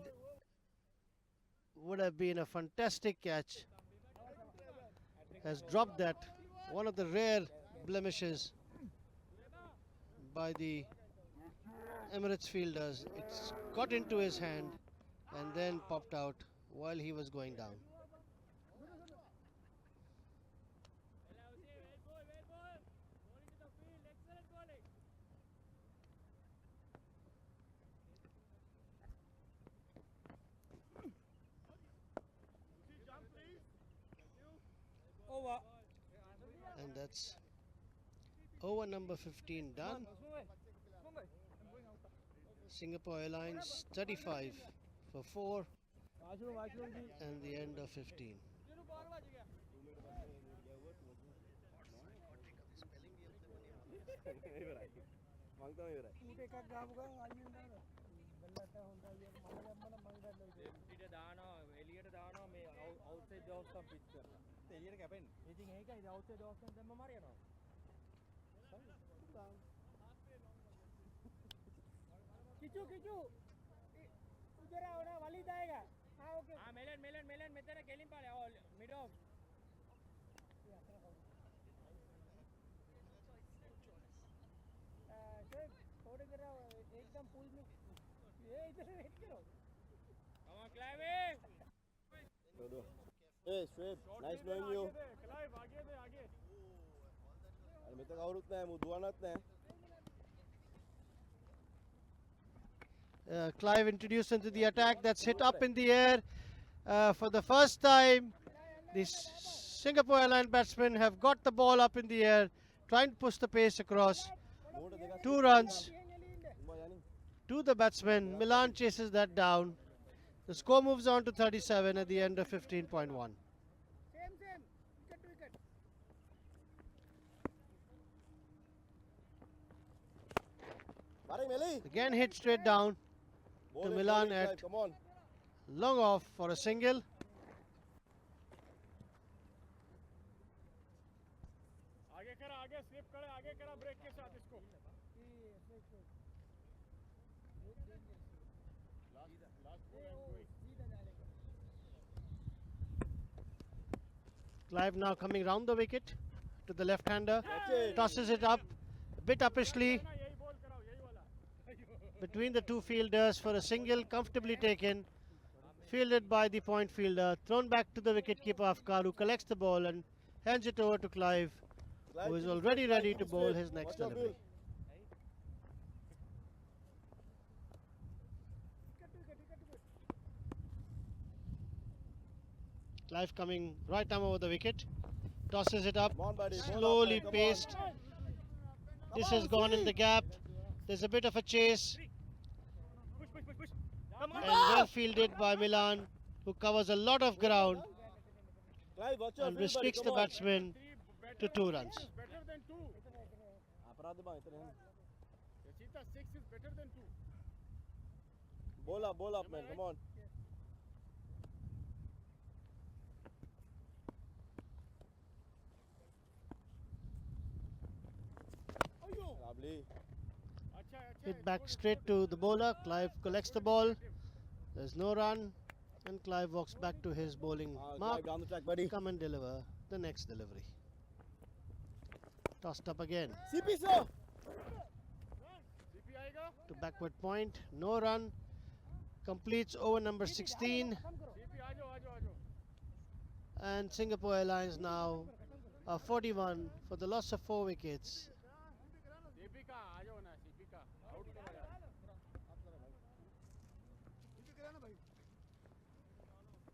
would have been a fantastic catch. Has dropped that, one of the rare blemishes by the Emirates fielders. It's got into his hand and then popped out while he was going down. over. And that's over number 15 done. Singapore Airlines 35 for 4 and the end of 15. खींचो उधर आओ ना, वाली जाएगा। हाँ okay. हाँ melon मैं तेरा गेलिंग पाले और मिड ऑफ। सर थोड़े जरा एकदम पुल में ये इधर वेट करो। Come on Clive. Hey Sweb, nice knowing you. Clive आगे दे आगे। अरे मैं तो और उतना है, मुद्दा ना है। Clive introduced into the attack. That's hit up in the air. For the first time, the Singapore Airlines batsmen have got the ball up in the air, trying to push the pace across. 2 runs to the batsmen. Milan chases that down. The score moves on to 37 at the end of 15.1. Again hit straight down to Milan at Come on. long off for a single. आगे करा, आगे slip करे, आगे करा break के साथ इसको. Last ball I'm going. Clive now coming round the wicket to the left-hander, tosses it up, a bit uppishly यही बॉल कराओ, यही वाला. between the two fielders for a single, comfortably taken, fielded by the point fielder, thrown back to the wicket-keeper Afkar, who collects the ball and hands it over to Clive, who is already ready to bowl his next delivery. Clive coming right arm over the wicket, tosses it up, slowly paced. This has gone in the gap. There's a bit of a chase, Push, push, push, push. and well fielded by Milan, who covers a lot of ground and restricts the batsman to 2 runs. Is better than 2. Yachita 6 is better than 2. Bowl up, man. Come on. Lovely. अच्छा, अच्छा. Hit back straight to the bowler. Clive collects the ball. There's no run, and Clive walks back to his bowling mark. Down the track, buddy. Come and deliver the next delivery. Tossed up again CP, sir. CP आएगा. to backward point. No run. Completes over number 16, CP आ जाओ, आ जाओ, आ जाओ. and Singapore Airlines now are 41 for the loss of 4 wickets. CP का आ जाओ ना, CP का. Out करो यार.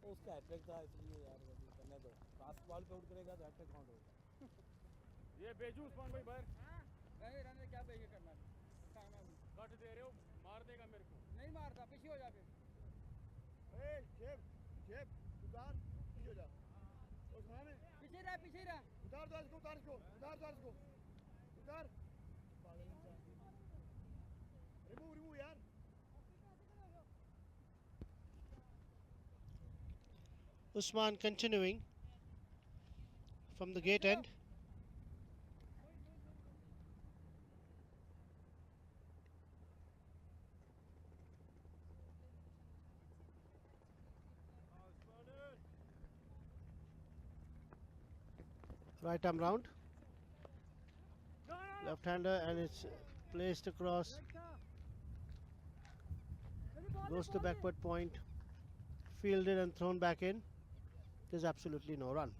उसका हैट्रिक था इसलिए यार करने दो. लास्ट बॉल पे आउट करेगा तो हैट्रिक काउंट होगा. ये भेजूं उस्मान भाई बाहर. नहीं रहने क्या चाहिए करना कट दे रहे हो, मार देगा मेरे को. नहीं मारता पीछे हो जा फिर जेब उतार, पीछे जा. उस्मान पीछे रह उतार दो इसको, उतार इसको, उतार. रिमूव यार. Usman continuing from the gate end. Right arm round, left hander, and it's placed across, goes to backward point, fielded and thrown back in. There's absolutely no run.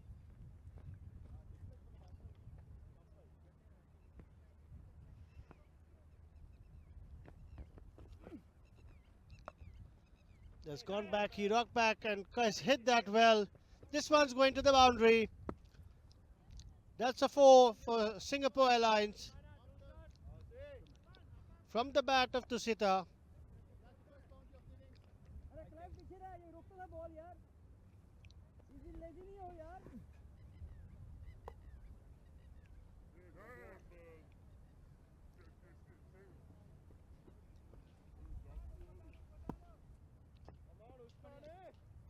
Just gone back, he rocked back and has hit that well. This one's going to the boundary. That's a 4 for Singapore Airlines. From the bat of Tusita. अरे Clive पीछे रह, ये रोकता था ball यार. Easy lazy नहीं हो यार.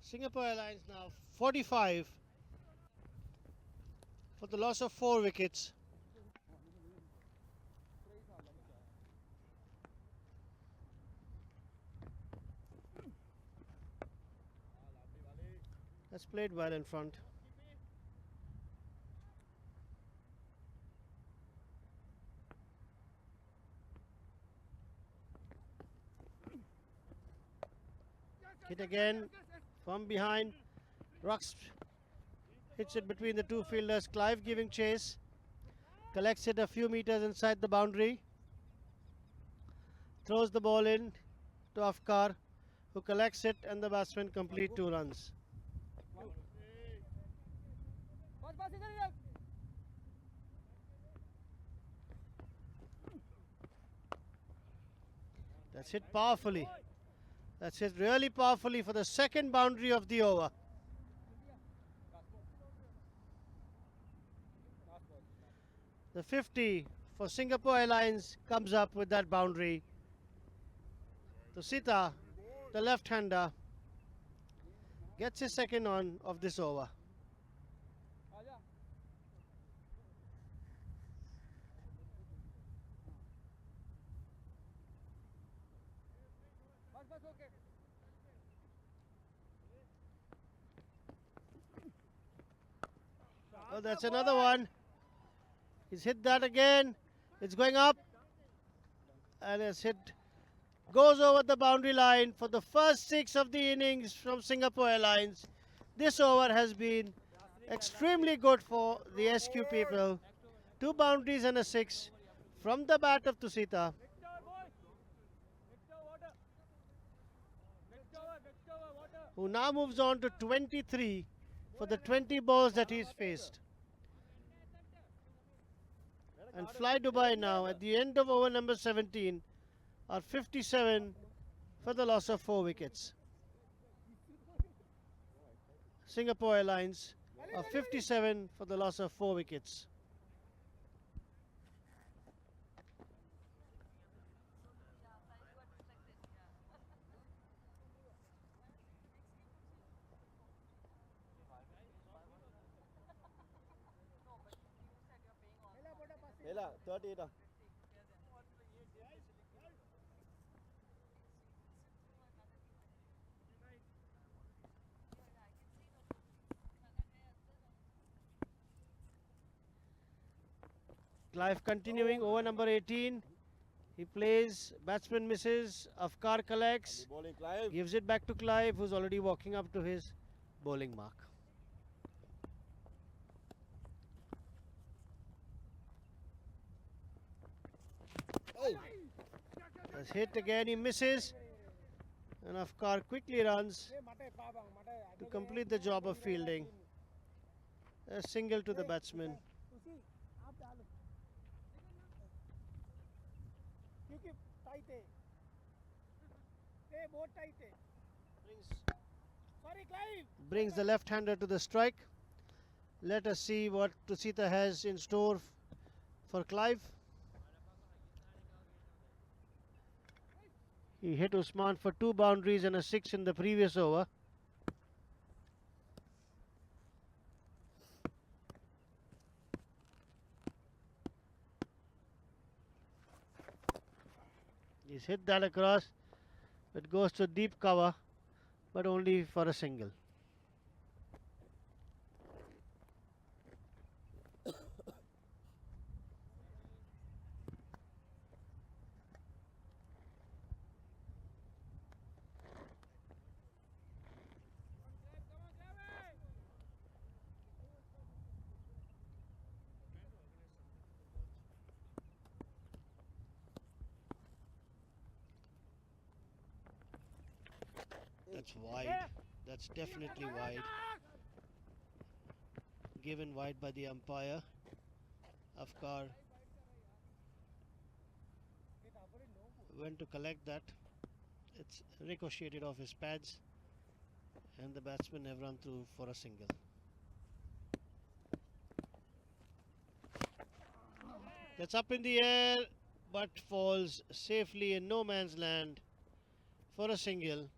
Singapore Airlines now 45 for the loss of 4 wickets. That's played well in front. Hit again from behind. Rocks hits it between the two fielders. Clive giving chase. Collects it a few meters inside the boundary. Throws the ball in to Afkar, who collects it, and the batsmen complete 2 runs. बस इधर ही रख. That's hit powerfully. That's hit really powerfully for the second boundary of the over. The 50 for Singapore Airlines comes up with that boundary. Tusita, the left-hander, gets his second on of this over. आजा. Oh, that's another one. He's hit that again. It's going up. And it's hit. Goes over the boundary line for the first 6 of the innings from Singapore Airlines. This over has been extremely good for the SQ people. 2 boundaries and a 6 from the bat of Tusita, who now moves on to 23 for the 20 balls that he's faced. And Fly Dubai now at the end of over number 17 are 57 for the loss of 4 wickets. Singapore Airlines are 57 for the loss of 4 wickets. Ela, 30 ita. Clive continuing over number 18. He plays, batsman misses, Afkar collects, Bowling Clive. gives it back to Clive, who's already walking up to his bowling mark. That's hit again, he misses. And Afkar quickly runs to complete the job of fielding. A single to the batsman. Brings the left-hander to the strike. Let us see what Tusita has in store for Clive. He hit Usman for 2 boundaries and a 6 in the previous over. He's hit that across. It goes to deep cover, but only for a single. That's wide. That's definitely wide. Given wide by the umpire. Afkar went to collect that. It's ricocheted off his pads. And the batsmen have run through for a single. That's up in the air, but falls safely in no man's land for a single.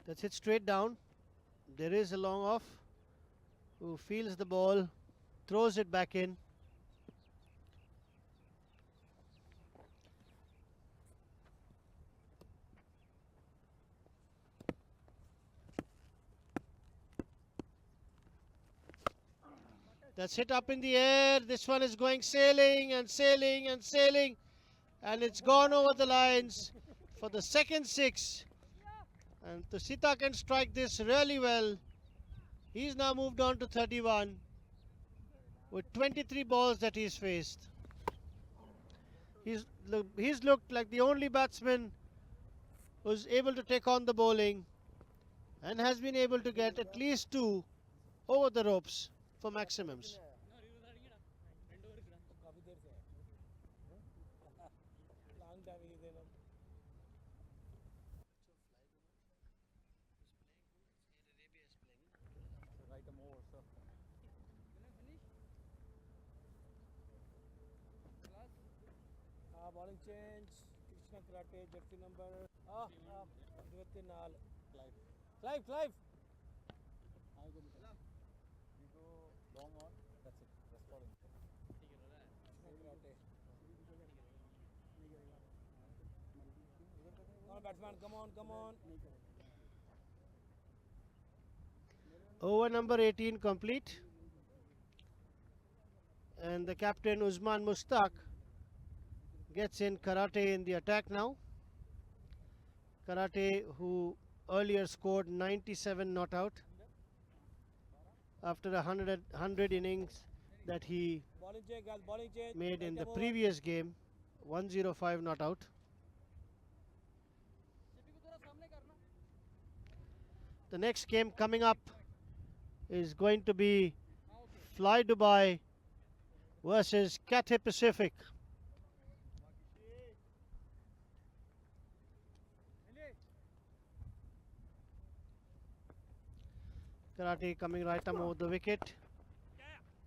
That's hit straight down. There is a long off who feels the ball, throws it back in. That's hit up in the air. This one is going sailing and sailing and sailing. And it's gone over the lines for the second 6. And Tusita can strike this really well. He's now moved on to 31 with 23 balls that he's faced. He's looked like the only batsman who's able to take on the bowling and has been able to get at least 2 over the ropes for maximums. Bowling change. Krishna Karate, jersey number. Dwiti Nal. Clive. Clive. Batsman come on Over number 18 complete. And the captain Usman Mustaq gets in Karate in the attack now. Karate, who earlier scored 97 not out after a 100 innings that he bowling change made in the previous game, 105 not out. The next game coming up is going to be Fly Dubai versus Cathay Pacific. Karate coming right arm over the wicket.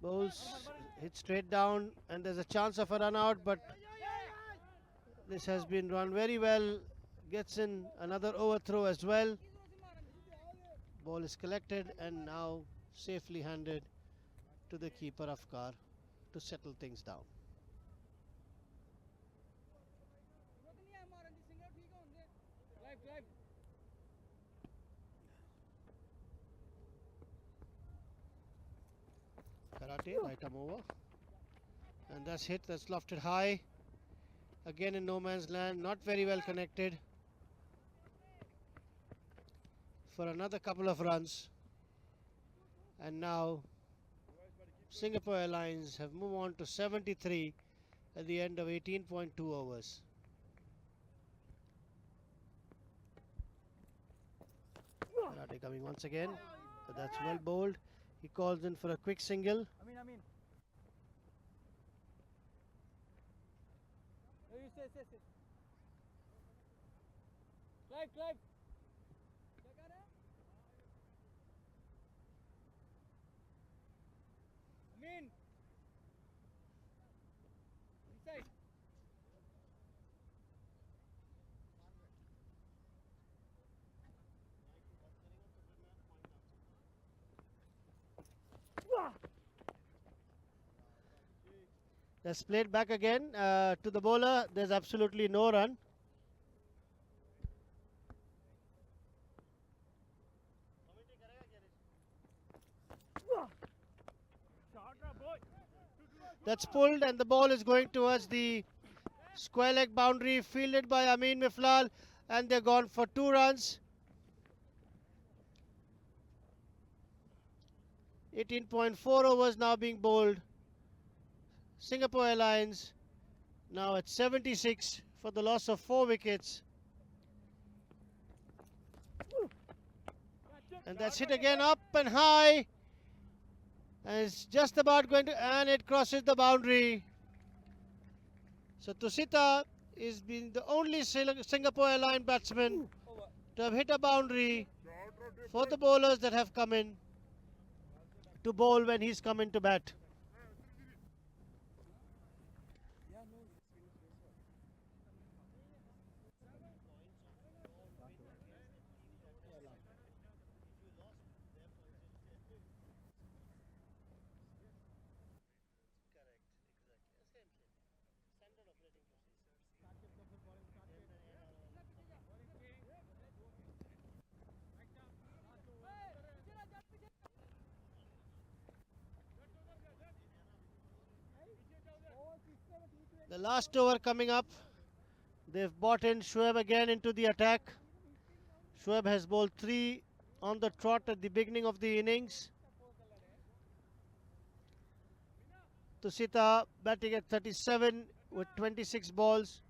Bowls hit straight down, and there's a chance of a run out, but this has been run very well. Gets in another overthrow as well. Ball is collected and now safely handed to the keeper Afkar to settle things down. Karate, right arm over. And that's hit, that's lofted high. Again in no man's land, not very well connected. For another couple of runs. And now Singapore Airlines have moved on to 73 at the end of 18.2 overs. Karate coming once again, but that's well bowled. He calls in for a quick single. Amin. Stay. Clive. Amin. Inside. That's played back again to the bowler. There's absolutely no run. That's pulled and the ball is going towards the square leg boundary, fielded by Amin Miflal, and they're gone for 2 runs. 18.4 overs now being bowled. Singapore Airlines now at 76 for the loss of 4 wickets. And that's hit again up and high. And it's just about going to, and it crosses the boundary. So Tusita is being the only Singapore Airline batsman to have hit a boundary for the bowlers that have come in to bowl when he's come in to bat. The last over coming up. They've brought in Shoaib again into the attack. Shoaib has bowled 3 on the trot at the beginning of the innings. Tusita batting at 37 with 26 balls.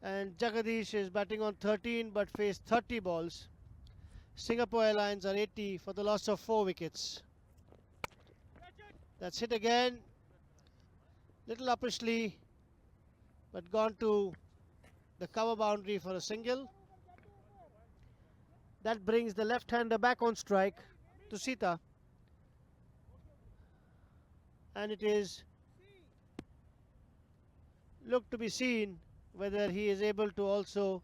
And Jagadish is batting on 13 but faced 30 balls. Singapore Airlines are 80 for the loss of 4 wickets. That's hit again. Little uppishly, but gone to the cover boundary for a single. That brings the left-hander back on strike to Sita. And it is look to be seen whether he is able to also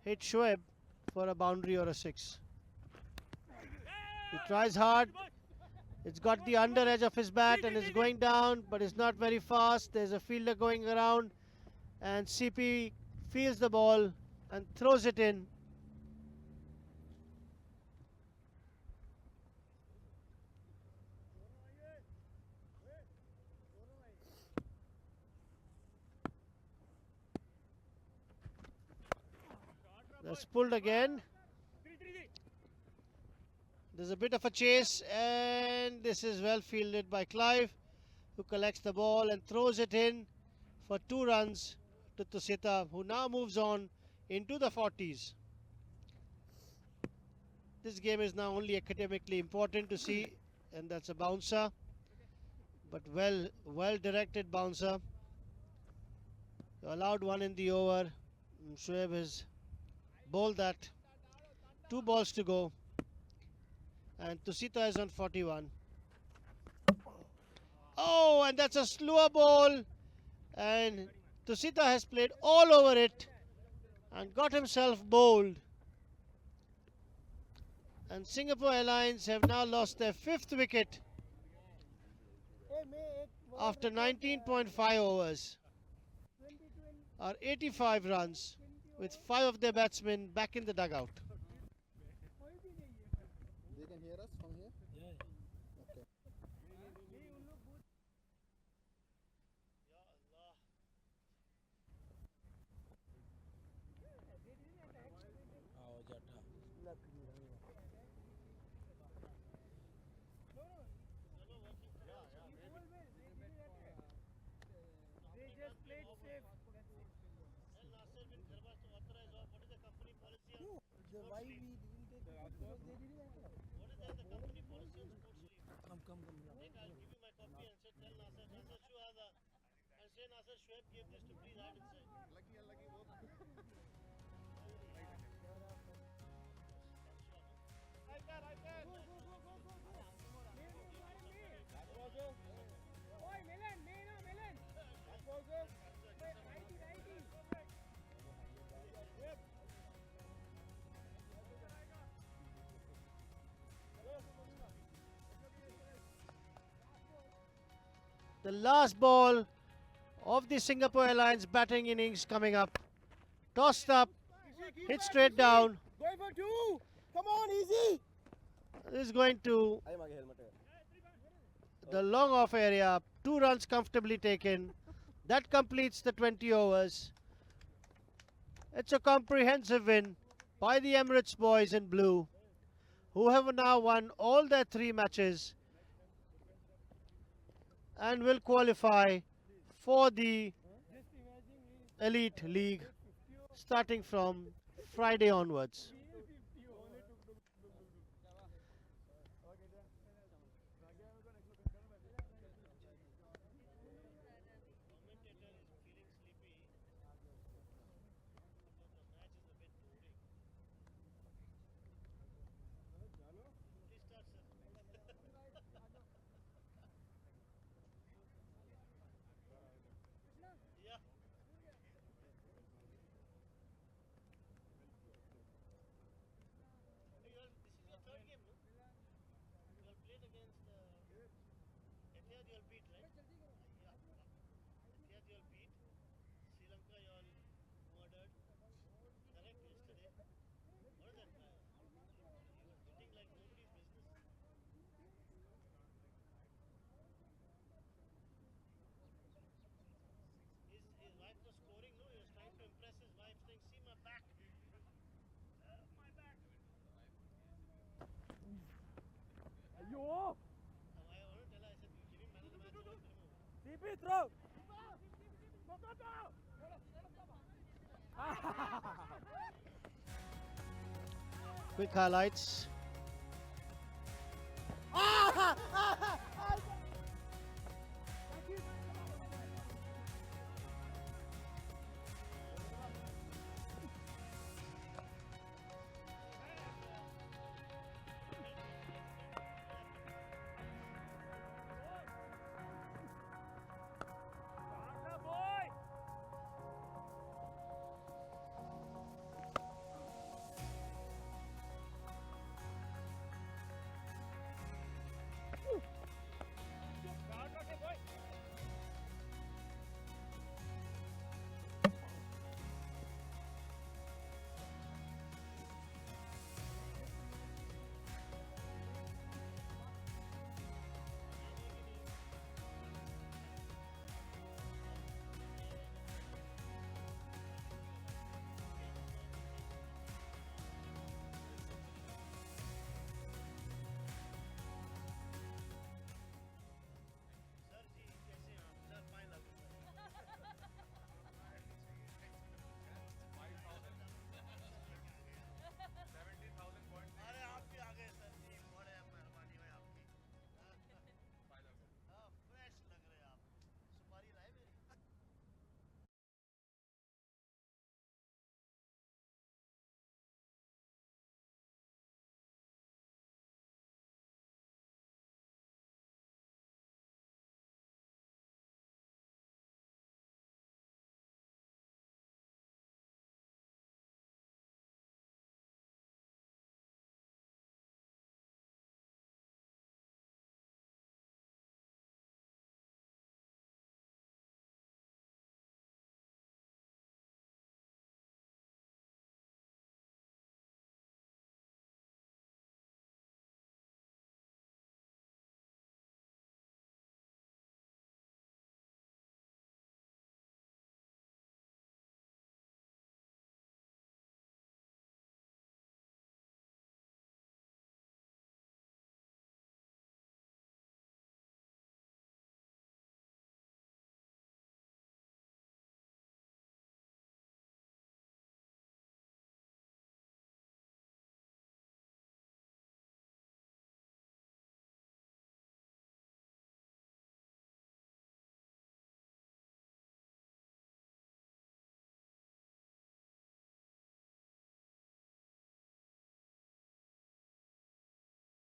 hit Shoaib for a boundary or a 6. He tries hard. It's got the under edge of his bat and is going down, but it's not very fast. There's a fielder going around and CP feels the ball, and throws it in. That's pulled again. There's a bit of a chase, and this is well fielded by Clive, who collects the ball and throws it in for 2 runs to Tusita, who now moves on into the 40s. This game is now only academically important to see, and that's a bouncer, but well directed bouncer. Allowed 1 in the over. Shoaib has bowled that. 2 balls to go, and Tusita is on 41. Oh, and that's a slower ball, and Tusita has played all over it and got himself bowled. And Singapore Airlines have now lost their 5th wicket after 19.5 overs, or 85 runs, with 5 of their batsmen back in the dugout. They can hear us from here? Yeah. Okay. आओ जाटा Why we didn't take it? Because they didn't have it. What is the company policy on sports leave? come I'll give you my copy and say, tell Nasser, Nasser Shu has a, and say Nasser Shoaib gave this to please add inside. Lucky work. I can. Oi, Milan, Milan. That was it. Righty. The last ball of the Singapore Airlines batting innings coming up. Tossed up, hit straight down. Going for 2. Come on, easy. This is going to the long off area. 2 runs comfortably taken. That completes the 20 overs. It's a comprehensive win by the Emirates boys in blue, who have now won all their 3 matches and will qualify for the Elite League starting from Friday onwards. CP throw. Quick highlights.